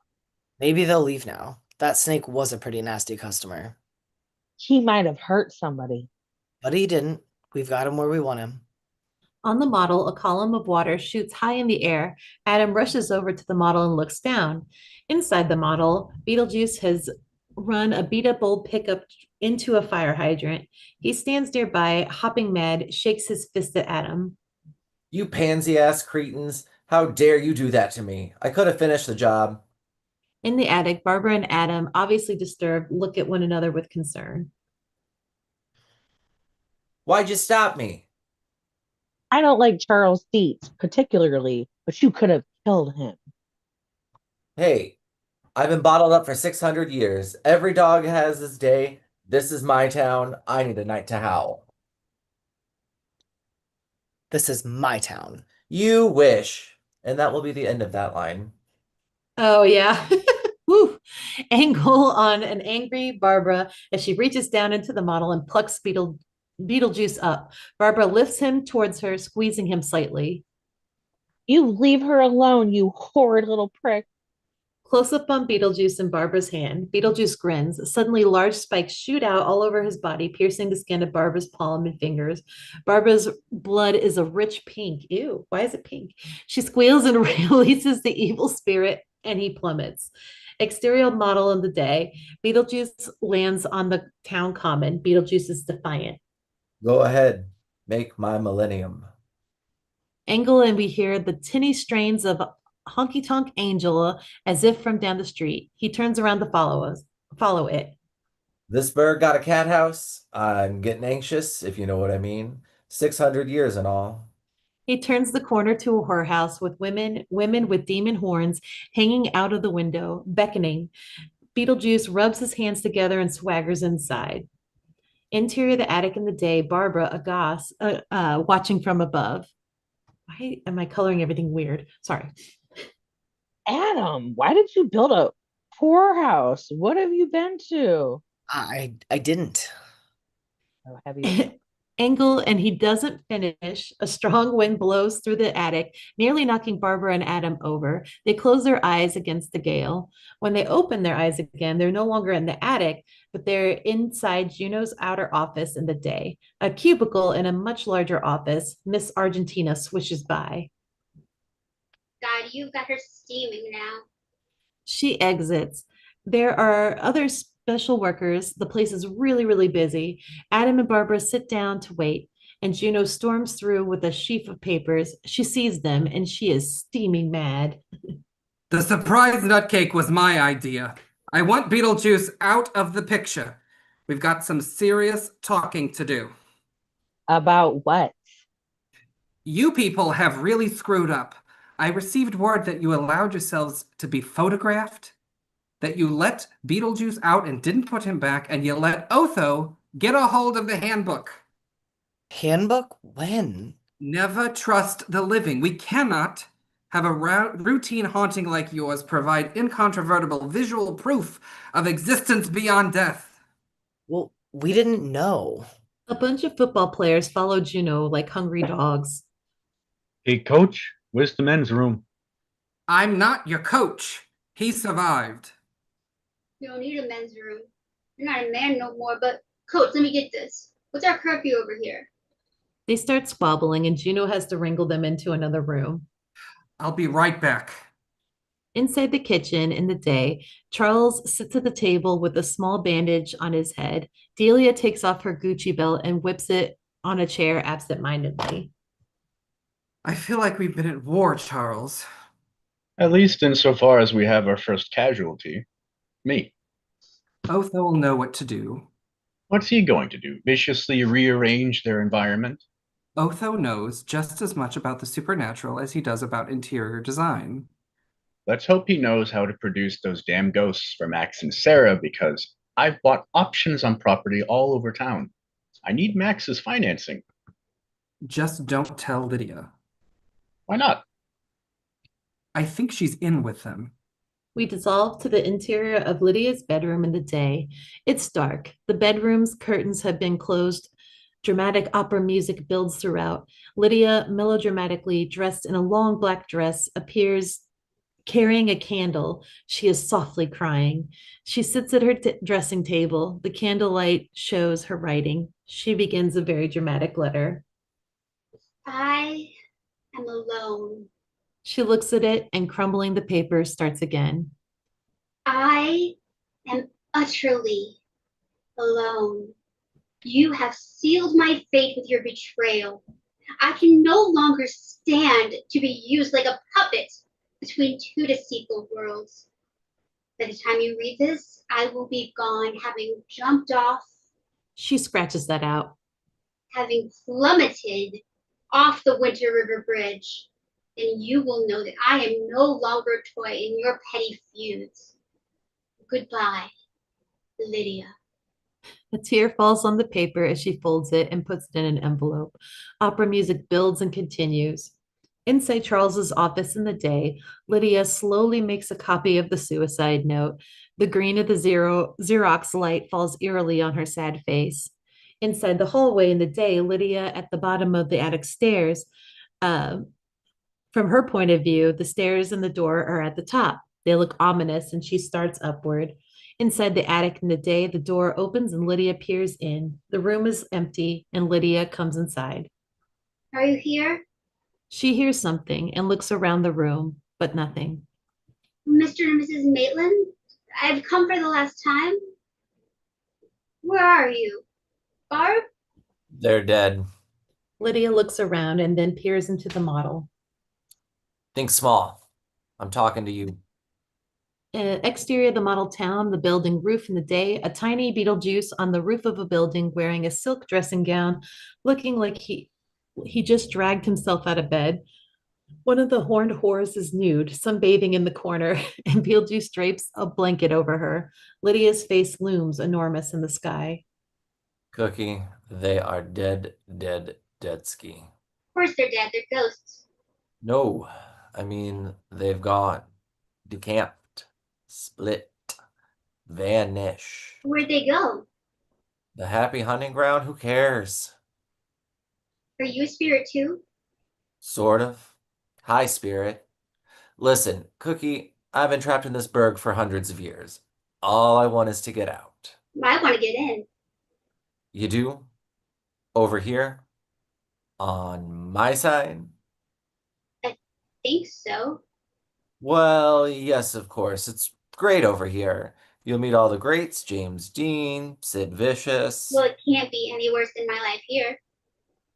Maybe they'll leave now. That snake was a pretty nasty customer. He might have hurt somebody. But he didn't. We've got him where we want him. On the model, a column of water shoots high in the air. Adam rushes over to the model and looks down. Inside the model, Beetlejuice has run a beat up old pickup into a fire hydrant. He stands nearby, hopping mad, shakes his fist at Adam. You pansy ass cretins. How dare you do that to me? I could have finished the job. In the attic, Barbara and Adam, obviously disturbed, look at one another with concern. Why'd you stop me? I don't like Charles Dietz particularly, but you could have killed him. Hey, I've been bottled up for 600 years. Every dog has his day. This is my town. I need a night to howl. This is my town. You wish. And that will be the end of that line. Oh, yeah. Woo. Angle on an angry Barbara as she reaches down into the model and plucks Beetlejuice up. Barbara lifts him towards her, squeezing him slightly. You leave her alone, you horrid little prick. Close up on Beetlejuice in Barbara's hand. Beetlejuice grins. Suddenly, large spikes shoot out all over his body, piercing the skin of Barbara's palm and fingers. Barbara's blood is a rich pink. Ew, why is it pink? She squeals and releases the evil spirit, and he plummets. Exterior model of the day. Beetlejuice lands on the town common. Beetlejuice is defiant. Go ahead. Make my millennium. Angle, and we hear the tinny strains of Honky Tonk Angela as if from down the street. He turns around to follow it. This bird got a cat house. I'm getting anxious, if you know what I mean. 600 years and all. He turns the corner to a whorehouse with women with demon horns hanging out of the window, beckoning. Beetlejuice rubs his hands together and swaggers inside. Interior of the attic in the day, Barbara, aghast, watching from above. Why am I coloring everything weird? Sorry. Adam, why did you build a poorhouse? What have you been to? I didn't. Oh, have you? Angle, and he doesn't finish. A strong wind blows through the attic, nearly knocking Barbara and Adam over. They close their eyes against the gale. When they open their eyes again, they're no longer in the attic, but they're inside Juno's outer office in the day. A cubicle in a much larger office. Miss Argentina swishes by. God, you've got her steaming now. She exits. There are other special workers. The place is really, really busy. Adam and Barbara sit down to wait, and Juno storms through with a sheaf of papers. She sees them, and she is steaming mad. The surprise nutcake was my idea. I want Beetlejuice out of the picture. We've got some serious talking to do. About what? You people have really screwed up. I received word that you allowed yourselves to be photographed, that you let Beetlejuice out and didn't put him back, and you let Otho get a hold of the handbook. Handbook? When? Never trust the living. We cannot have a routine haunting like yours provide incontrovertible visual proof of existence beyond death. Well, we didn't know. A bunch of football players follow Juno like hungry dogs. Hey, coach, where's the men's room? I'm not your coach. He survived. You don't need a men's room. You're not a man no more, but coach, let me get this. What's our curfew over here? They start squabbling, and Juno has to wrangle them into another room. I'll be right back. Inside the kitchen in the day, Charles sits at the table with a small bandage on his head. Delia takes off her Gucci belt and whips it on a chair absentmindedly. I feel like we've been at war, Charles. At least insofar as we have our first casualty. Me. Otho will know what to do. What's he going to do? Viciously rearrange their environment? Otho knows just as much about the supernatural as he does about interior design. Let's hope he knows how to produce those damn ghosts for Max and Sarah, because I've bought options on property all over town. I need Max's financing. Just don't tell Lydia. Why not? I think she's in with them. We dissolve to the interior of Lydia's bedroom in the day. It's dark. The bedroom's curtains have been closed. Dramatic opera music builds throughout. Lydia, melodramatically dressed in a long black dress, appears carrying a candle. She is softly crying. She sits at her dressing table. The candlelight shows her writing. She begins a very dramatic letter. I am alone. She looks at it and crumbling the paper starts again. I am utterly alone. You have sealed my fate with your betrayal. I can no longer stand to be used like a puppet between two deceitful worlds. By the time you read this, I will be gone, having jumped off, She scratches that out. having plummeted off the Winter River Bridge. And you will know that I am no longer a toy in your petty feuds. Goodbye, Lydia. A tear falls on the paper as she folds it and puts it in an envelope. Opera music builds and continues. Inside Charles's office in the day, Lydia slowly makes a copy of the suicide note. The green of the Xerox light falls eerily on her sad face. Inside the hallway in the day, Lydia at the bottom of the attic stairs. Uh, from her point of view, the stairs and the door are at the top. They look ominous, and she starts upward. Inside the attic in the day, the door opens and Lydia peers in. The room is empty, and Lydia comes inside. Are you here? She hears something and looks around the room, but nothing. Mr. and Mrs. Maitland? I've come for the last time. Where are you? Barb? They're dead. Lydia looks around and then peers into the model. Think small. I'm talking to you. Exterior of the model town, the building roof in the day, a tiny Beetlejuice on the roof of a building wearing a silk dressing gown, looking like he just dragged himself out of bed. One of the horned whores is nude, sunbathing in the corner, and Beetlejuice drapes a blanket over her. Lydia's face looms enormous in the sky. Cookie, they are dead, dead, dead ski. Of course they're dead. They're ghosts. No, I mean, they've gone. Decamped. Split. Vanish. Where'd they go? The happy hunting ground? Who cares? Are you a spirit too? Sort of. High spirit. Listen, Cookie, I've been trapped in this burg for hundreds of years. All I want is to get out. I want to get in. You do? Over here? On my side? Think so. Well, yes, of course. It's great over here. You'll meet all the greats, James Dean, Sid Vicious. Well, it can't be any worse than my life here.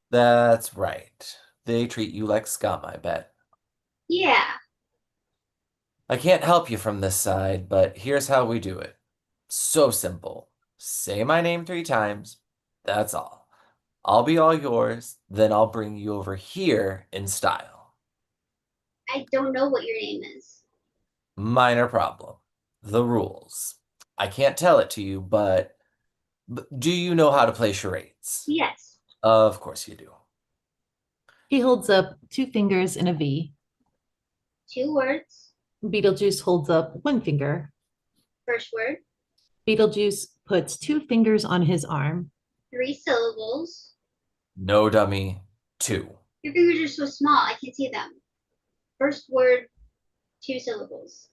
That's right. They treat you like scum, I bet. Yeah. I can't help you from this side, but here's how we do it. So simple. Say my name 3 times. That's all. I'll be all yours, then I'll bring you over here in style. I don't know what your name is. Minor problem. The rules. I can't tell it to you, but do you know how to play charades? Yes. Of course you do. He holds up 2 fingers in a V. 2 words. Beetlejuice holds up 1 finger. First word. Beetlejuice puts 2 fingers on his arm. 3 syllables. No, dummy. 2. Your fingers are so small, I can't see them. First word, 2 syllables.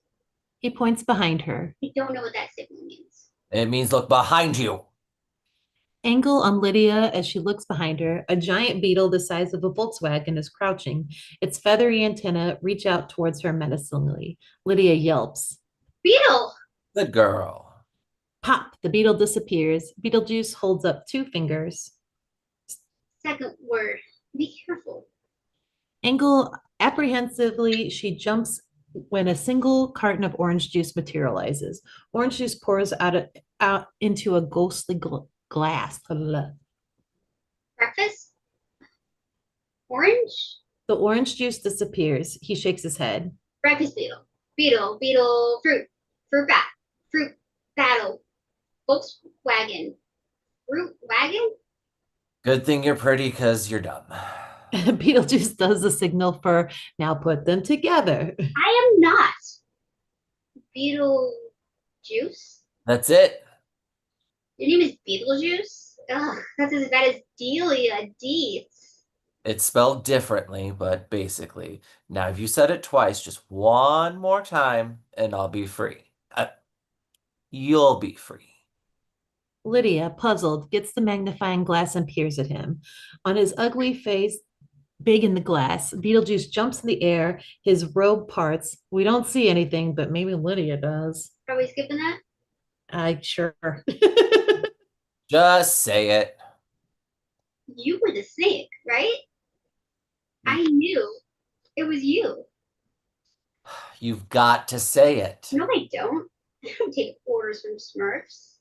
He points behind her. I don't know what that signal means. It means look behind you. Angle on Lydia as she looks behind her. A giant beetle the size of a Volkswagen is crouching. Its feathery antennae reach out towards her menacingly. Lydia yelps. Beetle! Good girl. Pop! The beetle disappears. Beetlejuice holds up 2 fingers. Second word. Be careful. Angle apprehensively, she jumps when a single carton of orange juice materializes. Orange juice pours out into a ghostly glass. Breakfast? Orange? The orange juice disappears. He shakes his head. Breakfast beetle. Beetle. Beetle. Fruit. Fruit bat. Fruit battle. Volkswagen. Fruit wagon? Good thing you're pretty because you're dumb. Beetlejuice does the signal for now put them together. I am not. Beetle juice? That's it. Your name is Beetlejuice? Ugh, that's as bad as Delia Deeds. It's spelled differently, but basically. Now, if you said it twice, just one more time, and I'll be free. You'll be free. Lydia, puzzled, gets the magnifying glass and peers at him. On his ugly face, Big in the glass. Beetlejuice jumps in the air, his robe parts. We don't see anything, but maybe Lydia does. Are we skipping that? I sure. Just say it. You were the snake, right? I knew it was you. You've got to say it. No, I don't. I don't take orders from Smurfs.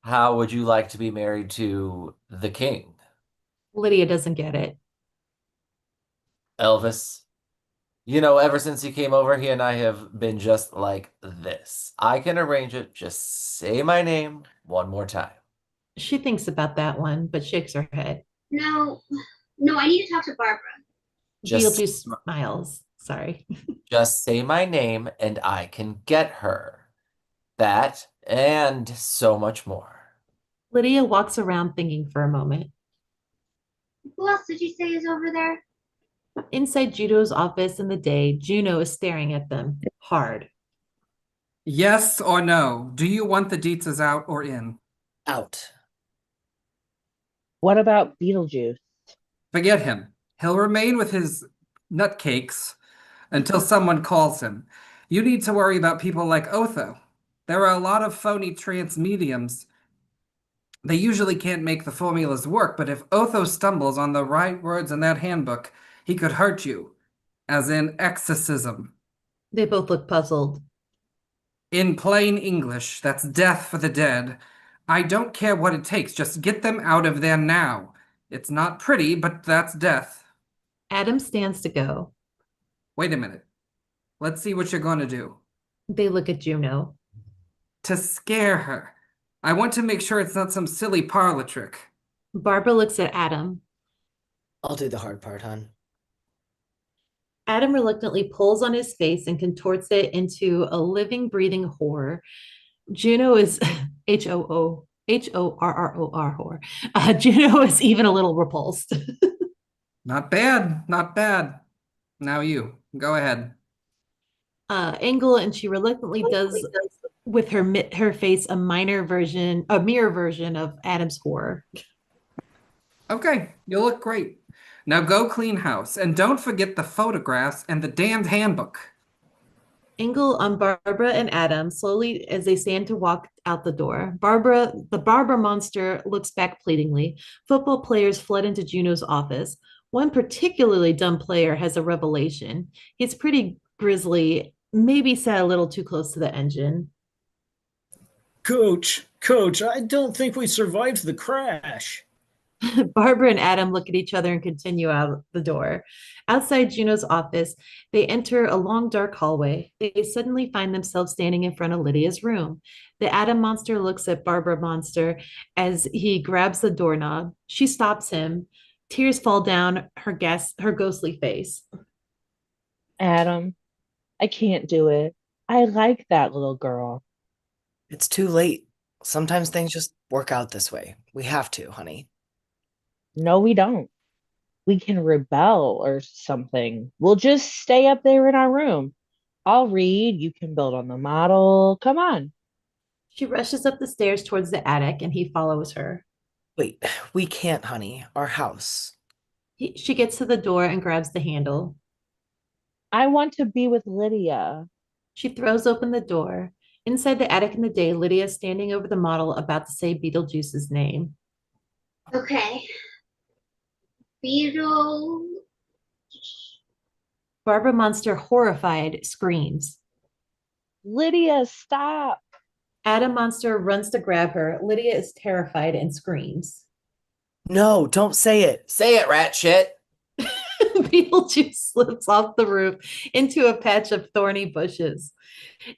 How would you like to be married to the king? Lydia doesn't get it. Elvis? You know, ever since he came over, he and I have been just like this. I can arrange it. Just say my name one more time. She thinks about that one, but shakes her head. No, no, I need to talk to Barbara. Just, Beetlejuice smiles. Sorry. just say my name and I can get her. That and so much more. Lydia walks around thinking for a moment. Who else did you say is over there? Inside Juno's office in the day, Juno is staring at them hard. Yes or no? Do you want the Dietzes out or in? Out. What about Beetlejuice? Forget him. He'll remain with his nutcakes until someone calls him. You need to worry about people like Otho. There are a lot of phony trance mediums. They usually can't make the formulas work, but if Otho stumbles on the right words in that handbook, he could hurt you, as in exorcism. They both look puzzled. In plain English, that's death for the dead. I don't care what it takes, just get them out of there now. It's not pretty, but that's death. Adam stands to go. Wait a minute. Let's see what you're going to do. They look at Juno. To scare her. I want to make sure it's not some silly parlor trick. Barbara looks at Adam. I'll do the hard part, hon. Adam reluctantly pulls on his face and contorts it into a living, breathing horror. Juno is Horror. Juno is even a little repulsed. Not bad, not bad. Now you, go ahead. Angle, and she reluctantly does with her face a mirror version of Adam's horror. Okay, you look great. Now go clean house, and don't forget the photographs and the damned handbook. Angle on Barbara and Adam slowly as they stand to walk out the door. The Barbara monster looks back pleadingly. Football players flood into Juno's office. One particularly dumb player has a revelation. He's pretty grisly, maybe sat a little too close to the engine. Coach, I don't think we survived the crash. Barbara and Adam look at each other and continue out the door. Outside Juno's office, they enter a long, dark hallway. They suddenly find themselves standing in front of Lydia's room. The Adam monster looks at Barbara monster as he grabs the doorknob. She stops him. Tears fall down her ghostly face. Adam, I can't do it. I like that little girl. It's too late. Sometimes things just work out this way. We have to, honey. No, we don't. We can rebel or something. We'll just stay up there in our room. I'll read. You can build on the model. Come on. She rushes up the stairs towards the attic and he follows her. Wait, we can't, honey. Our house. She gets to the door and grabs the handle. I want to be with Lydia. She throws open the door. Inside the attic in the day, Lydia is standing over the model about to say Beetlejuice's name. Okay. Beetle. Barbara Monster, horrified, screams. Lydia, stop. Adam Monster runs to grab her. Lydia is terrified and screams. No, don't say it. Say it, rat shit. Beetlejuice slips off the roof into a patch of thorny bushes.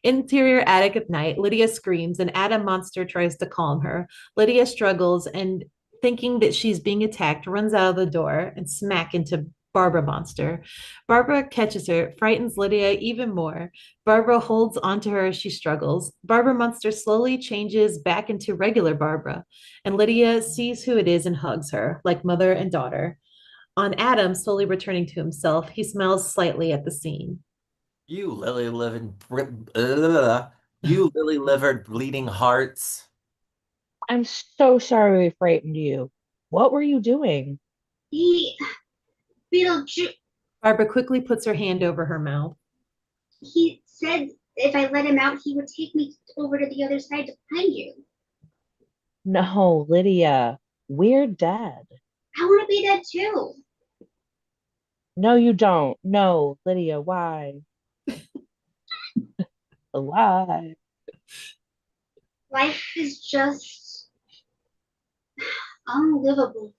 Interior attic at night, Lydia screams and Adam Monster tries to calm her. Lydia struggles and, thinking that she's being attacked, runs out of the door and smack into Barbara Monster. Barbara catches her, frightens Lydia even more. Barbara holds onto her as she struggles. Barbara Monster slowly changes back into regular Barbara, and Lydia sees who it is and hugs her, like mother and daughter. On Adam, slowly returning to himself, he smiles slightly at the scene. You lily-livered bleeding hearts. I'm so sorry we frightened you. What were you doing? He Beetlejuice. Barbara quickly puts her hand over her mouth. He said if I let him out, he would take me over to the other side to find you. No, Lydia, we're dead. I want to be dead too. No, you don't. No, Lydia, why? Why? Life is just unlivable.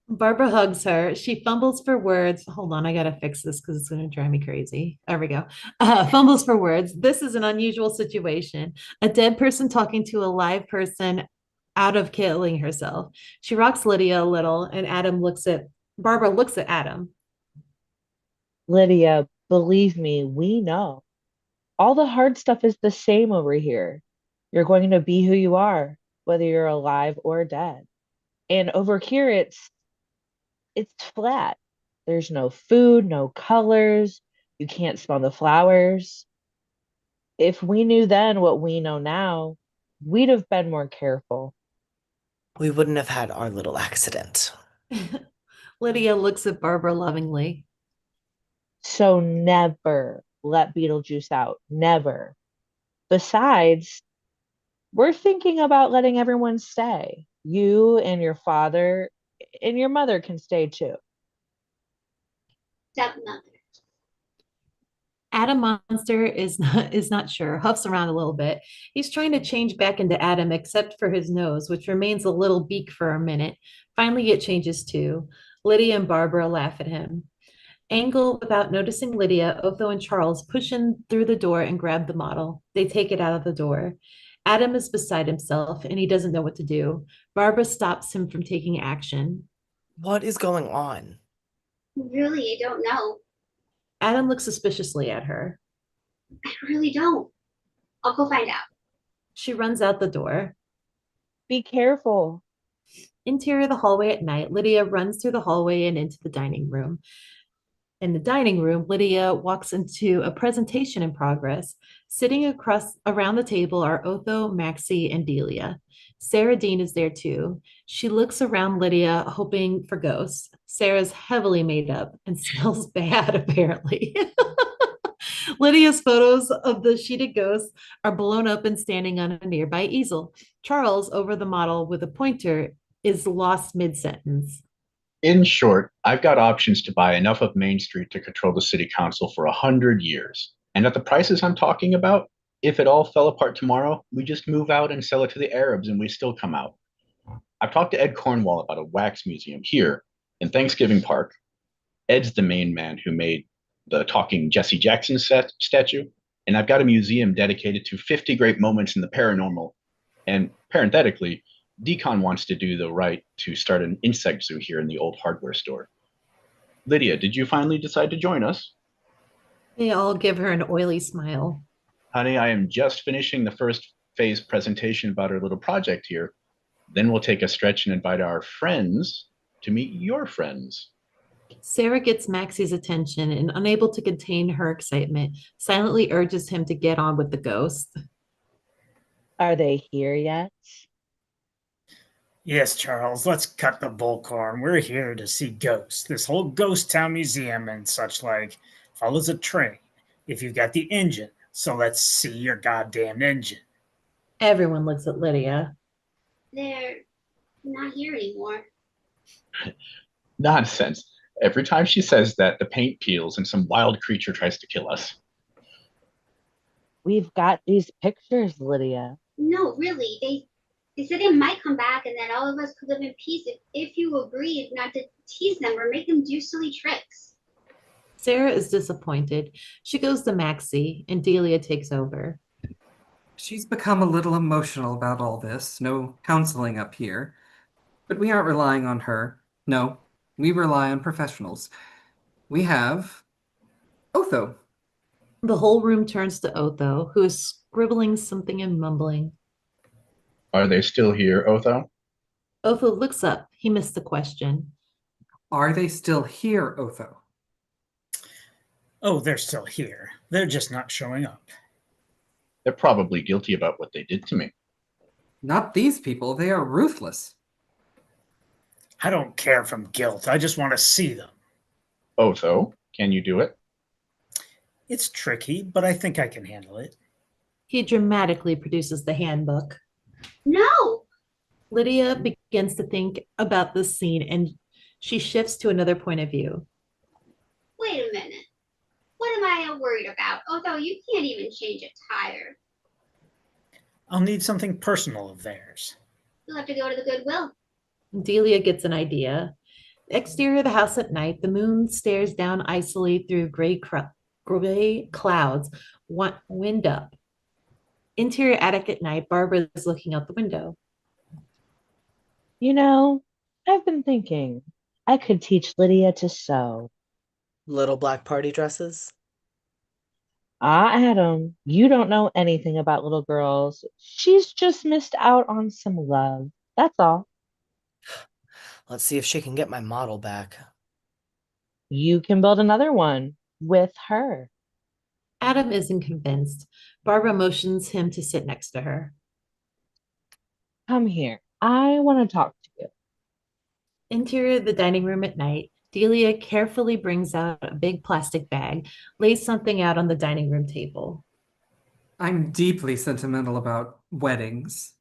Barbara hugs her. She fumbles for words. Hold on, I gotta fix this because it's gonna drive me crazy. There we go. Fumbles for words. This is an unusual situation. A dead person talking to a live person out of killing herself. She rocks Lydia a little, and Barbara looks at Adam. Lydia, believe me, we know. All the hard stuff is the same over here. You're going to be who you are, whether you're alive or dead. And over here, it's flat. There's no food, no colors. You can't smell the flowers. If we knew then what we know now, we'd have been more careful. We wouldn't have had our little accident. Lydia looks at Barbara lovingly. So never let Beetlejuice out. Never. Besides, we're thinking about letting everyone stay. You and your father and your mother can stay too. Stepmother. Adam Monster is not sure, huffs around a little bit. He's trying to change back into Adam, except for his nose, which remains a little beak for a minute. Finally, it changes too. Lydia and Barbara laugh at him. Angle, without noticing Lydia, Otho, and Charles push in through the door and grab the model. They take it out of the door. Adam is beside himself and he doesn't know what to do. Barbara stops him from taking action. What is going on? Really, I don't know. Adam looks suspiciously at her. I really don't. I'll go find out. She runs out the door. Be careful. Interior of the hallway at night, Lydia runs through the hallway and into the dining room. In the dining room, Lydia walks into a presentation in progress. Sitting around the table are Otho, Maxie, and Delia. Sarah Dean is there too. She looks around Lydia, hoping for ghosts. Sarah's heavily made up and smells bad, apparently. Lydia's photos of the sheeted ghosts are blown up and standing on a nearby easel. Charles, over the model with a pointer, is lost mid-sentence. In short, I've got options to buy enough of Main Street to control the city council for 100 years. And at the prices I'm talking about, if it all fell apart tomorrow, we just move out and sell it to the Arabs and we still come out. I've talked to Ed Cornwall about a wax museum here in Thanksgiving Park. Ed's the main man who made the talking Jesse Jackson statue. And I've got a museum dedicated to 50 great moments in the paranormal. And parenthetically, Decon wants to do the right to start an insect zoo here in the old hardware store. Lydia, did you finally decide to join us? They all give her an oily smile. Honey, I am just finishing the first phase presentation about our little project here. Then we'll take a stretch and invite our friends to meet your friends. Sarah gets Maxie's attention and, unable to contain her excitement, silently urges him to get on with the ghost. Are they here yet? Yes, Charles, let's cut the bullcorn. We're here to see ghosts. This whole ghost town museum and such like follows a train. If you got the engine, so let's see your goddamn engine. Everyone looks at Lydia. They're not here anymore. Nonsense. Every time she says that, the paint peels and some wild creature tries to kill us. We've got these pictures, Lydia. No, really. They said they might come back and then all of us could live in peace if you agreed not to tease them or make them do silly tricks. Sarah is disappointed. She goes to Maxie and Delia takes over. She's become a little emotional about all this. No counseling up here. But we aren't relying on her. No, we rely on professionals. We have Otho. The whole room turns to Otho, who is scribbling something and mumbling. Are they still here, Otho? Otho looks up. He missed the question. Are they still here, Otho? Oh, they're still here. They're just not showing up. They're probably guilty about what they did to me. Not these people. They are ruthless. I don't care from guilt. I just want to see them. Otho, can you do it? It's tricky, but I think I can handle it. He dramatically produces the handbook. No! Lydia begins to think about this scene and she shifts to another point of view. Wait a minute. What am I worried about? Although you can't even change a tire. I'll need something personal of theirs. You'll have to go to the Goodwill. Delia gets an idea. Exterior of the house at night, the moon stares down icily through gray clouds, wind up. Interior attic at night, Barbara is looking out the window. You know, I've been thinking I could teach Lydia to sew. Little black party dresses? Adam, you don't know anything about little girls. She's just missed out on some love. That's all. Let's see if she can get my model back. You can build another one with her. Adam isn't convinced. Barbara motions him to sit next to her. Come here. I want to talk to you. Interior of the dining room at night, Delia carefully brings out a big plastic bag, lays something out on the dining room table. I'm deeply sentimental about weddings.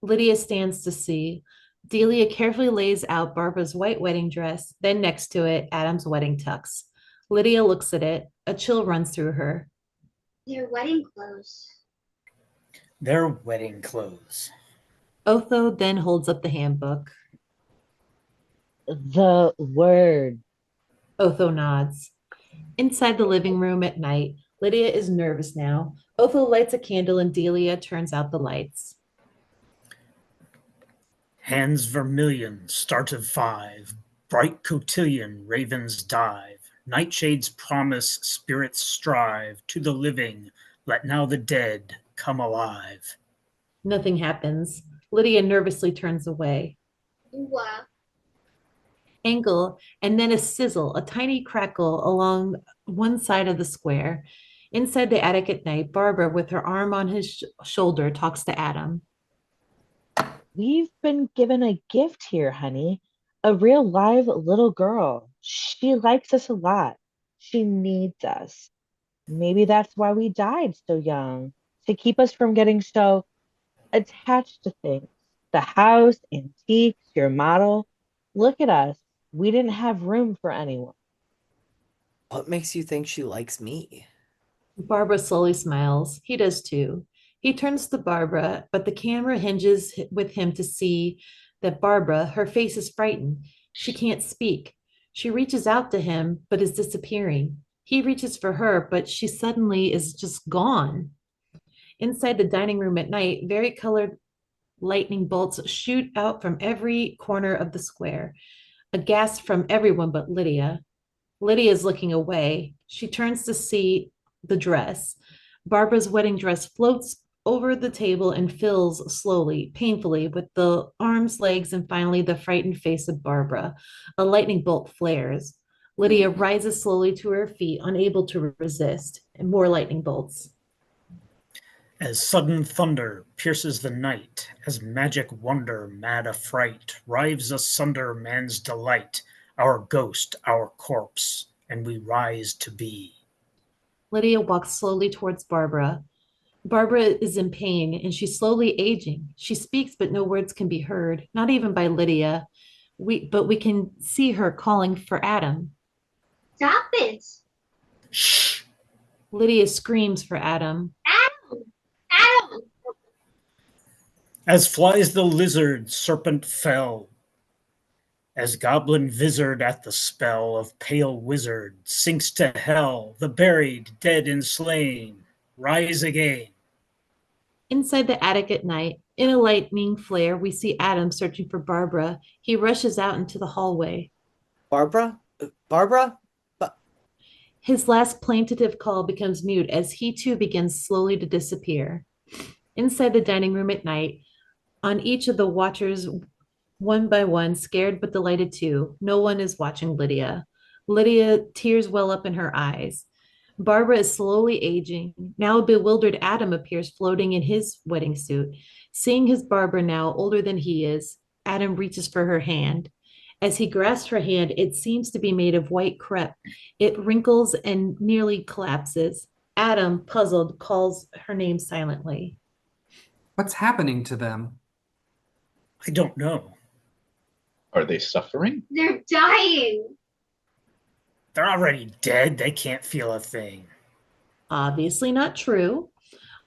Lydia stands to see. Delia carefully lays out Barbara's white wedding dress, then next to it, Adam's wedding tux. Lydia looks at it. A chill runs through her. Their wedding clothes. Their wedding clothes. Otho then holds up the handbook. The word. Otho nods. Inside the living room at night, Lydia is nervous now. Otho lights a candle and Delia turns out the lights. Hands vermilion, start of 5. Bright cotillion, ravens dive. Nightshades promise, spirits strive. To the living, let now the dead come alive. Nothing happens. Lydia nervously turns away. Wow. Angle, and then a sizzle, a tiny crackle along one side of the square. Inside the attic at night, Barbara, with her arm on his shoulder, talks to Adam. We've been given a gift here, honey. A real live little girl. She likes us a lot. She needs us. Maybe that's why we died so young, to keep us from getting so attached to things. The house, antiques, your model. Look at us. We didn't have room for anyone. What makes you think she likes me? Barbara slowly smiles. He does too. He turns to Barbara, but the camera hinges with him to see that Barbara, her face is frightened. She can't speak. She reaches out to him, but is disappearing. He reaches for her, but she suddenly is just gone. Inside the dining room at night, vari-colored lightning bolts shoot out from every corner of the square. A gasp from everyone but Lydia. Lydia is looking away. She turns to see the dress. Barbara's wedding dress floats over the table and fills slowly, painfully, with the arms, legs, and finally the frightened face of Barbara. A lightning bolt flares. Lydia rises slowly to her feet, unable to resist, and more lightning bolts. As sudden thunder pierces the night, as magic wonder, mad affright, rives asunder man's delight, our ghost, our corpse, and we rise to be. Lydia walks slowly towards Barbara. Barbara is in pain and she's slowly aging. She speaks, but no words can be heard, not even by Lydia. But we can see her calling for Adam. Stop it. Shh! Lydia screams for Adam. Adam! Adam! As flies the lizard, serpent fell. As goblin vizard at the spell of pale wizard sinks to hell, the buried, dead and slain, rise again. Inside the attic at night, in a lightning flare, we see Adam searching for Barbara. He rushes out into the hallway. Barbara? Barbara? His last plaintive call becomes mute as he too begins slowly to disappear. Inside the dining room at night, on each of the watchers, one by one, scared but delighted too, no one is watching Lydia. Lydia, tears well up in her eyes. Barbara is slowly aging. Now a bewildered Adam appears floating in his wedding suit. Seeing his Barbara now older than he is, Adam reaches for her hand. As he grasps her hand, it seems to be made of white crepe. It wrinkles and nearly collapses. Adam, puzzled, calls her name silently. What's happening to them? I don't know. Are they suffering? They're dying. They're already dead. They can't feel a thing. Obviously not true.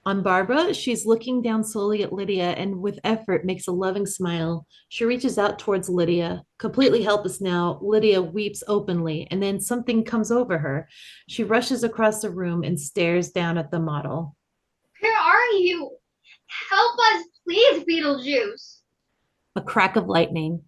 On Barbara, she's looking down slowly at Lydia and with effort makes a loving smile. She reaches out towards Lydia. Completely helpless now, Lydia weeps openly and then something comes over her. She rushes across the room and stares down at the model. Where are you? Help us, please, Beetlejuice. A crack of lightning.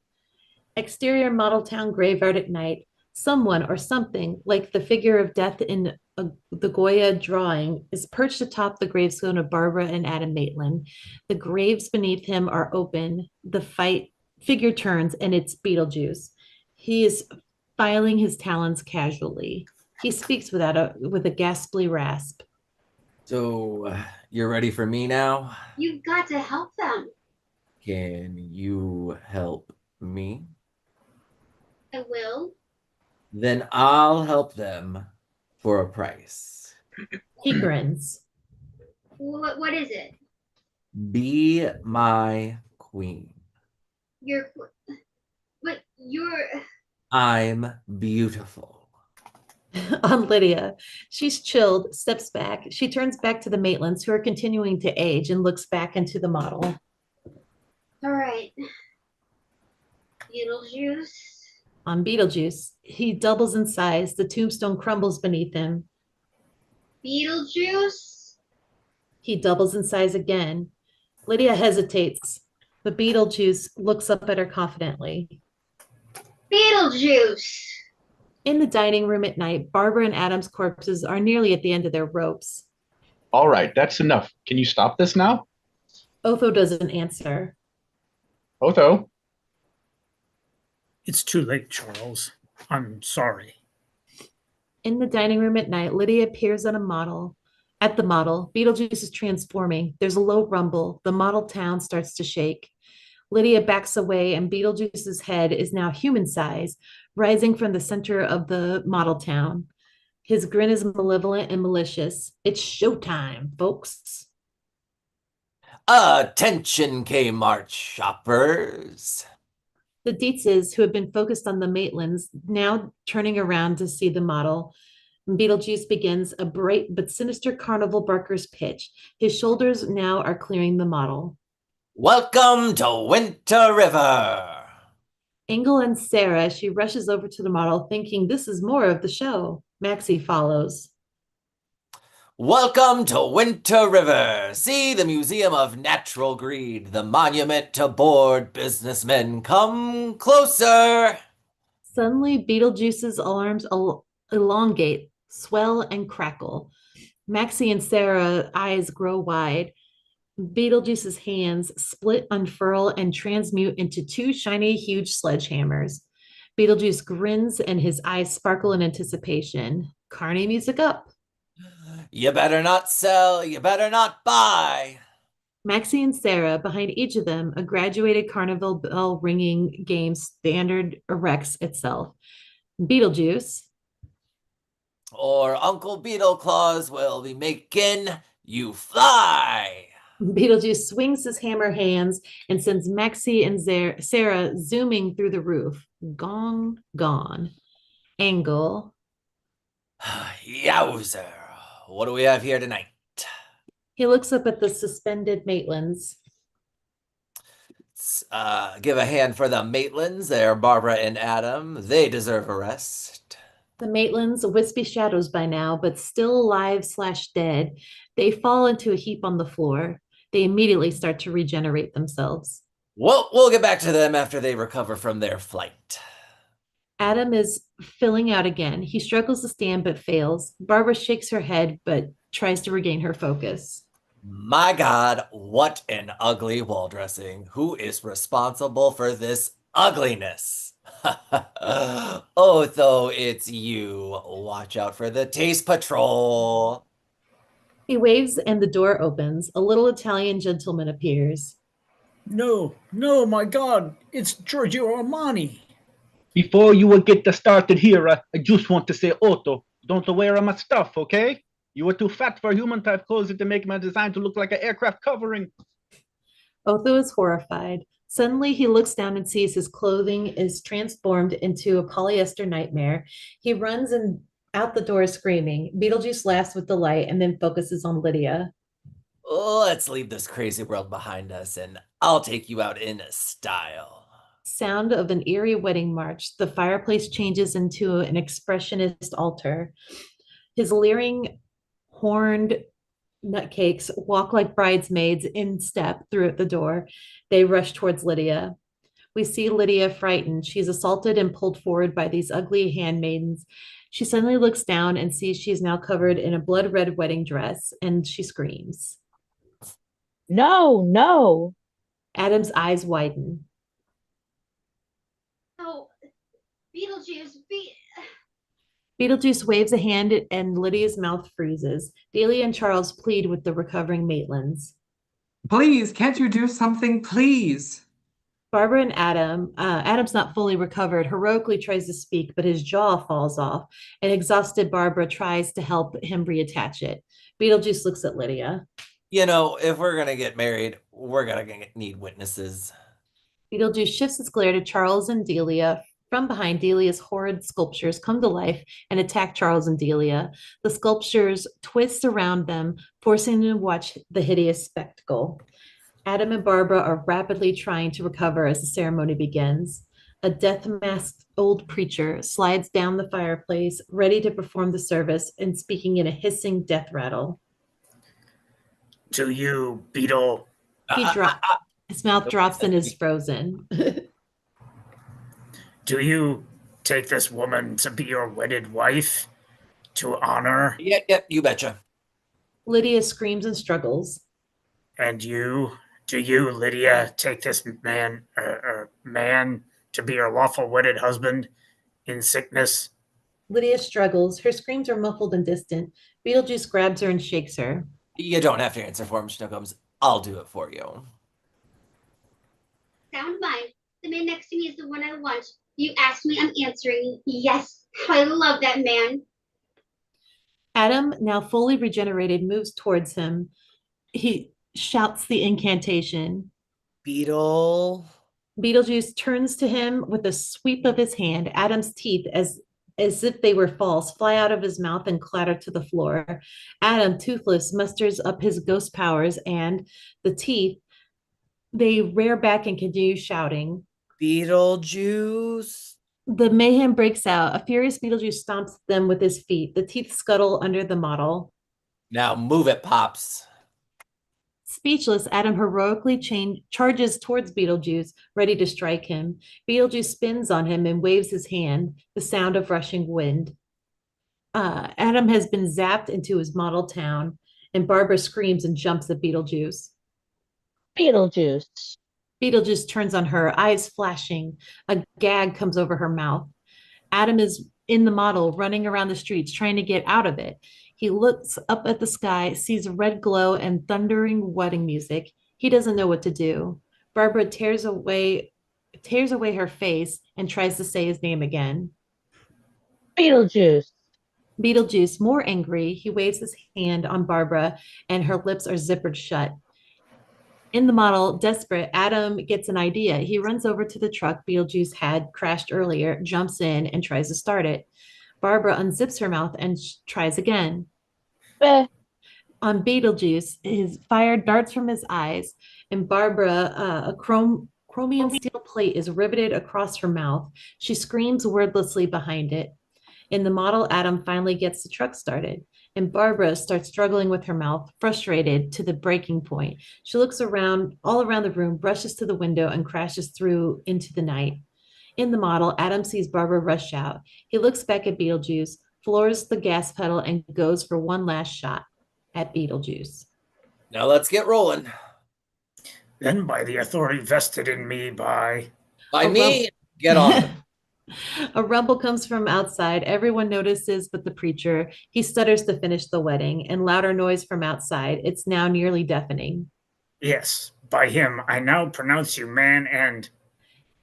Exterior model town graveyard at night. Someone or something, like the figure of death in the Goya drawing, is perched atop the gravestone of Barbara and Adam Maitland. The graves beneath him are open. The figure turns, and it's Beetlejuice. He is filing his talons casually. He speaks with a ghastly rasp. So, you're ready for me now? You've got to help them. Can you help me? I will. Then I'll help them for a price. He grins. What is it? Be my queen. You're. But you're. I'm beautiful. On Lydia. She's chilled, steps back. She turns back to the Maitlands, who are continuing to age, and looks back into the model. All right. Beetlejuice. On Beetlejuice, he doubles in size. The tombstone crumbles beneath him. Beetlejuice. He doubles in size again. Lydia hesitates, but Beetlejuice looks up at her confidently. Beetlejuice. In the dining room at night, Barbara and Adam's corpses are nearly at the end of their ropes. All right, that's enough. Can you stop this now? Otho doesn't answer. Otho? It's too late, Charles. I'm sorry. In the dining room at night, Lydia appears at the model. Beetlejuice is transforming. There's a low rumble. The model town starts to shake. Lydia backs away, and Beetlejuice's head is now human size, rising from the center of the model town. His grin is malevolent and malicious. It's showtime, folks. Attention, Kmart shoppers. The Dietzes, who have been focused on the Maitlands, now turning around to see the model. Beetlejuice begins a bright but sinister carnival barker's pitch. His shoulders now are clearing the model. Welcome to Winter River. Engel and Sarah, she rushes over to the model, thinking this is more of the show. Maxie follows. Welcome to Winter River. See the Museum of Natural Greed, the monument to bored businessmen. Come closer. Suddenly, Beetlejuice's arms elongate, swell, and crackle. Maxie and Sarah's eyes grow wide. Beetlejuice's hands split, unfurl, and transmute into two shiny, huge sledgehammers. Beetlejuice grins and his eyes sparkle in anticipation. Carny music up. You better not sell, you better not buy. Maxie and Sarah, behind each of them, a graduated carnival bell ringing game standard erects itself. Beetlejuice. Or Uncle Beetleclaws will be making you fly. Beetlejuice swings his hammer hands and sends Maxie and Sarah zooming through the roof. Gone, gone. Angle. Yowzer. What do we have here tonight? He looks up at the suspended Maitlands. Give a hand for the Maitlands. They're Barbara and Adam. They deserve a rest. The Maitlands, wispy shadows by now, but still alive/dead, they fall into a heap on the floor. They immediately start to regenerate themselves. We'll get back to them after they recover from their flight. Adam is filling out again. He struggles to stand but fails. Barbara shakes her head but tries to regain her focus. My God, what an ugly wall dressing. Who is responsible for this ugliness? Otho, it's you. Watch out for the taste patrol. He waves and the door opens. A little Italian gentleman appears. No, my God, it's Giorgio Armani. Before you will get started here, I just want to say, Otto, don't wear my stuff, okay? You are too fat for human type clothes to make my design to look like an aircraft covering. Otho is horrified. Suddenly, he looks down and sees his clothing is transformed into a polyester nightmare. He runs and out the door screaming. Beetlejuice laughs with delight and then focuses on Lydia. Let's leave this crazy world behind us, and I'll take you out in style. Sound of an eerie wedding march. The fireplace changes into an expressionist altar. His leering, horned nutcakes walk like bridesmaids in step through the door. They rush towards Lydia. We see Lydia frightened. She's assaulted and pulled forward by these ugly handmaidens. She suddenly looks down and sees she's now covered in a blood red wedding dress, and she screams. No, no. Adam's eyes widen. Oh, Beetlejuice, Beetlejuice waves a hand and Lydia's mouth freezes. Delia and Charles plead with the recovering Maitlands. Please, can't you do something, please? Barbara and Adam's not fully recovered, heroically tries to speak, but his jaw falls off. An exhausted Barbara tries to help him reattach it. Beetlejuice looks at Lydia. You know, if we're gonna get married, we're gonna need witnesses. Beetlejuice shifts his glare to Charles and Delia. From behind, Delia's horrid sculptures come to life and attack Charles and Delia. The sculptures twist around them, forcing them to watch the hideous spectacle. Adam and Barbara are rapidly trying to recover as the ceremony begins. A death-masked old preacher slides down the fireplace, ready to perform the service and speaking in a hissing death rattle. To you, Beetle. His mouth drops and is frozen. Do you take this woman to be your wedded wife? To honor? Yep, you betcha. Lydia screams and struggles. And you? Do you, Lydia, take this man to be your lawful wedded husband in sickness? Lydia struggles. Her screams are muffled and distant. Beetlejuice grabs her and shakes her. You don't have to answer for him, Schnookums. I'll do it for you. sound mind. The man next to me is the one I want. You asked me, I'm answering. Yes, I love that man. Adam, now fully regenerated, moves towards him. He shouts the incantation. Beetlejuice turns to him with a sweep of his hand. Adam's teeth, as if they were false, fly out of his mouth and clatter to the floor. Adam, toothless, musters up his ghost powers, and the teeth, they rear back and continue shouting. Beetlejuice. The mayhem breaks out. A furious Beetlejuice stomps them with his feet. The teeth scuttle under the model. Now move it, Pops. Speechless, Adam heroically charges towards Beetlejuice, ready to strike him. Beetlejuice spins on him and waves his hand, the sound of rushing wind. Adam has been zapped into his model town, and Barbara screams and jumps at Beetlejuice. Beetlejuice. Beetlejuice turns on her, eyes flashing. A gag comes over her mouth. Adam is in the model, running around the streets, trying to get out of it. He looks up at the sky, sees a red glow and thundering wedding music. He doesn't know what to do. Barbara tears away her face and tries to say his name again. Beetlejuice. Beetlejuice, more angry, he waves his hand on Barbara and her lips are zippered shut. In the model, desperate, Adam gets an idea. He runs over to the truck Beetlejuice had crashed earlier, jumps in, and tries to start it. Barbara unzips her mouth and tries again. On Beetlejuice, his fire darts from his eyes, and Barbara, a chromium steel plate is riveted across her mouth. She screams wordlessly behind it. In the model, Adam finally gets the truck started, and Barbara starts struggling with her mouth, frustrated to the breaking point. She looks all around the room, brushes to the window, and crashes through into the night. In the model, Adam sees Barbara rush out. He looks back at Beetlejuice, floors the gas pedal, and goes for one last shot at Beetlejuice. Now let's get rolling. Then by the authority vested in me by me, get on. A rumble comes from outside. Everyone notices but the preacher. He stutters to finish the wedding, and louder noise from outside. It's now nearly deafening. Yes, by him I now pronounce you man and...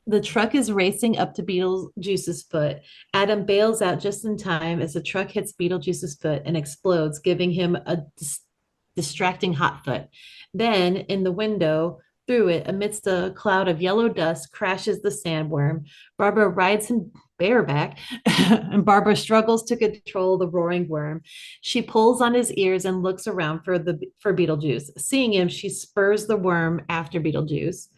The truck is racing up to Beetlejuice's foot. Adam bails out just in time as the truck hits Beetlejuice's foot and explodes, giving him a distracting hot foot. Then, in the window, through it, amidst a cloud of yellow dust, crashes the sandworm. Barbara rides him bareback, and Barbara struggles to control the roaring worm. She pulls on his ears and looks around for Beetlejuice. Seeing him, she spurs the worm after Beetlejuice.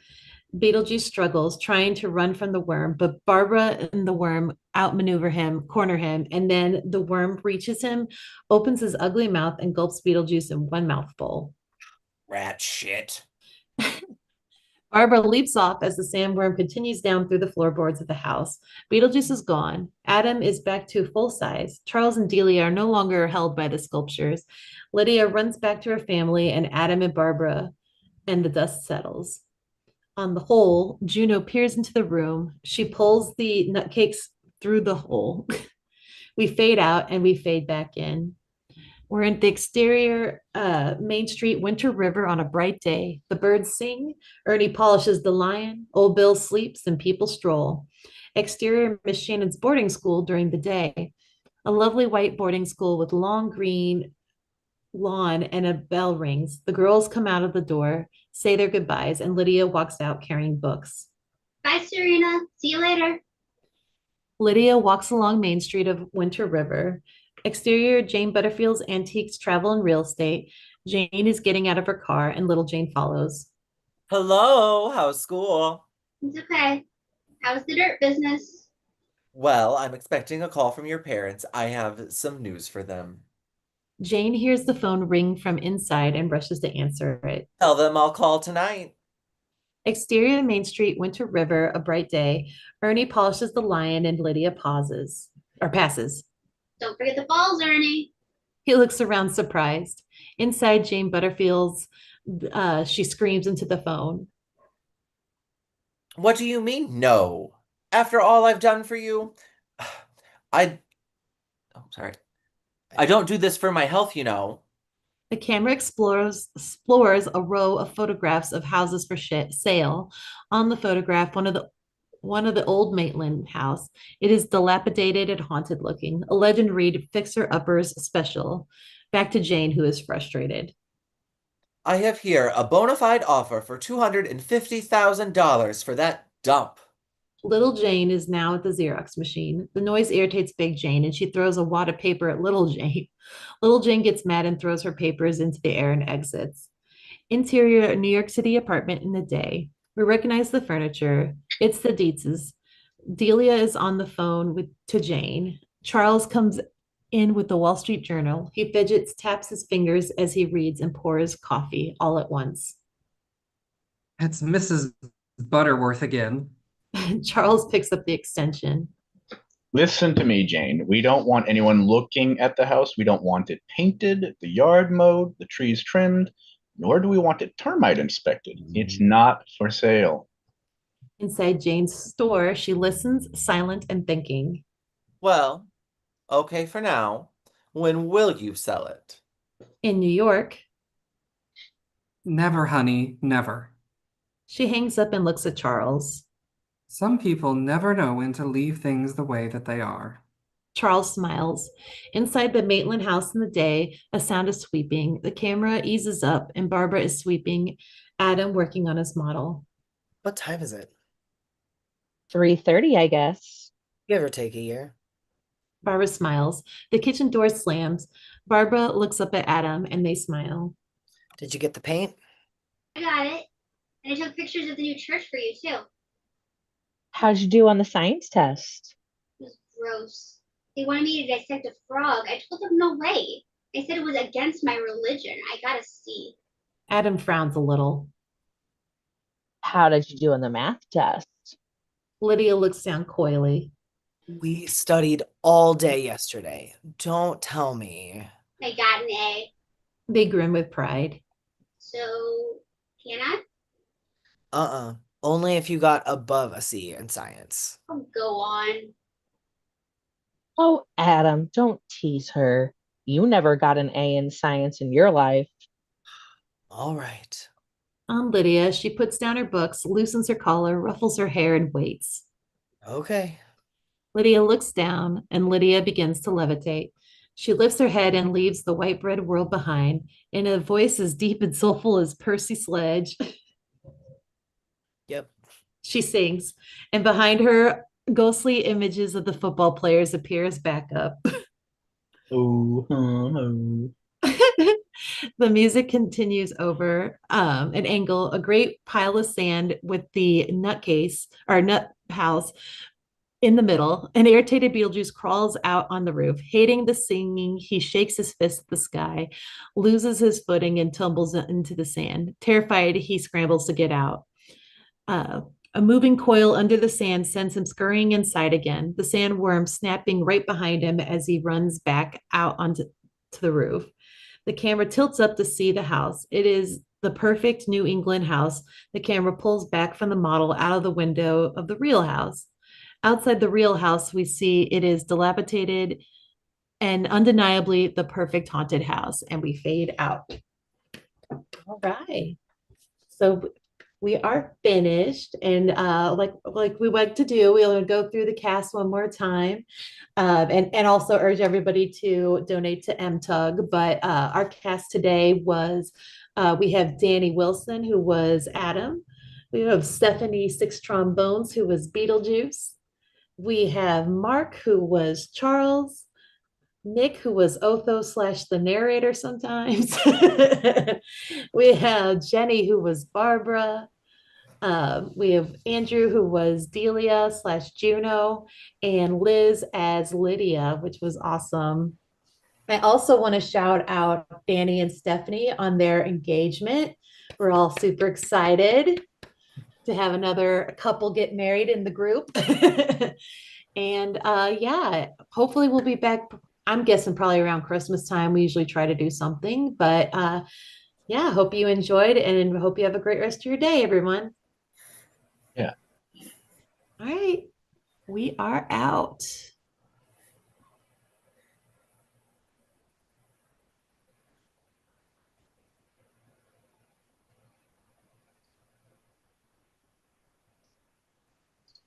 Beetlejuice struggles, trying to run from the worm, but Barbara and the worm outmaneuver him, corner him, and then the worm reaches him, opens his ugly mouth, and gulps Beetlejuice in one mouthful. Rat shit. Barbara leaps off as the sandworm continues down through the floorboards of the house. Beetlejuice is gone. Adam is back to full size. Charles and Delia are no longer held by the sculptures. Lydia runs back to her family, and Adam and Barbara, and the dust settles. On the hole, Juno peers into the room. She pulls the nutcakes through the hole. We fade out and we fade back in. We're in the exterior Main Street, Winter River on a bright day. The birds sing. Ernie polishes the lion. Old Bill sleeps and people stroll. Exterior Miss Shannon's boarding school during the day. A lovely white boarding school with long green lawn and a bell rings. The girls come out of the door, say their goodbyes, and Lydia walks out carrying books. Bye, Serena. See you later. Lydia walks along Main Street of Winter River. Exterior Jane Butterfield's Antiques Travel and Real Estate. Jane is getting out of her car, and little Jane follows. Hello, how's school? It's okay. How's the dirt business? Well, I'm expecting a call from your parents. I have some news for them. Jane hears the phone ring from inside and rushes to answer it. Tell them I'll call tonight. Exterior Main Street, Winter River, a bright day. Ernie polishes the lion and Lydia passes. Don't forget the balls, Ernie. He looks around surprised. Inside Jane Butterfield's, she screams into the phone. What do you mean, no? After all I've done for you? I don't do this for my health, you know. The camera explores a row of photographs of houses for sale. On the photograph, one of the old Maitland house. It is dilapidated and haunted looking. A legend read Fixer Uppers Special. Back to Jane, who is frustrated. I have here a bona fide offer for $250,000 for that dump. Little Jane is now at the Xerox machine. The noise irritates Big Jane, and she throws a wad of paper at Little Jane. Little Jane gets mad and throws her papers into the air and exits. Interior New York City apartment in the day. We recognize the furniture. It's the Dietz's. Delia is on the phone to Jane. Charles comes in with the Wall Street Journal. He fidgets, taps his fingers as he reads, and pours coffee all at once. It's Mrs. Butterworth again. Charles picks up the extension. Listen to me, Jane. We don't want anyone looking at the house. We don't want it painted, the yard mowed, the trees trimmed, nor do we want it termite inspected. It's not for sale. Inside Jane's store, she listens, silent and thinking. Well, okay for now. When will you sell it? In New York. Never, honey, never. She hangs up and looks at Charles. Some people never know when to leave things the way that they are. Charles smiles. Inside the Maitland house in the day, a sound is sweeping. The camera eases up, and Barbara is sweeping, Adam working on his model. What time is it? 3:30, I guess. Give or take a year. Barbara smiles. The kitchen door slams. Barbara looks up at Adam, and they smile. Did you get the paint? I got it. And I took pictures of the new church for you, too. How'd you do on the science test? It was gross. They wanted me to dissect a frog. I told them no way. They said it was against my religion. I got a C. Adam frowns a little. How did you do on the math test? Lydia looks down coyly. We studied all day yesterday. Don't tell me. I got an A. They grin with pride. So, can I? Only if you got above a C in science. Oh, go on. Oh, Adam, don't tease her. You never got an A in science in your life. All right. on Lydia. She puts down her books, loosens her collar, ruffles her hair, and waits. Okay. Lydia looks down, and Lydia begins to levitate. She lifts her head and leaves the white bread world behind in a voice as deep and soulful as Percy Sledge. Yep. She sings, and behind her, ghostly images of the football players appear as backup. Oh, oh. The music continues over an angle, a great pile of sand with the nutcase or nut house in the middle. An irritated Beetlejuice crawls out on the roof. Hating the singing, he shakes his fist at the sky, loses his footing, and tumbles into the sand. Terrified, he scrambles to get out. Uh, a moving coil under the sand sends him scurrying inside again, the sandworm snapping right behind him as he runs back out onto the roof. The camera tilts up to see the house. It is the perfect New England house. The camera pulls back from the model out of the window of the real house. Outside the real house, we see it is dilapidated and undeniably the perfect haunted house. And we fade out. All right. So we are finished. And like we like to do, we'll go through the cast one more time. And also urge everybody to donate to MTUG. But our cast today was we have Danny Wilson, who was Adam. We have Stephanie Six Trombones, who was Beetlejuice. We have Mark, who was Charles. Nick, who was Otho slash the narrator sometimes. We have Jenny, who was Barbara. We have Andrew, who was Delia slash Juno, and Liz as Lydia, which was awesome. I also want to shout out Danny and Stephanie on their engagement. We're all super excited to have another couple get married in the group. And yeah, hopefully we'll be back. I'm guessing probably around Christmas time. We usually try to do something, but yeah, hope you enjoyed and hope you have a great rest of your day, everyone. Yeah. All right, we are out.